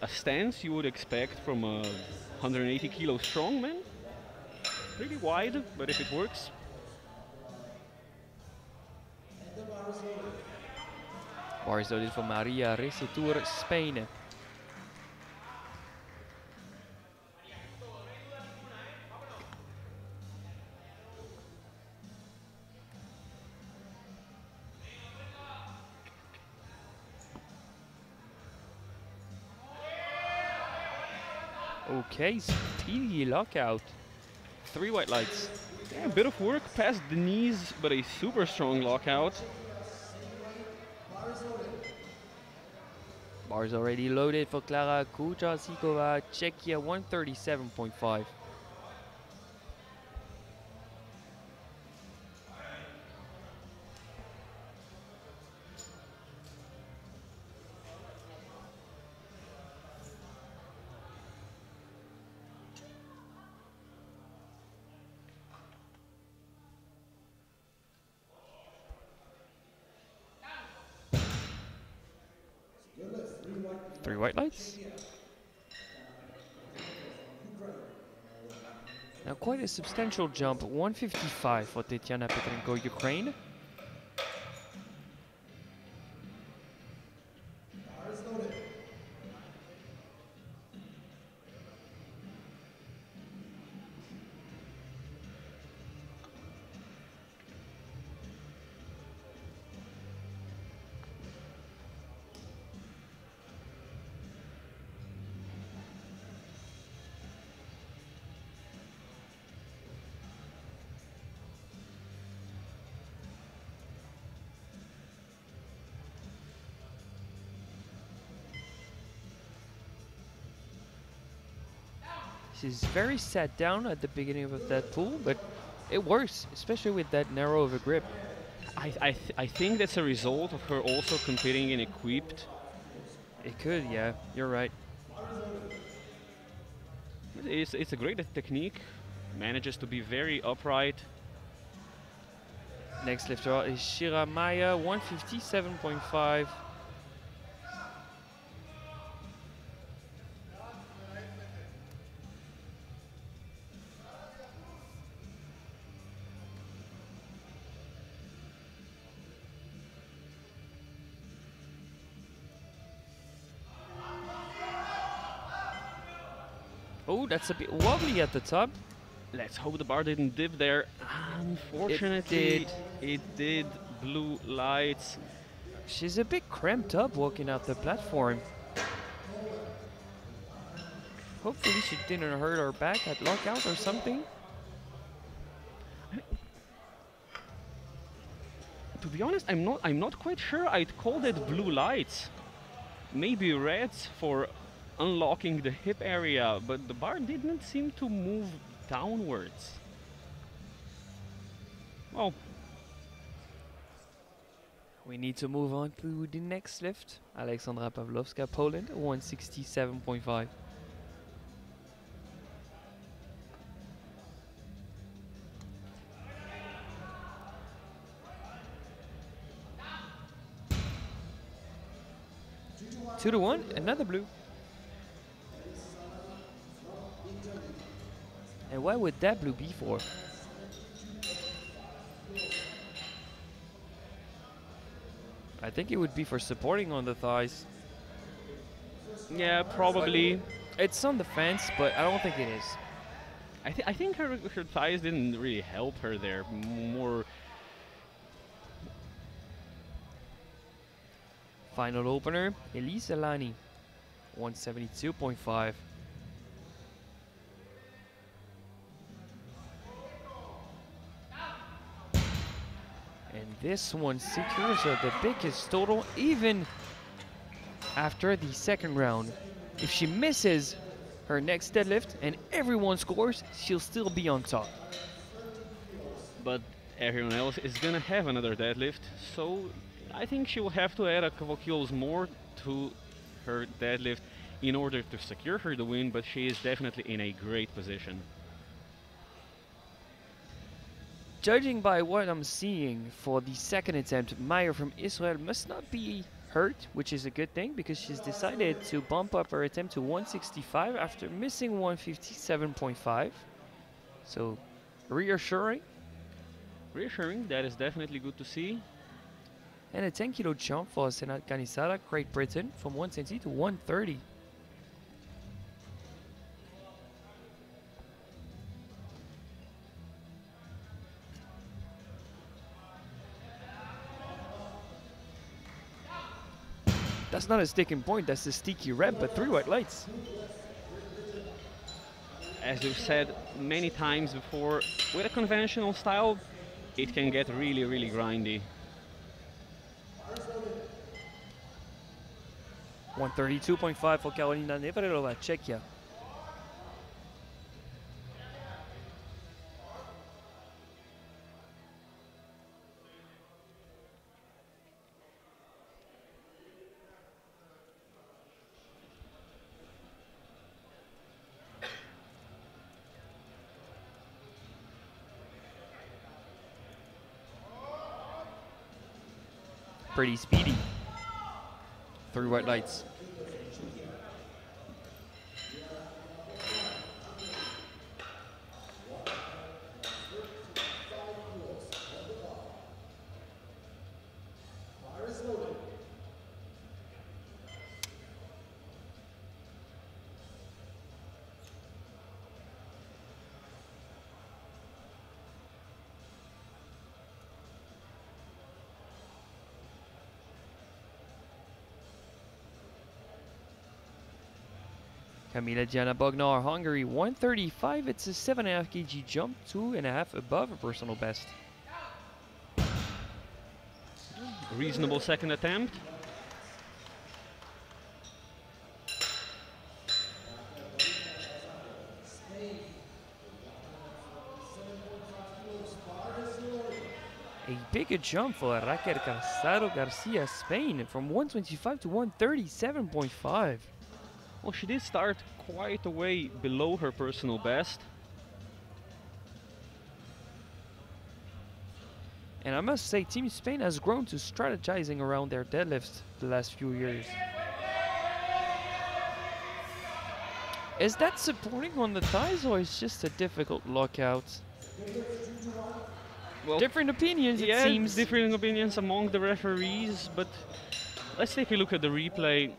A stance you would expect from a 180 kilo strongman. Pretty wide, but if it works. Bar is loaded for Maria Recetur, Spain. Okay, speedy lockout. 3 white lights. Yeah, a bit of work past the knees, but a super strong lockout. Bars already loaded for Klara Kujasikova, Czechia, 137.5. 3 white lights. Now quite a substantial jump, 155 for Tetiana Petrenko, Ukraine. She's very sat down at the beginning of that pull, but it works, especially with that narrow of a grip. I think that's a result of her also competing in equipped. It could, yeah, you're right. It's a great technique. Manages to be very upright. Next lifter is Shira Maya, 157.5. Oh, that's a bit wobbly at the top. Let's hope the bar didn't dip there. Unfortunately, it did. Blue lights. She's a bit cramped up walking out the platform. Hopefully she didn't hurt her back at lockout or something. To be honest, I'm not quite sure I'd call it blue lights. Maybe reds for unlocking the hip area, but the bar didn't seem to move downwards. Well, we need to move on to the next lift. Aleksandra Pawlowska, Poland, 167.5. Two to one, another blue. And why would that blue be for? I think it would be for supporting on the thighs. yeah, probably. It's on the fence, but I don't think it is. I think her thighs didn't really help her there. More. Final opener, Elise Alani, 172.5. And this one secures her the biggest total even after the second round. If she misses her next deadlift and everyone scores, she'll still be on top. But everyone else is gonna have another deadlift, so I think she will have to add a couple kilos more to her deadlift in order to secure her the win, but she is definitely in a great position. Judging by what I'm seeing for the second attempt, Maya from Israel must not be hurt, which is a good thing because she's decided to bump up her attempt to 165 after missing 157.5. So reassuring. Reassuring, that is definitely good to see. And a 10 kilo jump for Senat Kanisara, Great Britain, from 120 to 130. That's not a sticking point, that's a sticky rep, but 3 white lights. As we've said many times before, with a conventional style, it can get really, really grindy. 132.5 for Karolina Nevrelova, Czechia. Pretty speedy. 3 white lights. Kamila Diana Bognar, Hungary, 135. It's a 7.5 kg jump, 2.5 above her personal best. Reasonable second attempt. A bigger jump for Raquel Casado Garcia, Spain, from 125 to 137.5. Well, she did start quite a way below her personal best. And I must say, Team Spain has grown to strategizing around their deadlifts the last few years. Is that supporting on the thighs, or is just a difficult lockout? Well, Different opinions, it yeah, seems. different opinions among the referees, but let's take a look at the replay.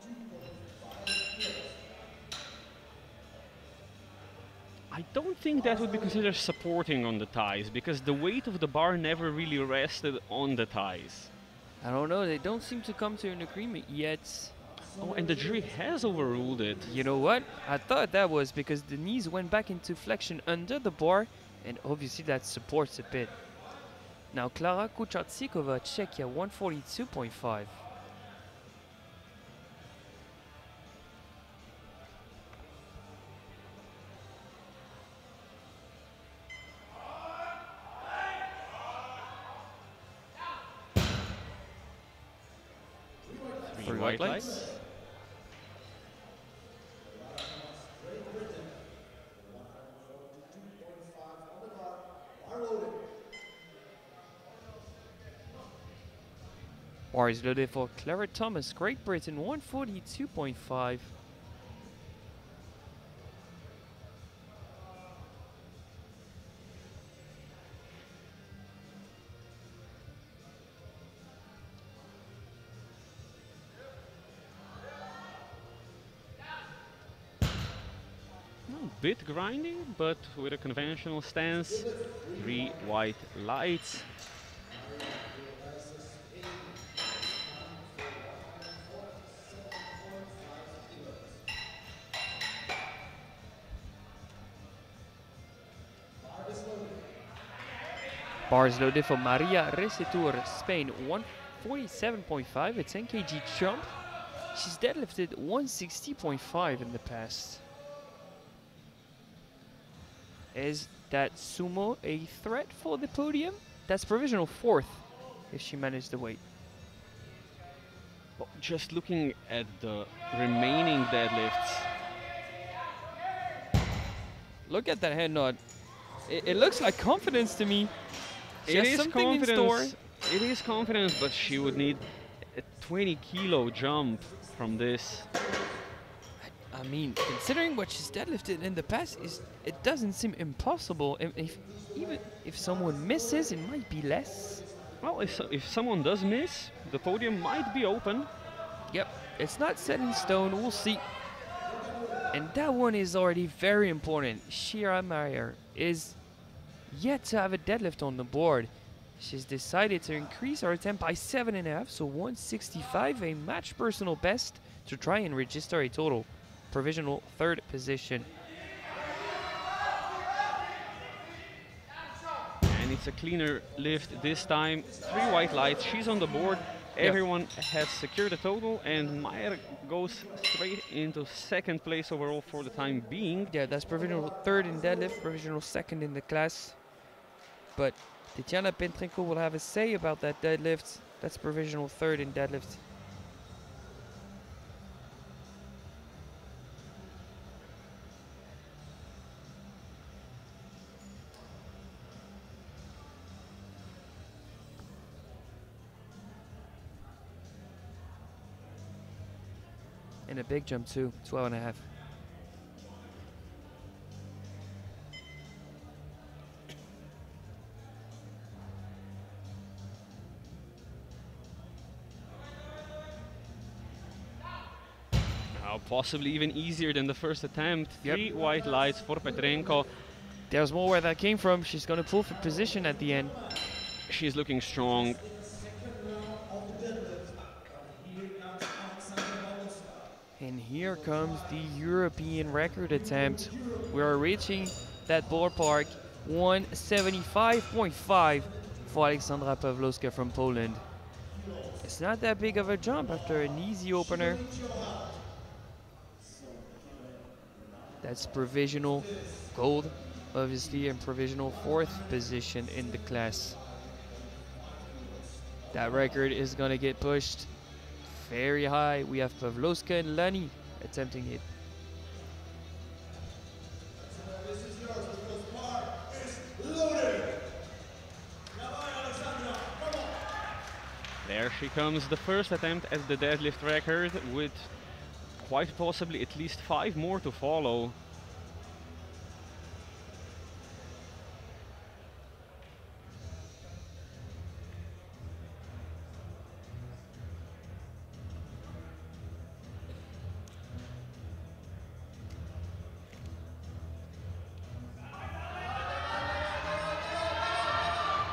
I don't think that would be considered supporting on the thighs, because the weight of the bar never really rested on the thighs. I don't know, they don't seem to come to an agreement yet. Oh, and the jury has overruled it. You know what? I thought that was because the knees went back into flexion under the bar, and obviously that supports a bit. Now Klara Kuchartsikova, Czechia, 142.5. Three white lights. Bar is loaded for Clara Thomas, Great Britain, 142.5. Bit grinding, but with a conventional stance. 3 white lights. Bar is loaded for Maria Recetur, Spain, 147.5, a 10 kg jump. She's deadlifted 160.5 in the past. Is that sumo a threat for the podium? That's provisional 4th if she managed the weight. Well, just looking at the remaining deadlifts. Look at that head nod. It looks like confidence to me. She has something in store. It is confidence, but she would need a 20 kilo jump from this. I mean, considering what she's deadlifted in the past, it doesn't seem impossible. Even if someone misses, it might be less. Well, if someone does miss, the podium might be open. Yep, it's not set in stone. We'll see. And that one is already very important. Shira Meyer is yet to have a deadlift on the board. She's decided to increase her attempt by 7.5, so 165, a match personal best, to try and register a total provisional 3rd position. And it's a cleaner lift this time. 3 white lights, she's on the board. Everyone has secured a total, and Meyer goes straight into 2nd place overall for the time being. Yeah, that's provisional 3rd in deadlift, provisional 2nd in the class. But Tatiana Petrenko will have a say about that deadlift. That's provisional 3rd in deadlift. And a big jump too, 12.5. Now possibly even easier than the first attempt. Yep. 3 white lights for Petrenko. There's more where that came from. She's going to pull for position at the end. She's looking strong. And here comes the European record attempt. We are reaching that ballpark, 175.5 for Aleksandra Pawlowska from Poland. It's not that big of a jump after an easy opener. That's provisional gold, obviously, and provisional 4th position in the class. That record is gonna get pushed very high. We have Pawlowska and Lani attempting it. This is yours because bar is loaded. Now, Alexandra, come on. There she comes, the first attempt at the deadlift record, with quite possibly at least 5 more to follow.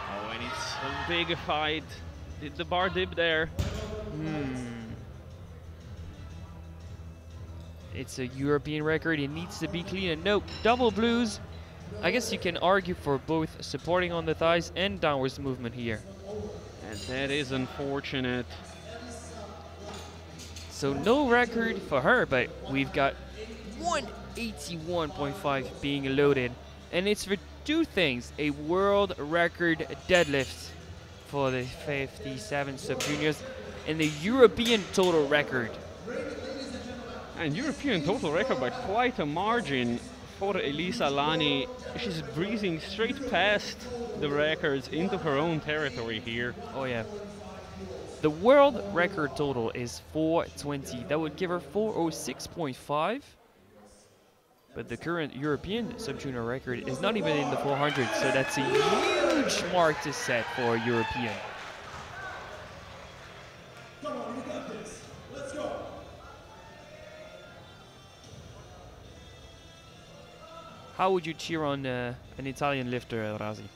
Oh, and it's a big fight. Did the bar dip there? It's a European record. It needs to be clean. And no, double blues. I guess you can argue for both supporting on the thighs and downwards movement here. And that is unfortunate. So no record for her, but we've got 181.5 being loaded. And it's for 2 things: a world record deadlift for the 57 sub-juniors and the European total record. And European total record by quite a margin for Elisa Lani. She's breezing straight past the records into her own territory here. Oh yeah. The world record total is 420. That would give her 406.5. But the current European sub-junior record is not even in the 400, so that's a huge mark to set for a European. Come on, you got this. Let's go. How would you cheer on an Italian lifter, Razi?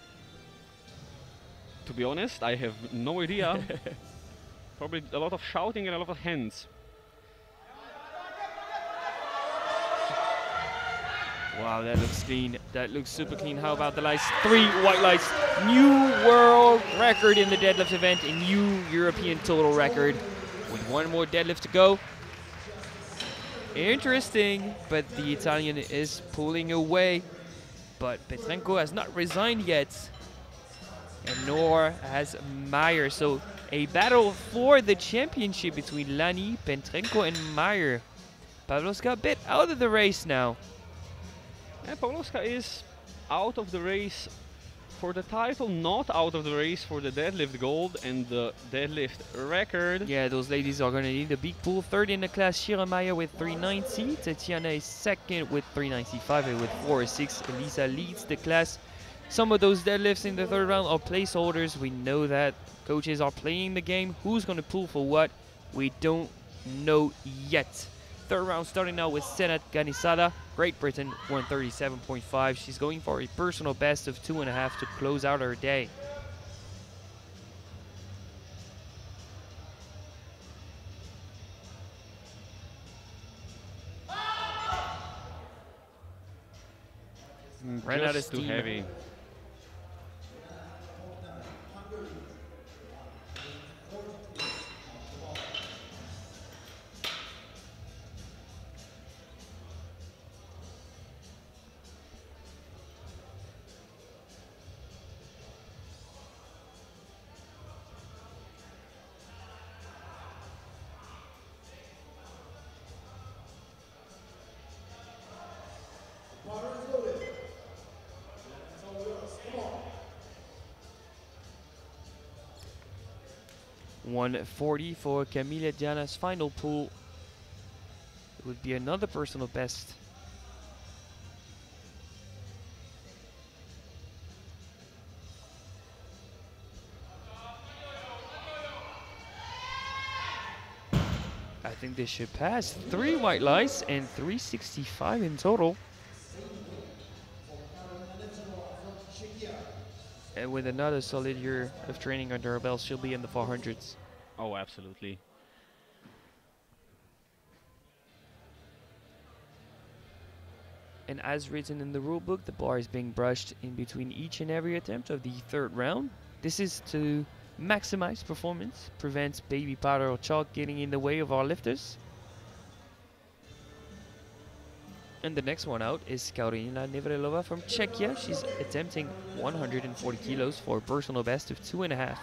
To be honest, I have no idea. Probably a lot of shouting and a lot of hands. Wow, that looks clean. That looks super clean. How about the lights? 3 white lights. New world record in the deadlift event. A new European total record. With 1 more deadlift to go. Interesting, but the Italian is pulling away. But Petrenko has not resigned yet. And nor has Meyer. So a battle for the championship between Lani, Petrenko, and Meyer. Pawlowska a bit out of the race now. And Pawlowska is out of the race for the title, not out of the race for the deadlift gold and the deadlift record. Yeah, those ladies are going to need a big pull. 3rd in the class, Shira Meyer with 390. Tatiana is 2nd with 395 and with 406. Elisa leads the class. Some of those deadlifts in the 3rd round are placeholders. We know that coaches are playing the game. Who's going to pull for what? We don't know yet. 3rd round starting now with Senat Ganisada, Great Britain, 137.5. She's going for a personal best of 2.5 to close out her day. Ran out of Just too steam. heavy. Bar is loaded. It's all yours. Come on. 140 for Camila Diana's final pull. It would be another personal best. I think they should pass. 3 white lights and 365 in total. And with another solid year of training under her belt, she'll be in the 400s. Oh, absolutely. And as written in the rulebook, the bar is being brushed in between each and every attempt of the third round. This is to maximize performance, prevents baby powder or chalk getting in the way of our lifters. And the next one out is Karolina Nevrelova from Czechia. She's attempting 140 kilos for a personal best of 2.5.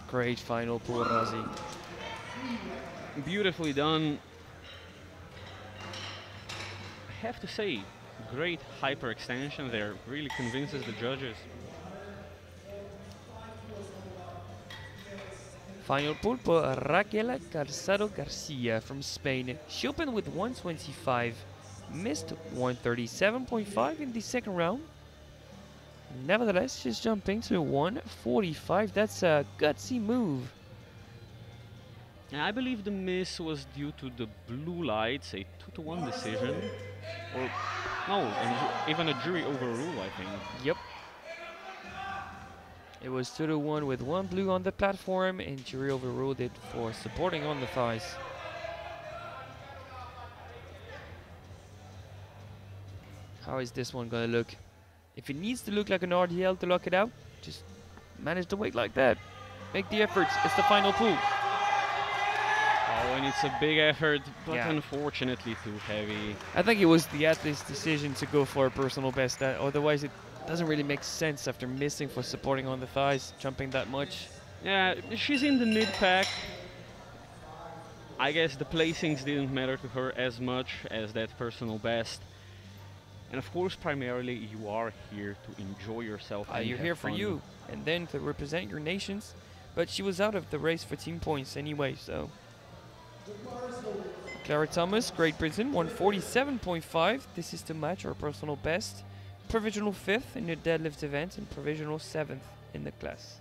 Great final pull, Razi. Beautifully done. I have to say, great hyperextension there. Really convinces the judges. Final pull for Raquel Calzado Garcia from Spain. She opened with 125, missed 137.5 in the second round. Nevertheless, she's jumping to 145. That's a gutsy move. I believe the miss was due to the blue lights, a 2-to-1 decision. Or, no, even a jury overrule, I think. Yep. It was 2-to-1 with one blue on the platform, and jury overruled it for supporting on the thighs. How is this one gonna look? If it needs to look like an RDL to lock it out, just manage to weight like that. Make the efforts. It's the final pull. Oh, and it's a big effort, but Yeah. unfortunately too heavy. I think it was the athlete's decision to go for a personal best. Otherwise, it doesn't really make sense after missing for supporting on the thighs, jumping that much. Yeah, she's in the mid-pack. I guess the placings didn't matter to her as much as that personal best. And of course, primarily, you are here to enjoy yourself. And You're have here for fun. you, and then to represent your nations. But she was out of the race for team points anyway, so. Clara Thomas, Great Britain, 147.5. This is to match her personal best. Provisional 5th in the deadlift event and provisional 7th in the class.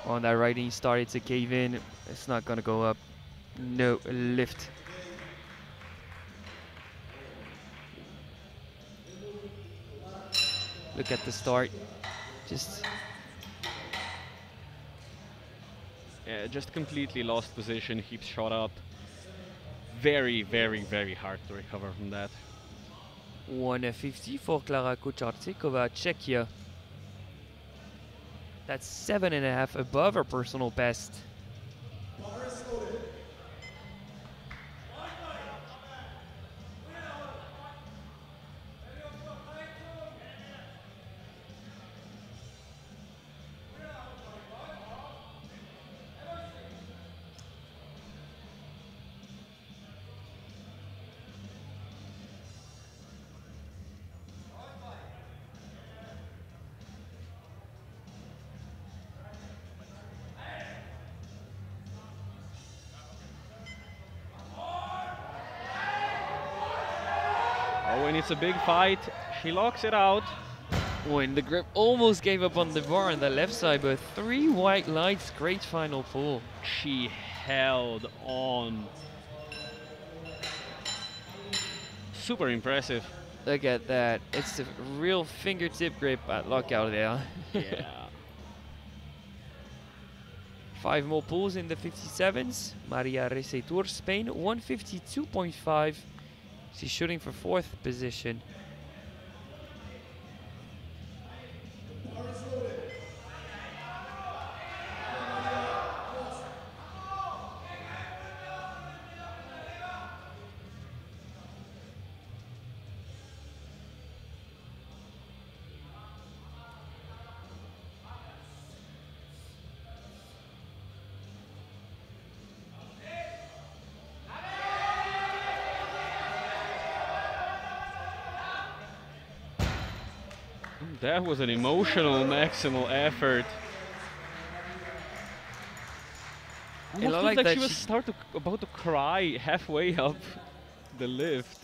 On that right knee started to cave in. It's not gonna go up. No, lift. Look at the start. Just completely lost position, heaps shot up. Very, very, very hard to recover from that. 150 for Klara Kuchartsikova, Czechia. That's 7.5 above her personal best. Oh, and it's a big fight. She locks it out. When the grip almost gave up on the bar on the left side, but 3 white lights, great final pull. She held on. Super impressive. Look at that. It's a real fingertip grip at lockout there. Yeah. 5 more pulls in the 57s. Maria Resetur, Spain, 152.5. She's shooting for 4th position. That was an emotional maximal effort. And I Almost like looked like that she was she- about to cry halfway up the lift.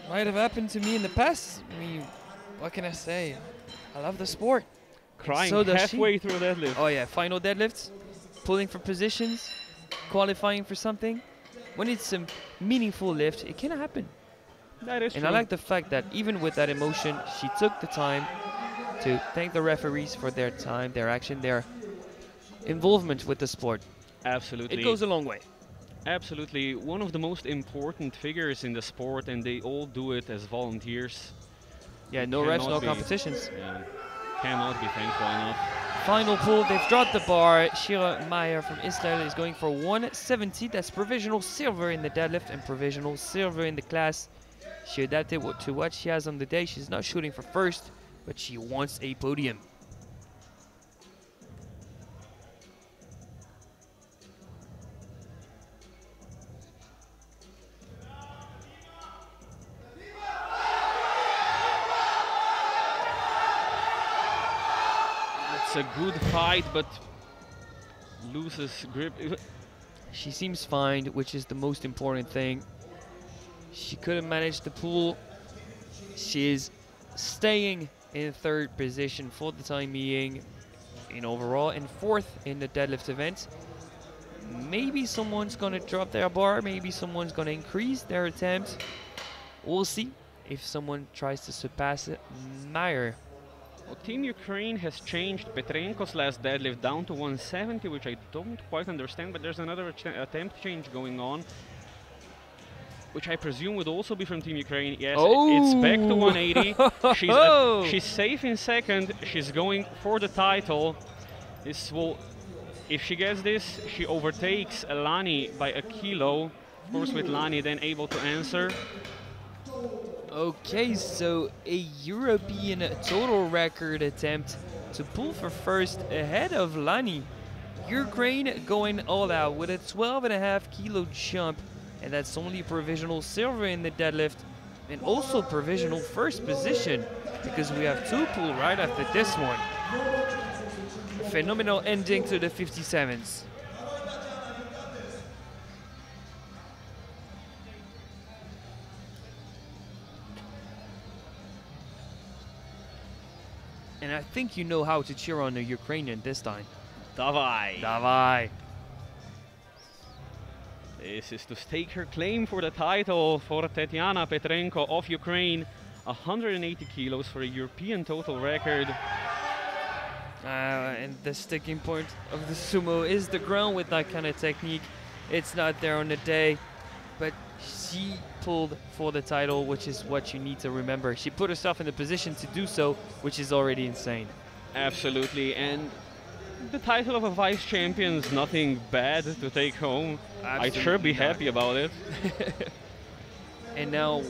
Might have happened to me in the past. I mean, what can I say? I love the sport. Crying So does she. halfway through that lift. Oh yeah, final deadlifts, pulling for positions, qualifying for something. When it's a meaningful lift, it can happen. That is And true. I like the fact that even with that emotion, she took the time to thank the referees for their time, their action, their involvement with the sport. Absolutely. It goes a long way. Absolutely. One of the most important figures in the sport, and they all do it as volunteers. Yeah, no refs, Cannot no be- competitions. Yeah, cannot be thankful enough. Final pull, they've dropped the bar. Shira Meyer from Israel is going for 170. That's provisional silver in the deadlift and provisional silver in the class. She adapted to what she has on the day. She's not shooting for first, but she wants a podium. It's a good fight, but loses grip. She seems fine, which is the most important thing. She couldn't manage the pull. She is staying in third position for the time being in overall and fourth in the deadlift event. Maybe someone's gonna drop their bar, maybe someone's gonna increase their attempt. We'll see if someone tries to surpass it. Meyer. Well, Team Ukraine has changed Petrenko's last deadlift down to 170, which I don't quite understand, but there's another attempt change going on, which I presume would also be from Team Ukraine. Yes, it's back to 180. She's safe in second. She's going for the title. This will, if she gets this, she overtakes Lani by a kilo. Of course, with Lani then able to answer. Okay, so a European total record attempt to pull for first ahead of Lani. Ukraine going all out with a 12.5 kilo jump, and that's only provisional silver in the deadlift and also provisional first position because we have two pull right after this one. Phenomenal ending to the 57s. And I think you know how to cheer on the Ukrainian this time. Davai. Davai. This is to stake her claim for the title for Tetiana Petrenko of Ukraine. 180 kilos for a European total record. And the sticking point of the sumo is the ground with that kind of technique. It's not there on the day, but she pulled for the title, which is what you need to remember. She put herself in the position to do so, which is already insane. Absolutely, and the title of a vice champion is nothing bad to take home. I'd sure be happy about it. And now,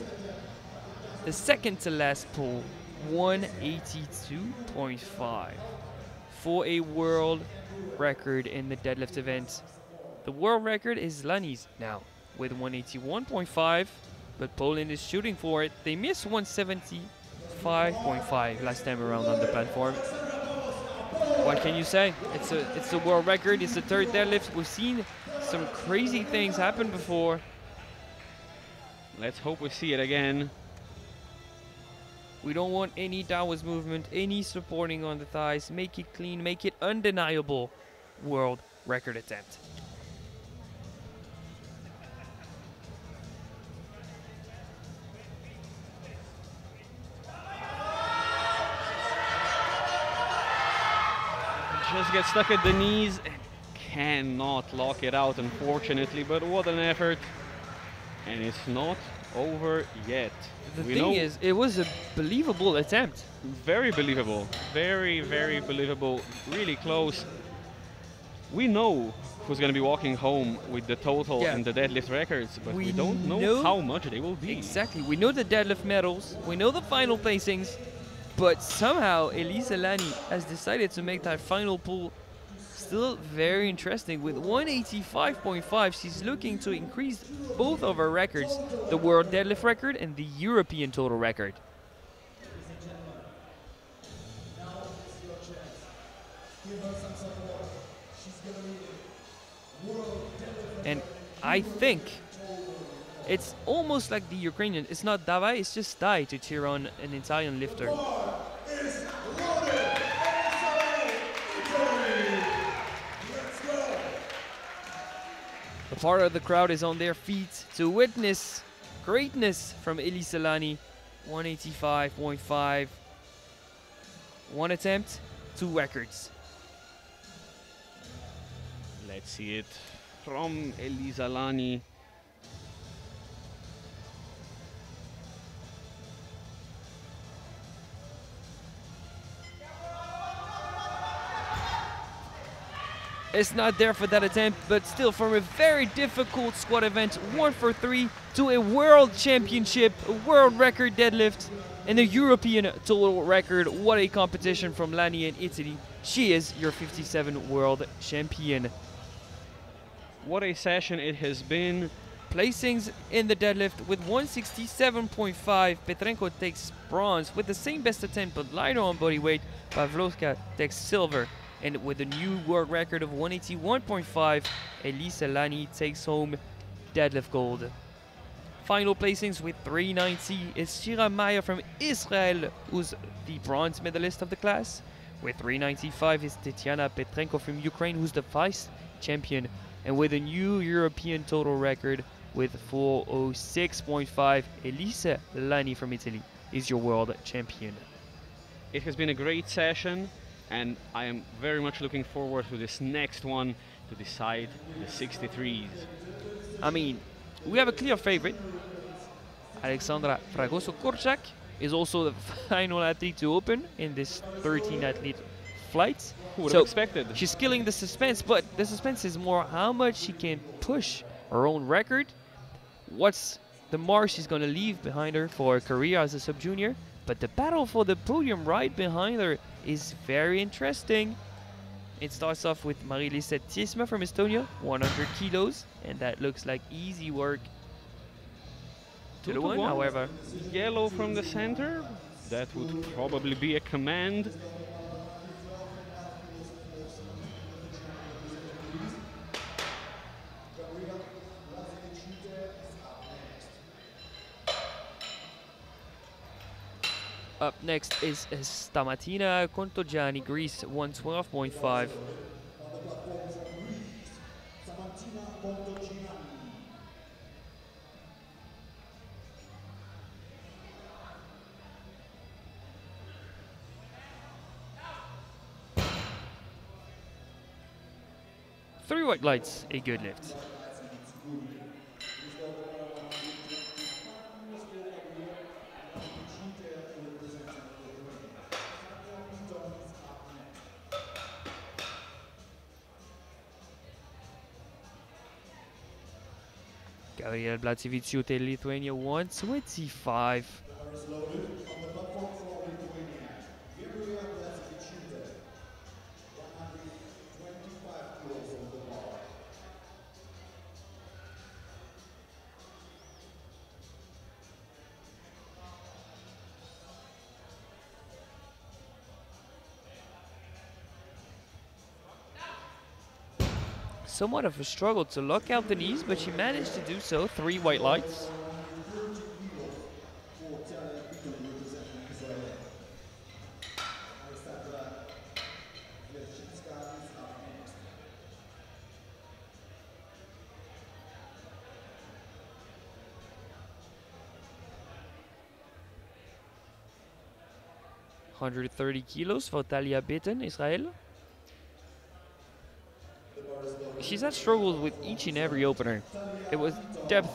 the second to last pull, 182.5 for a world record in the deadlift event. The world record is Lani's now with 181.5, but Poland is shooting for it. They missed 175.5 last time around on the platform. What can you say? It's a world record. It's the third deadlift. We've seen some crazy things happen before. Let's hope we see it again. We don't want any downwards movement, any supporting on the thighs. Make it clean, make it undeniable. World record attempt. Just gets stuck at the knees and cannot lock it out, unfortunately, but what an effort. And it's not over yet. The We thing know- is, it was a believable attempt. Very believable. Very, very believable. Really close. We know who's going to be walking home with the total Yeah. and the deadlift records, but we We don't know know- how much they will be. Exactly. We know the deadlift medals. We know the final placings. But somehow, Elisa Lani has decided to make that final pull still very interesting. With 185.5, she's looking to increase both of her records, the world deadlift record and the European total record. And I think it's almost like the Ukrainian. It's not Davai, it's just Dai to cheer on an Italian lifter. A part of the crowd is on their feet to witness greatness from Elisa Lani. 185.5. One attempt, two records. Let's see it from Elisa Lani. It's not there for that attempt, but still from a very difficult squat event, 1 for 3 to a world championship, a world record deadlift, and a European total record. What a competition from Lani in Italy. She is your 57 world champion. What a session it has been. Placings in the deadlift with 167.5. Petrenko takes bronze with the same best attempt but lighter on body weight. Pavlovka takes silver. And with a new world record of 181.5, Elisa Lani takes home deadlift gold. Final placings with 390 is Shira Maya from Israel, who's the bronze medalist of the class. With 395 is Tetiana Petrenko from Ukraine, who's the vice champion. And with a new European total record with 406.5, Elisa Lani from Italy is your world champion. It has been a great session, and I am very much looking forward to this next one to decide the 63s. I mean, we have a clear favorite. Alexandra Fragoso-Korczak is also the final athlete to open in this 13-athlete flight. Who would have expected? She's killing the suspense, but the suspense is more how much she can push her own record. What's the mark she's going to leave behind her for her career as a sub-junior? But the battle for the podium right behind her is very interesting. It starts off with Marie-Lise Tisma from Estonia, 100 kilos, and that looks like easy work. 2-1, however. Yellow from the center, that would probably be a command. Up next is Stamatina Contogiani, Greece, 112.5. Three white lights, a good lift. Gabriel Blatsivitsiute, Lithuania, 125. Somewhat of a struggle to lock out the knees, but she managed to do so. Three white lights. $130 kilos for Talia Bitten, Israel. She's had struggles with each and every opener. It was depth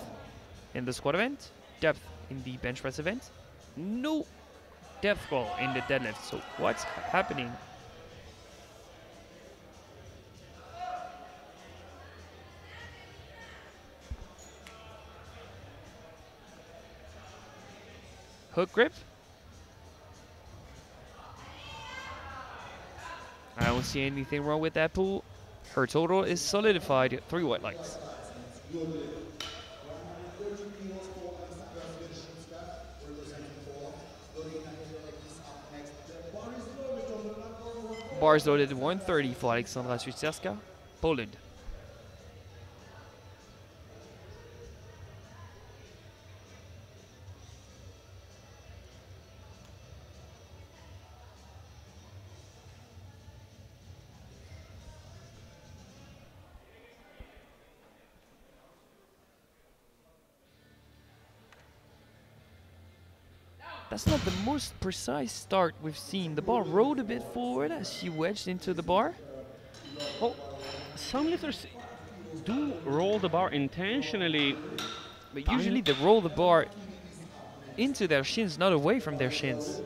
in the squat event, depth in the bench press event, no depth crawl in the deadlift. So what's happening? Hook grip. I don't see anything wrong with that pull. Her total is solidified, 3 white lights. Bars loaded 130 for Aleksandra Swiatkowska, Poland. That's not the most precise start we've seen. The ball rolled a bit forward as she wedged into the bar. Oh, some lifters do roll the bar intentionally, But usually they roll the bar into their shins, not away from their shins.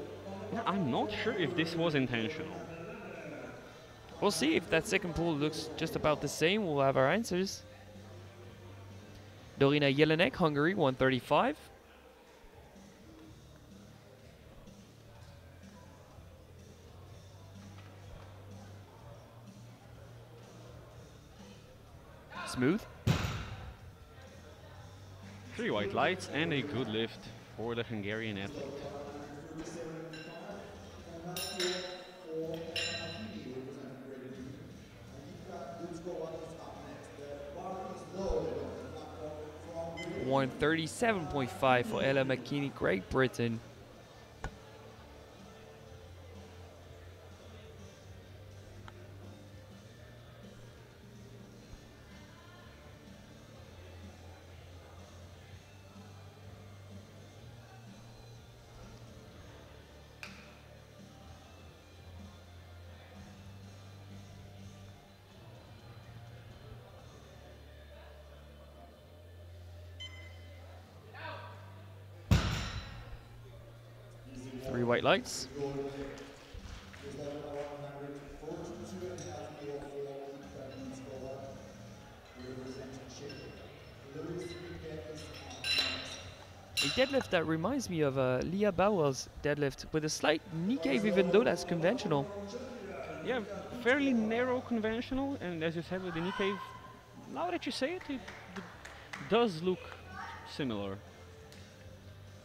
I'm not sure if this was intentional. We'll see if that second pull looks just about the same. We'll have our answers. Dorina Jelinek, Hungary, 135. Smooth. 3 white lights and a good lift for the Hungarian athlete. Loaded. 137.5 for Ella McKinney, Great Britain. Three white lights. A deadlift that reminds me of Leah Bowell's deadlift with a slight knee cave, even though that's conventional. Yeah, fairly narrow conventional, and as you said with the knee cave, now that you say it, it does look similar.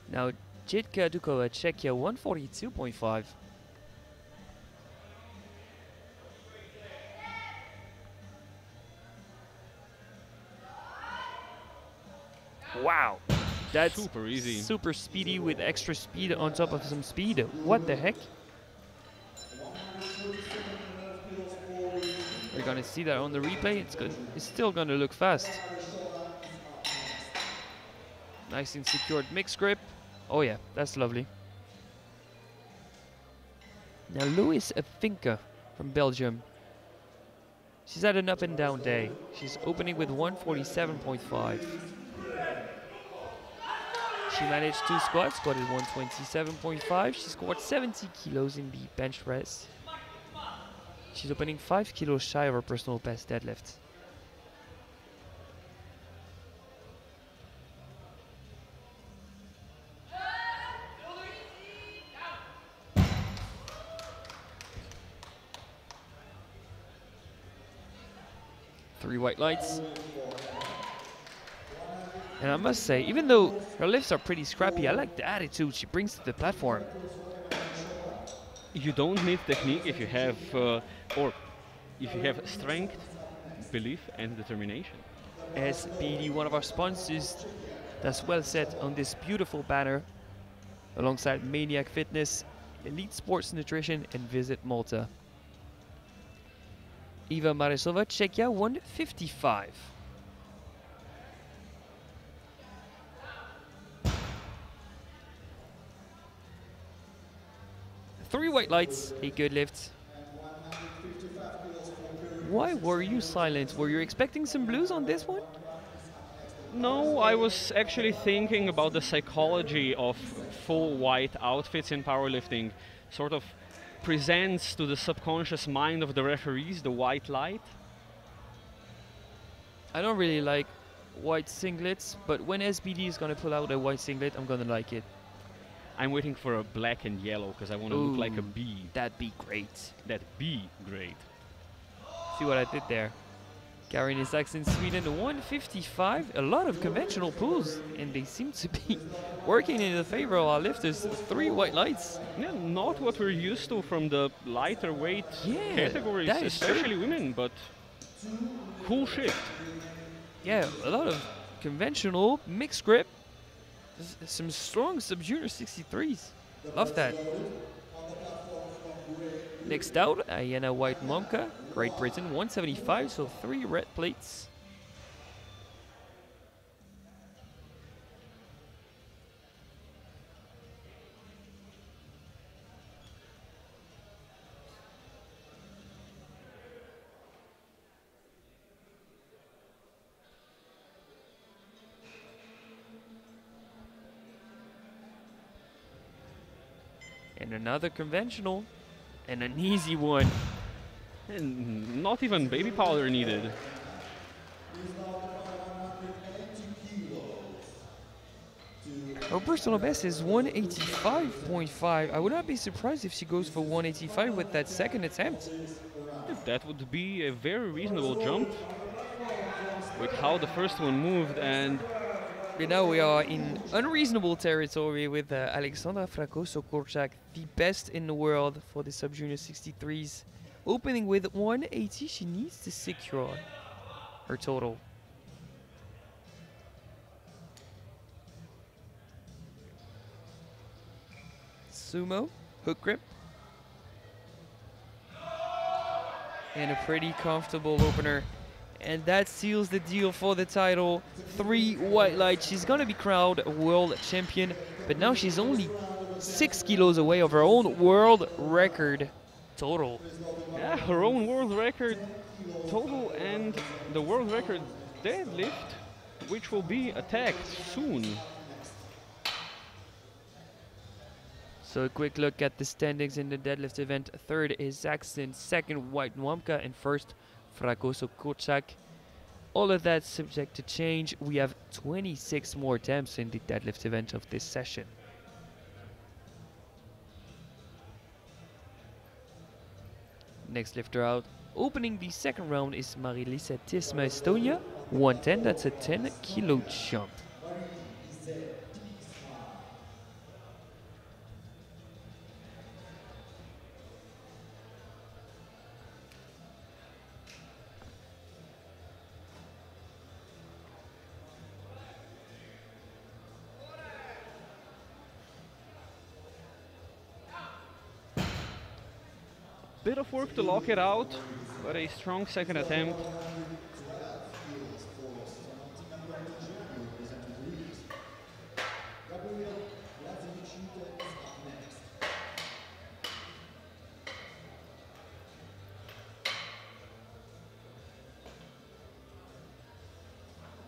Now, Jitka Dukova, Czechia, 142.5. Wow, that's super easy. Super speedy with extra speed on top of some speed. What the heck? We're gonna see that on the replay. It's still gonna look fast. Nice and secured mixed grip. Oh yeah, that's lovely. Now Louise Finke from Belgium. She's had an up and down day. She's opening with 147.5. She managed 2 squats, squatted 127.5. She squatted 70 kilos in the bench press. She's opening 5 kilos shy of her personal best deadlift. Three white lights. And I must say, even though her lifts are pretty scrappy, I like the attitude she brings to the platform. You don't need technique if you have, or if you have strength, belief, and determination. SBD, one of our sponsors, that's well set on this beautiful banner, alongside Maniac Fitness, Elite Sports Nutrition, and Visit Malta. Eva Marisova, Czechia, 155. Three white lights, a good lift. Why were you silent? Were you expecting some blues on this one? No, I was actually thinking about the psychology of full white outfits in powerlifting. Sort of presents to the subconscious mind of the referees the white light. I don't really like white singlets, but when SBD is gonna pull out a white singlet, I'm gonna like it. I'm waiting for a black and yellow because I want to look like a bee. That'd be great. That'd be great. See what I did there? Karin Isaksen, Sweden, 155. A lot of conventional pulls, and they seem to be working in the favor of our lifters. 3 white lights. Yeah, not what we're used to from the lighter weight categories, that is especially true. women, but cool shift. Yeah, a lot of conventional, mixed grip. Some strong sub-junior 63s. Love that. Next out, Ayana White-Momka, Great Britain, 175, so 3 red plates. And another conventional, and an easy one. And not even baby powder needed. Her personal best is 185.5. I would not be surprised if she goes for 185 with that second attempt. That would be a very reasonable jump with how the first one moved. And now we are in unreasonable territory with Alexandra Fragoso-Korczak, the best in the world for the sub-junior 63s. Opening with 180, she needs to secure her total. Sumo, hook grip. And a pretty comfortable opener. And that seals the deal for the title. 3 white lights. She's gonna be crowned world champion, but now she's only 6 kilos away of her own world record total. yeah, her own world record total and the world record deadlift, which will be attacked soon. So a quick look at the standings in the deadlift event. Third is Zaxton, second White-Momka, and first Fragoso-Korczak. All of that subject to change. We have 26 more attempts in the deadlift event of this session. Next lifter out, opening the second round, is Marilisa Tisma, Estonia, 110. That's a 10 kilo jump. Bit of work to lock it out, but a strong second attempt.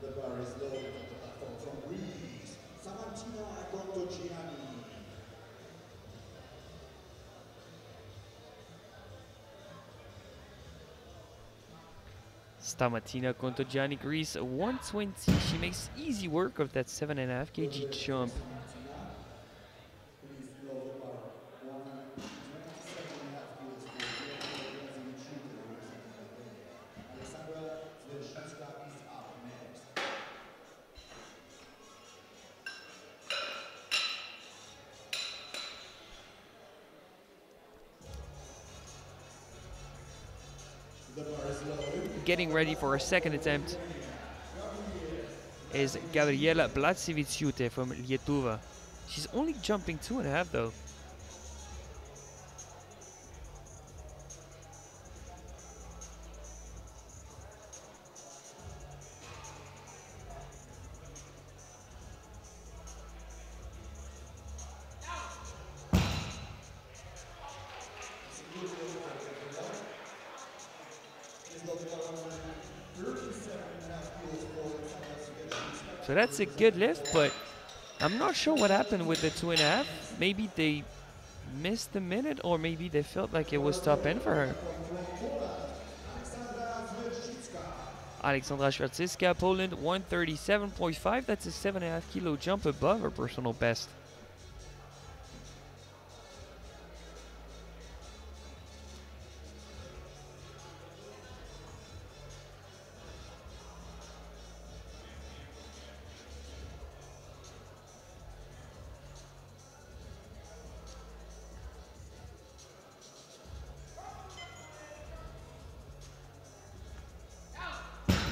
The bar is loaded on the platform from Greece. Samantina Contogiani. Stamatina Contogiani, Greece, 120. She makes easy work of that 7.5 kg jump. Getting ready for her second attempt is Gabriela Blatsevičiūtė from Lietuva. She's only jumping 2.5 though. So that's a good lift, but I'm not sure what happened with the 2.5. Maybe they missed a minute, or maybe they felt like it was top end for her. Aleksandra Świerczycka, Poland, 137.5. That's a 7.5 kilo jump above her personal best.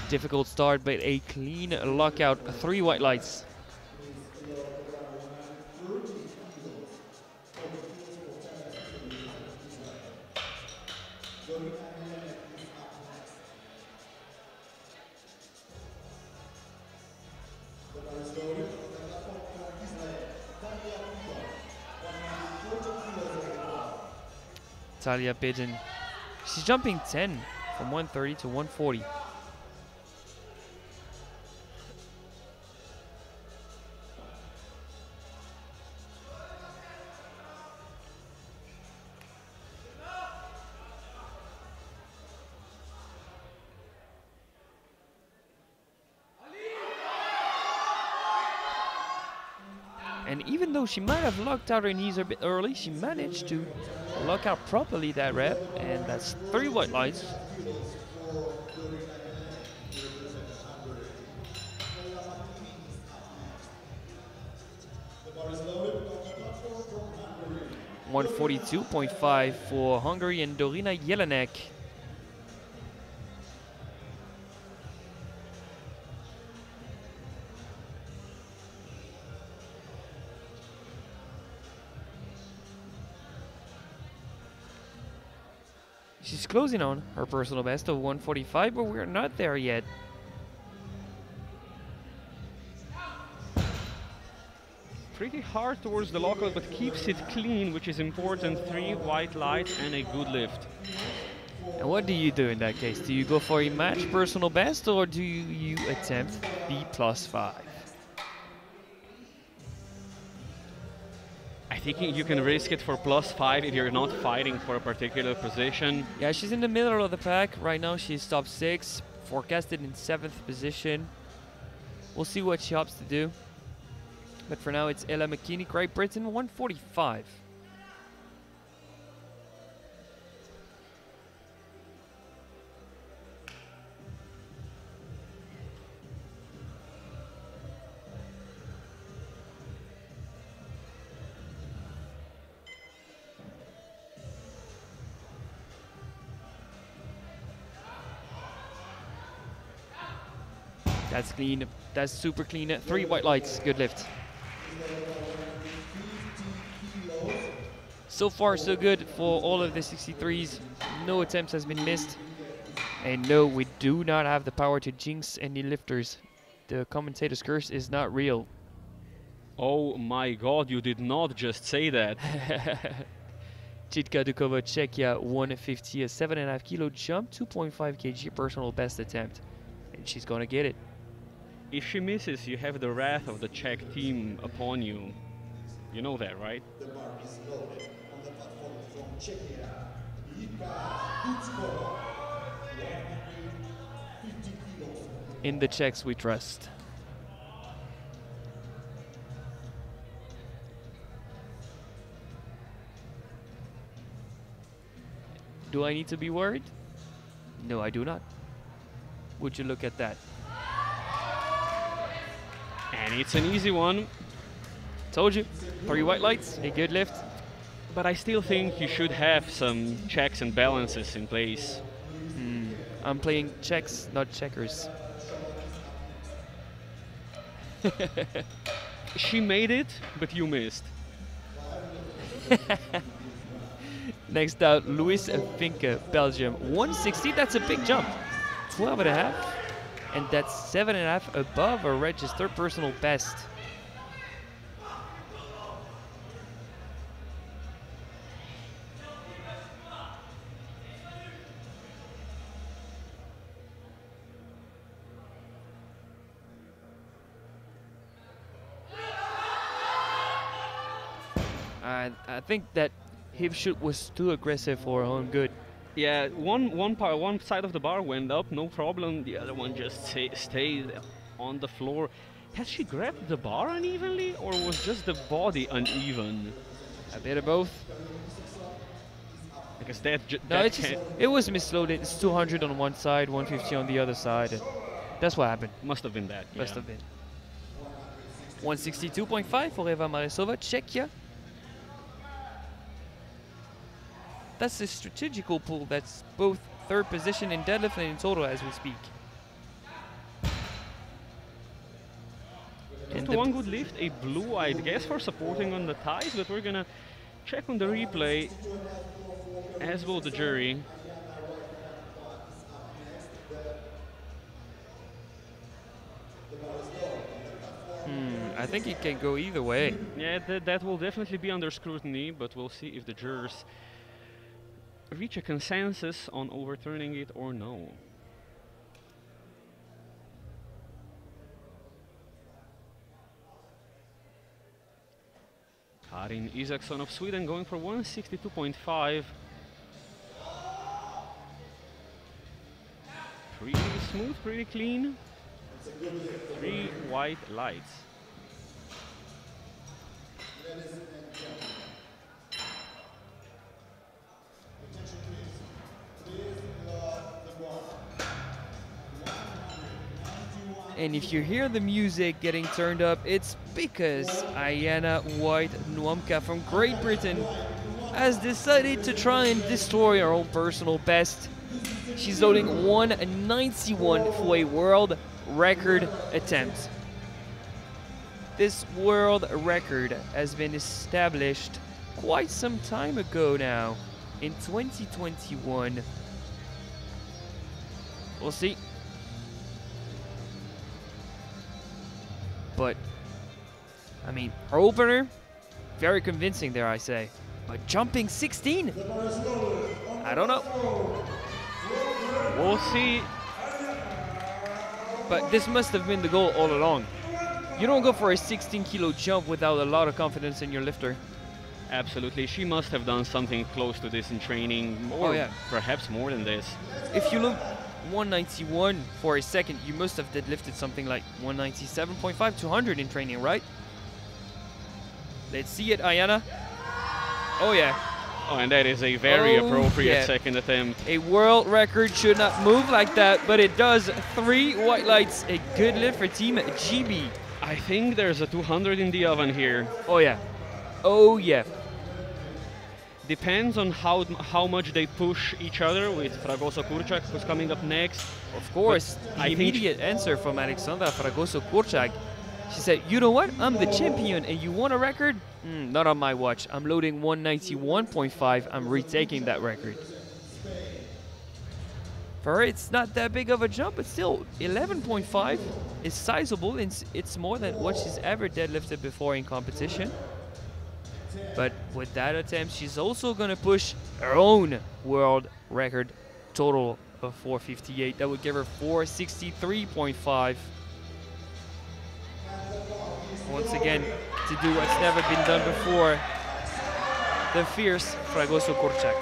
Difficult start, but a clean lockout. 3 white lights. Talia Pigeon. She's jumping 10 from 130 to 140. And even though she might have locked out her knees a bit early, she managed to lock out properly that rep, and that's 3 white lights. $142.5 for Hungary and Dorina Jelinek. She's closing on her personal best of 145, but we're not there yet. Pretty hard towards the lockout, but keeps it clean, which is important. 3 white lights and a good lift. And what do you do in that case? Do you go for a match personal best, or do you attempt the +5? I think you can risk it for +5 if you're not fighting for a particular position. Yeah, she's in the middle of the pack. Right now she's top 6, forecasted in 7th position. We'll see what she opts to do. But for now it's Ella McKinney, Great Britain, 145. That's clean. That's super clean. 3 white lights. Good lift. So far, so good for all of the 63s. No attempts has been missed. And no, we do not have the power to jinx any lifters. The commentator's curse is not real. Oh my god, you did not just say that. Jitka Dukova, Czechia, 150, a 7.5 kilo jump, 2.5 kg personal best attempt. And she's gonna get it. If she misses, you have the wrath of the Czech team upon you. You know that, right? The bar is loaded on the platform from Czechia. Jitka Dukova, 150 kilos. In the Czechs we trust. Do I need to be worried? No, I do not. Would you look at that? And it's an easy one. Told you. 3 white lights, a good lift. But I still think you should have some checks and balances in place. I'm playing checks, not checkers. She made it, but you missed. Next out, Louis Vinke, Belgium. 160, that's a big jump. 12.5, and that's 7.5 above a registered personal best. I think that hip shoot was too aggressive for her own good. Yeah, one side of the bar went up, no problem. The other one just stayed on the floor. Has she grabbed the bar unevenly, or was just the body uneven? A bit of both. Because that No, it was misloaded. It's 200 on one side, 150 on the other side. And that's what happened. must have been that. Must yeah. have been. 162.5 for Eva Maresova, Czechia. That's a strategical pull. That's both third position in deadlift and in total as we speak. to one good lift, a blue, I'd guess, for supporting on the thighs, but we're gonna check on the replay, as will the jury. I think it can go either way. Yeah, that will definitely be under scrutiny, but we'll see if the jurors reach a consensus on overturning it or no. Karin Isaksson of Sweden going for 162.5. Pretty smooth, pretty clean. 3 white lights. And if you hear the music getting turned up, it's because Ayana White Nwamka from Great Britain has decided to try and destroy her own personal best. She's loading 191 for a world record attempt. This world record has been established quite some time ago now, in 2021. We'll see. But, I mean, her opener, very convincing there, I say. But jumping 16? I don't know. We'll see. But this must have been the goal all along. You don't go for a 16-kilo jump without a lot of confidence in your lifter. Absolutely, she must have done something close to this in training, or perhaps more than this. If you look 191 for a second, you must have deadlifted something like 197.5, 200 in training, right? Let's see it, Ayana. Oh yeah. Oh, and that is a very appropriate second attempt. A world record should not move like that, but it does. 3 white lights, a good lift for Team GB. I think there's a 200 in the oven here. Oh yeah. Oh yeah. Depends on how much they push each other with Fragoso Kurczak, who's coming up next. Of course, the immediate answer from Alexandra Fragoso Kurczak. She said, you know what? I'm the champion and you want a record? Not on my watch. I'm loading 191.5. I'm retaking that record. For her, it's not that big of a jump, but still 11.5 is sizable. It's more than what she's ever deadlifted before in competition. But with that attempt, she's also going to push her own world record total of 458. That would give her 463.5. Once again, to do what's never been done before, the fierce Fragoso Kurczak.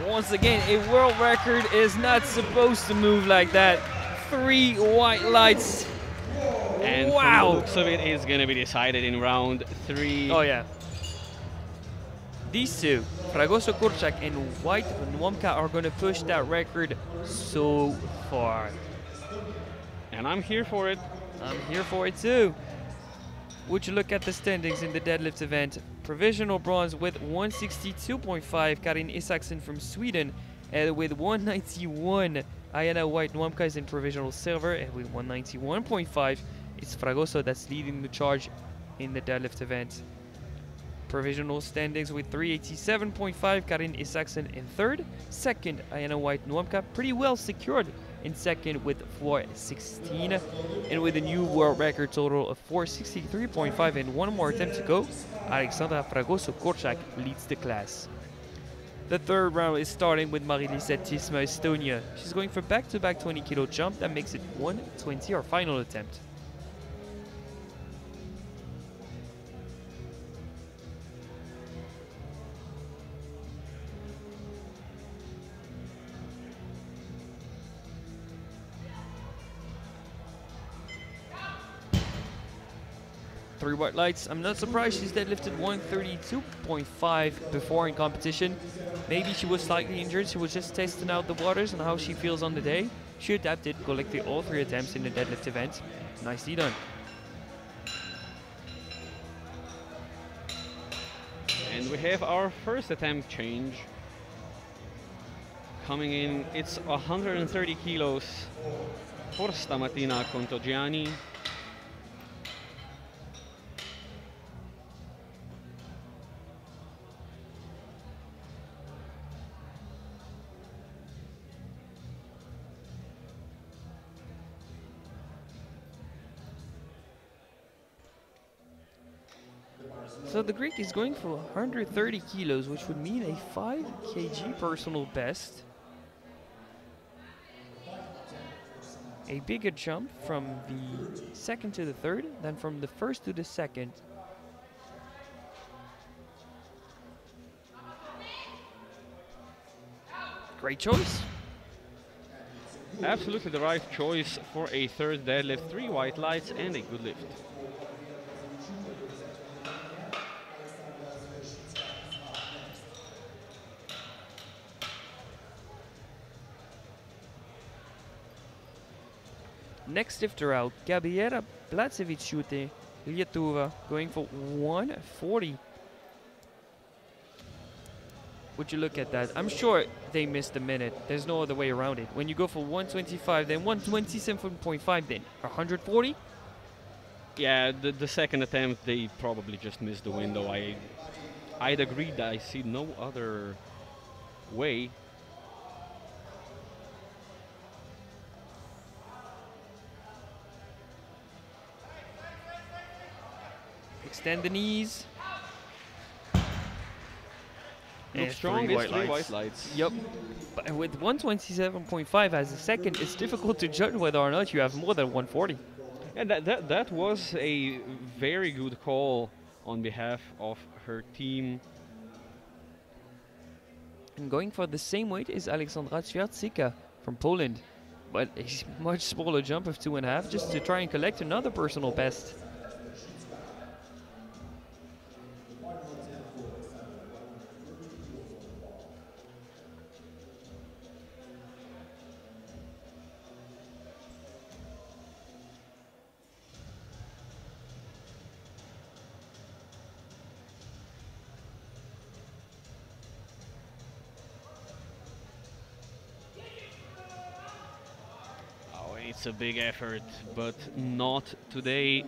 Once again, a world record is not supposed to move like that. 3 white lights. And wow, from the looks of it, it's going to be decided in round 3. Oh yeah. These two, Fragoso Kurczak and White Nwamka, are going to push that record so far. And I'm here for it. I'm here for it too. Would you look at the standings in the deadlift event? Provisional bronze with 162.5, Karin Isaksson from Sweden, and with 191, Ayana White Nwamka is in provisional silver, and with 191.5, it's Fragoso that's leading the charge in the deadlift event. Provisional standings with 387.5, Karin Isaksson in third. Second, Ayana White Nwamka, pretty well secured in second with 416, and with a new world record total of 463.5 and one more attempt to go, Alexandra Fragoso Kurczak leads the class. The third round is starting with Marie-Lise Tisma, Estonia. She's going for back-to-back 20-kilo jump. That makes it 120, our final attempt. 3 white lights. I'm not surprised she's deadlifted 132.5 before in competition. Maybe she was slightly injured. She was just testing out the waters and how she feels on the day. She adapted, collected all 3 attempts in the deadlift event. Nicely done. And we have our first attempt change coming in. It's 130 kilos for stamattina contro Gianni. So the Greek is going for 130 kilos, which would mean a 5 kg personal best. A bigger jump from the second to the third than from the first to the second. Great choice. Absolutely the right choice for a third deadlift. 3 white lights and a good lift. Next lifter out, Gabriela Blacevičiūtė, Lietuva, going for 140. Would you look at that? I'm sure they missed a minute. There's no other way around it. When you go for 125, then 127.5, then 140. Yeah, the second attempt they probably just missed the window. I'd agree that I see no other way. Extend the knees. Look strong, it's 3 white lights. Yep. But with 127.5 as a second, it's difficult to judge whether or not you have more than 140. And that was a very good call on behalf of her team. And going for the same weight is Aleksandra Ćwierzyka from Poland. But a much smaller jump of 2.5 just to try and collect another personal best. It's a big effort, but not today.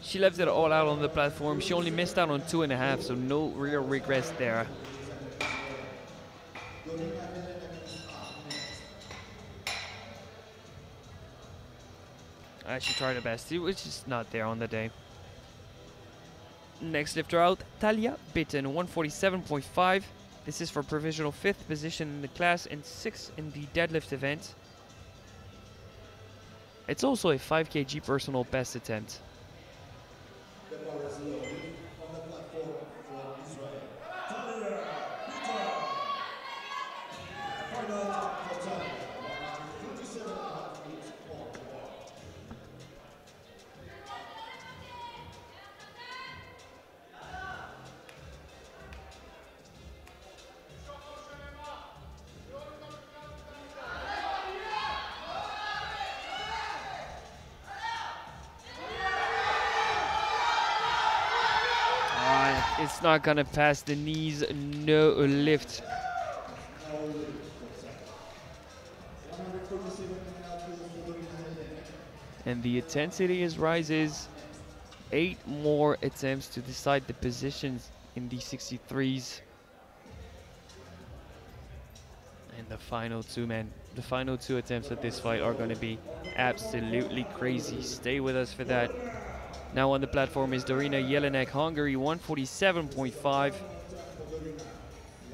She left it all out on the platform. She only missed out on 2.5, so no real regrets there. She tried her best. It was just not there on the day. Next lifter out, Talia Bitten, 147.5. This is for provisional 5th position in the class and 6th in the deadlift event. It's also a 5 kg personal best attempt. It's not gonna pass the knees, no lift. And the intensity is rises. 8 more attempts to decide the positions in the 63s. And the final 2, man. The final 2 attempts at this fight are gonna be absolutely crazy. Stay with us for that. Now on the platform is Dorina Jelinek, Hungary, 147.5.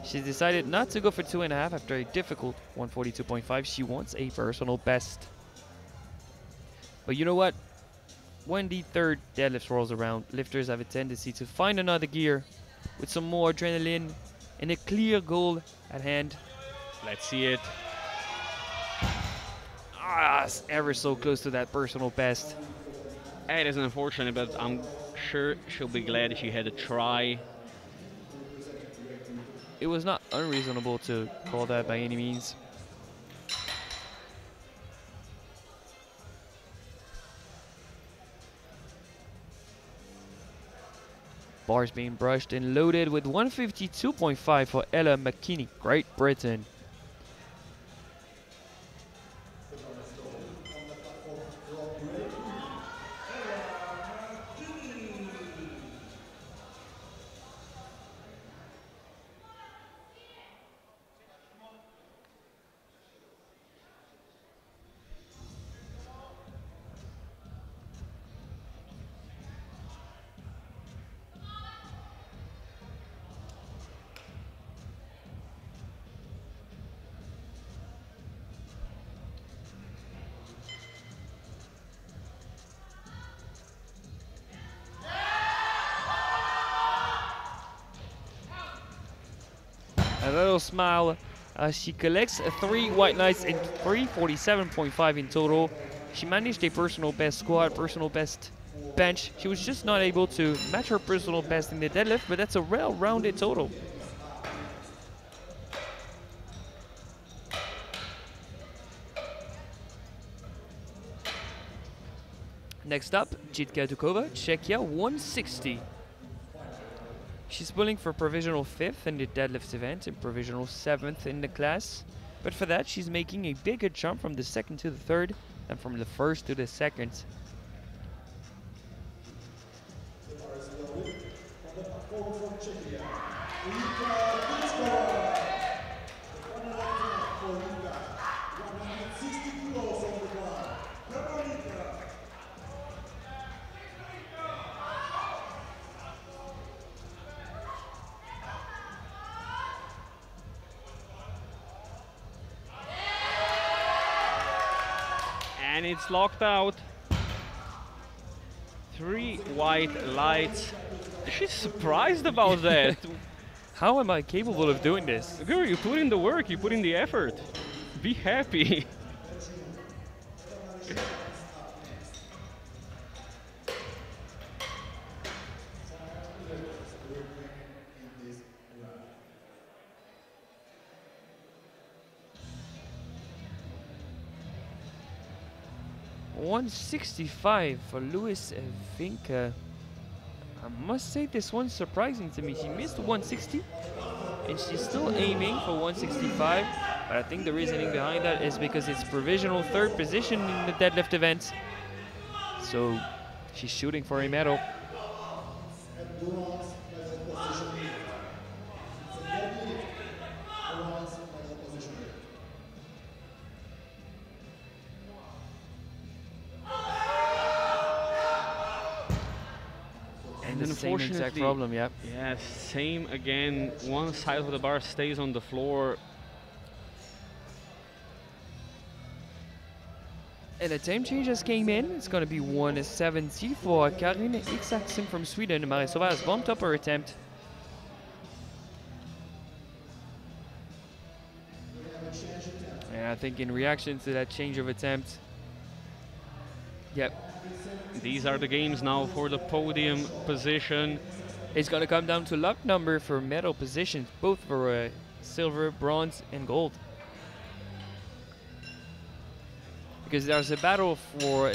She decided not to go for 2.5 after a difficult 142.5. She wants a personal best. But you know what? When the third deadlift rolls around, lifters have a tendency to find another gear with some more adrenaline and a clear goal at hand. Let's see it. It's ever so close to that personal best. It is unfortunate, but I'm sure she'll be glad she had a try. It was not unreasonable to call that by any means. Bars being brushed and loaded with 152.5 for Ella McKinney, Great Britain. A little smile as she collects 3 white knights and 347.5 in total. She managed a personal best squat, personal best bench. She was just not able to match her personal best in the deadlift, but that's a well-rounded total. Next up, Jitka Dukova, Czechia, 160. She's pulling for provisional 5th in the deadlift event and provisional 7th in the class. But for that, she's making a bigger jump from the 2nd to the 3rd than from the 1st to the 2nd. And it's locked out. 3 white lights. She's surprised about that. How am I capable of doing this? Girl, you put in the work, you put in the effort. Be happy. $165 for Louis Vinca. I must say this one's surprising to me. She missed 160 and she's still aiming for 165, but I think the reasoning behind that is because it's provisional 3rd position in the deadlift event. So she's shooting for a medal. The same exact problem, yeah. Yeah, same again. One side of the bar stays on the floor. And a time change just came in. It's going to be 170 for Karin Isaksson from Sweden. Marisova has bumped up her attempt. And I think in reaction to that change of attempt, yep. These are the games now for the podium position. It's going to come down to luck number for medal positions, both for silver, bronze, and gold. Because there's a battle for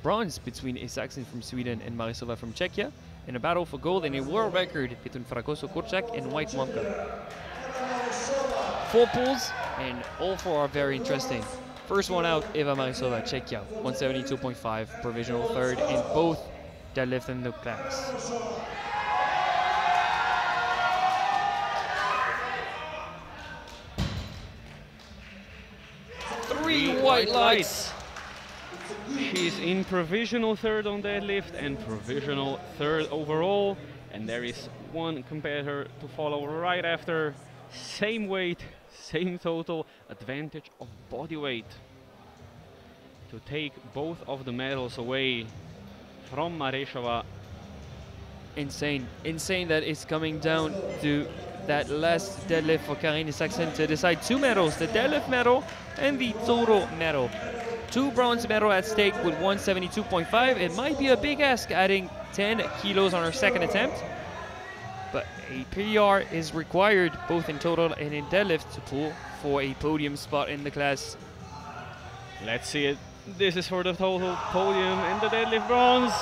bronze between Isaksson from Sweden and Marisova from Czechia, and a battle for gold and a world record between Fragoso Kurczak and White Momka. 4 pools, and all 4 are very interesting. First one out, Eva Marisova, Czechia, 172.5, provisional 3rd in both deadlift and the class. Three white lights. She's in provisional 3rd on deadlift and provisional 3rd overall. And there is one competitor to follow right after. Same weight, same total, advantage of body weight to take both of the medals away from Mareshova. Insane that it's coming down to that last deadlift for Karin Isaksson to decide 2 medals, the deadlift medal and the total medal. 2 bronze medals at stake with 172.5. It might be a big ask adding 10 kilos on her second attempt, but a PR is required both in total and in deadlift to pull for a podium spot in the class. Let's see it. This is for the total podium in the deadlift bronze.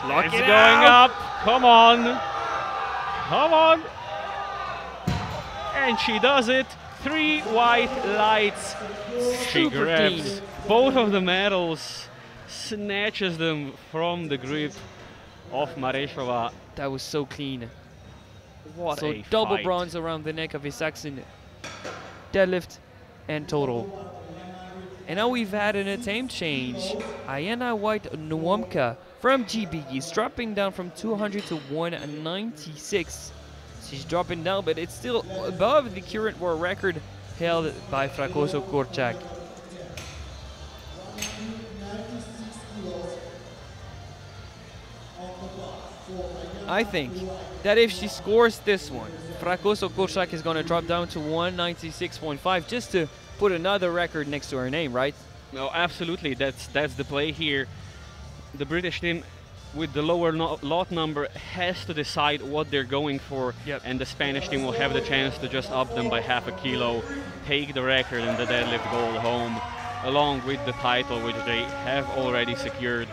Lock It's it going out. up. Come on. Come on. And she does it. 3 white lights. She Super grabs clean. both of the medals, snatches them from the grip of Mareshova. That was so clean. What So a double fight. bronze around the neck of Isaacson, deadlift and total. And now we've had an attempt change. Ayana White Nwamka from GB is dropping down from 200 to 196. She's dropping down, but it's still above the current world record held by Fragoso Korczak. I think that if she scores this one, Fragoso Korczak is going to drop down to 196.5 just to put another record next to her name, right? No, absolutely. That's the play here. The British team with the lower lot number has to decide what they're going for, Yep. and the Spanish team will have the chance to just up them by half a kilo, take the record and the deadlift gold home, along with the title which they have already secured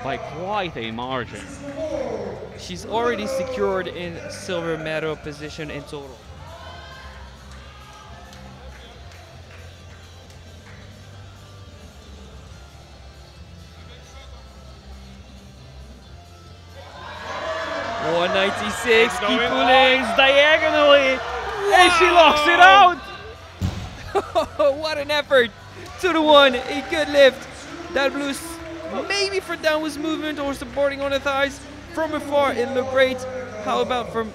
by quite a margin. She's already secured in silver medal position in total. .196, keep pulling. Diagonally, and she locks it out. What an effort! 2 to 1, a good lift. That blew maybe for downwards movement or supporting on the thighs. From afar, it looked great. How about from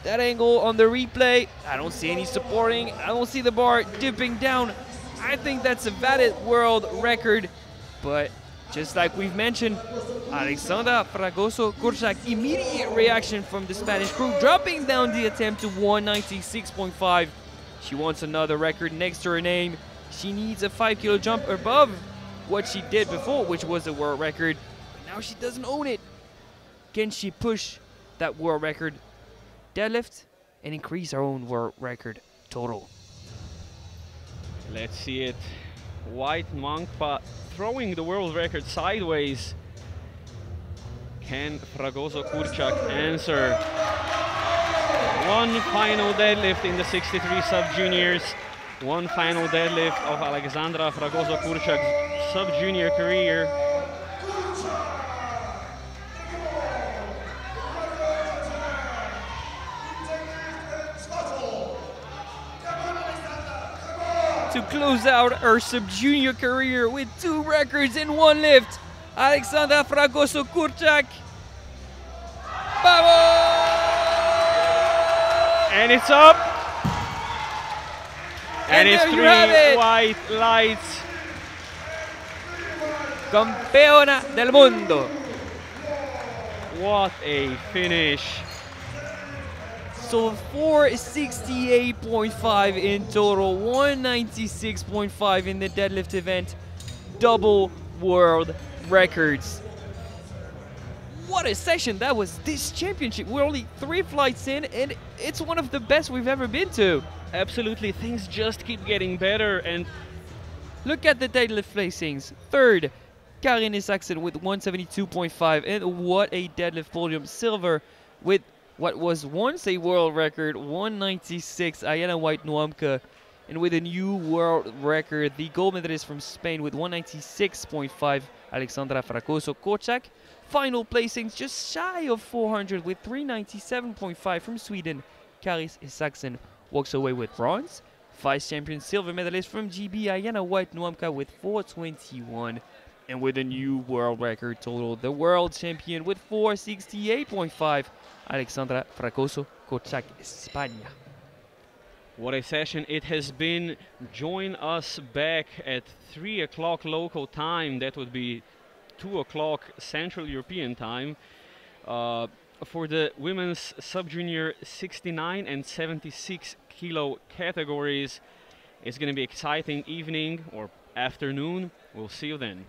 that angle on the replay? I don't see any supporting. I don't see the bar dipping down. I think that's a valid world record. But just like we've mentioned, Alexandra Fragoso Korczak, immediate reaction from the Spanish crew, dropping down the attempt to 196.5. She wants another record next to her name. She needs a 5 kilo jump above what she did before, which was a world record. But now she doesn't own it. Can she push that world record deadlift and increase her own world record total? Let's see it. White Nwamka throwing the world record sideways. Can Fragoso Korczak answer? One final deadlift in the 63 sub-juniors. One final deadlift of Alexandra Fragoso Korczak's sub-junior career. To close out her sub-junior career with 2 records in 1 lift, Alexandra Fragoso Korczak. Vamos! And it's up. And it's there you have 3 it. white lights. Campeona del mundo. What a finish. So 468.5 in total, 196.5 in the deadlift event, double world records. What a session that was this championship. We're only 3 flights in and it's one of the best we've ever been to. Absolutely, things just keep getting better. And look at the deadlift placings. Third, Karin Isaacson with 172.5, and what a deadlift podium. Silver with what was once a world record, 196, Ayana White Nwamka. And with a new world record, the gold medalist from Spain with 196.5, Alexandra Fragoso Korczak. Final placings just shy of 400 with 397.5 from Sweden. Karis Isaacson walks away with bronze. Vice champion silver medalist from GB, Ayana White Nwamka with 421. And with a new world record total, the world champion with 468.5, Alexandra Fragoso Korczak, España. what a session it has been. Join us back at 3 o'clock local time. That would be 2 o'clock Central European time. For the women's sub-junior 69 and 76 kilo categories. It's going to be exciting evening, or afternoon. We'll see you then.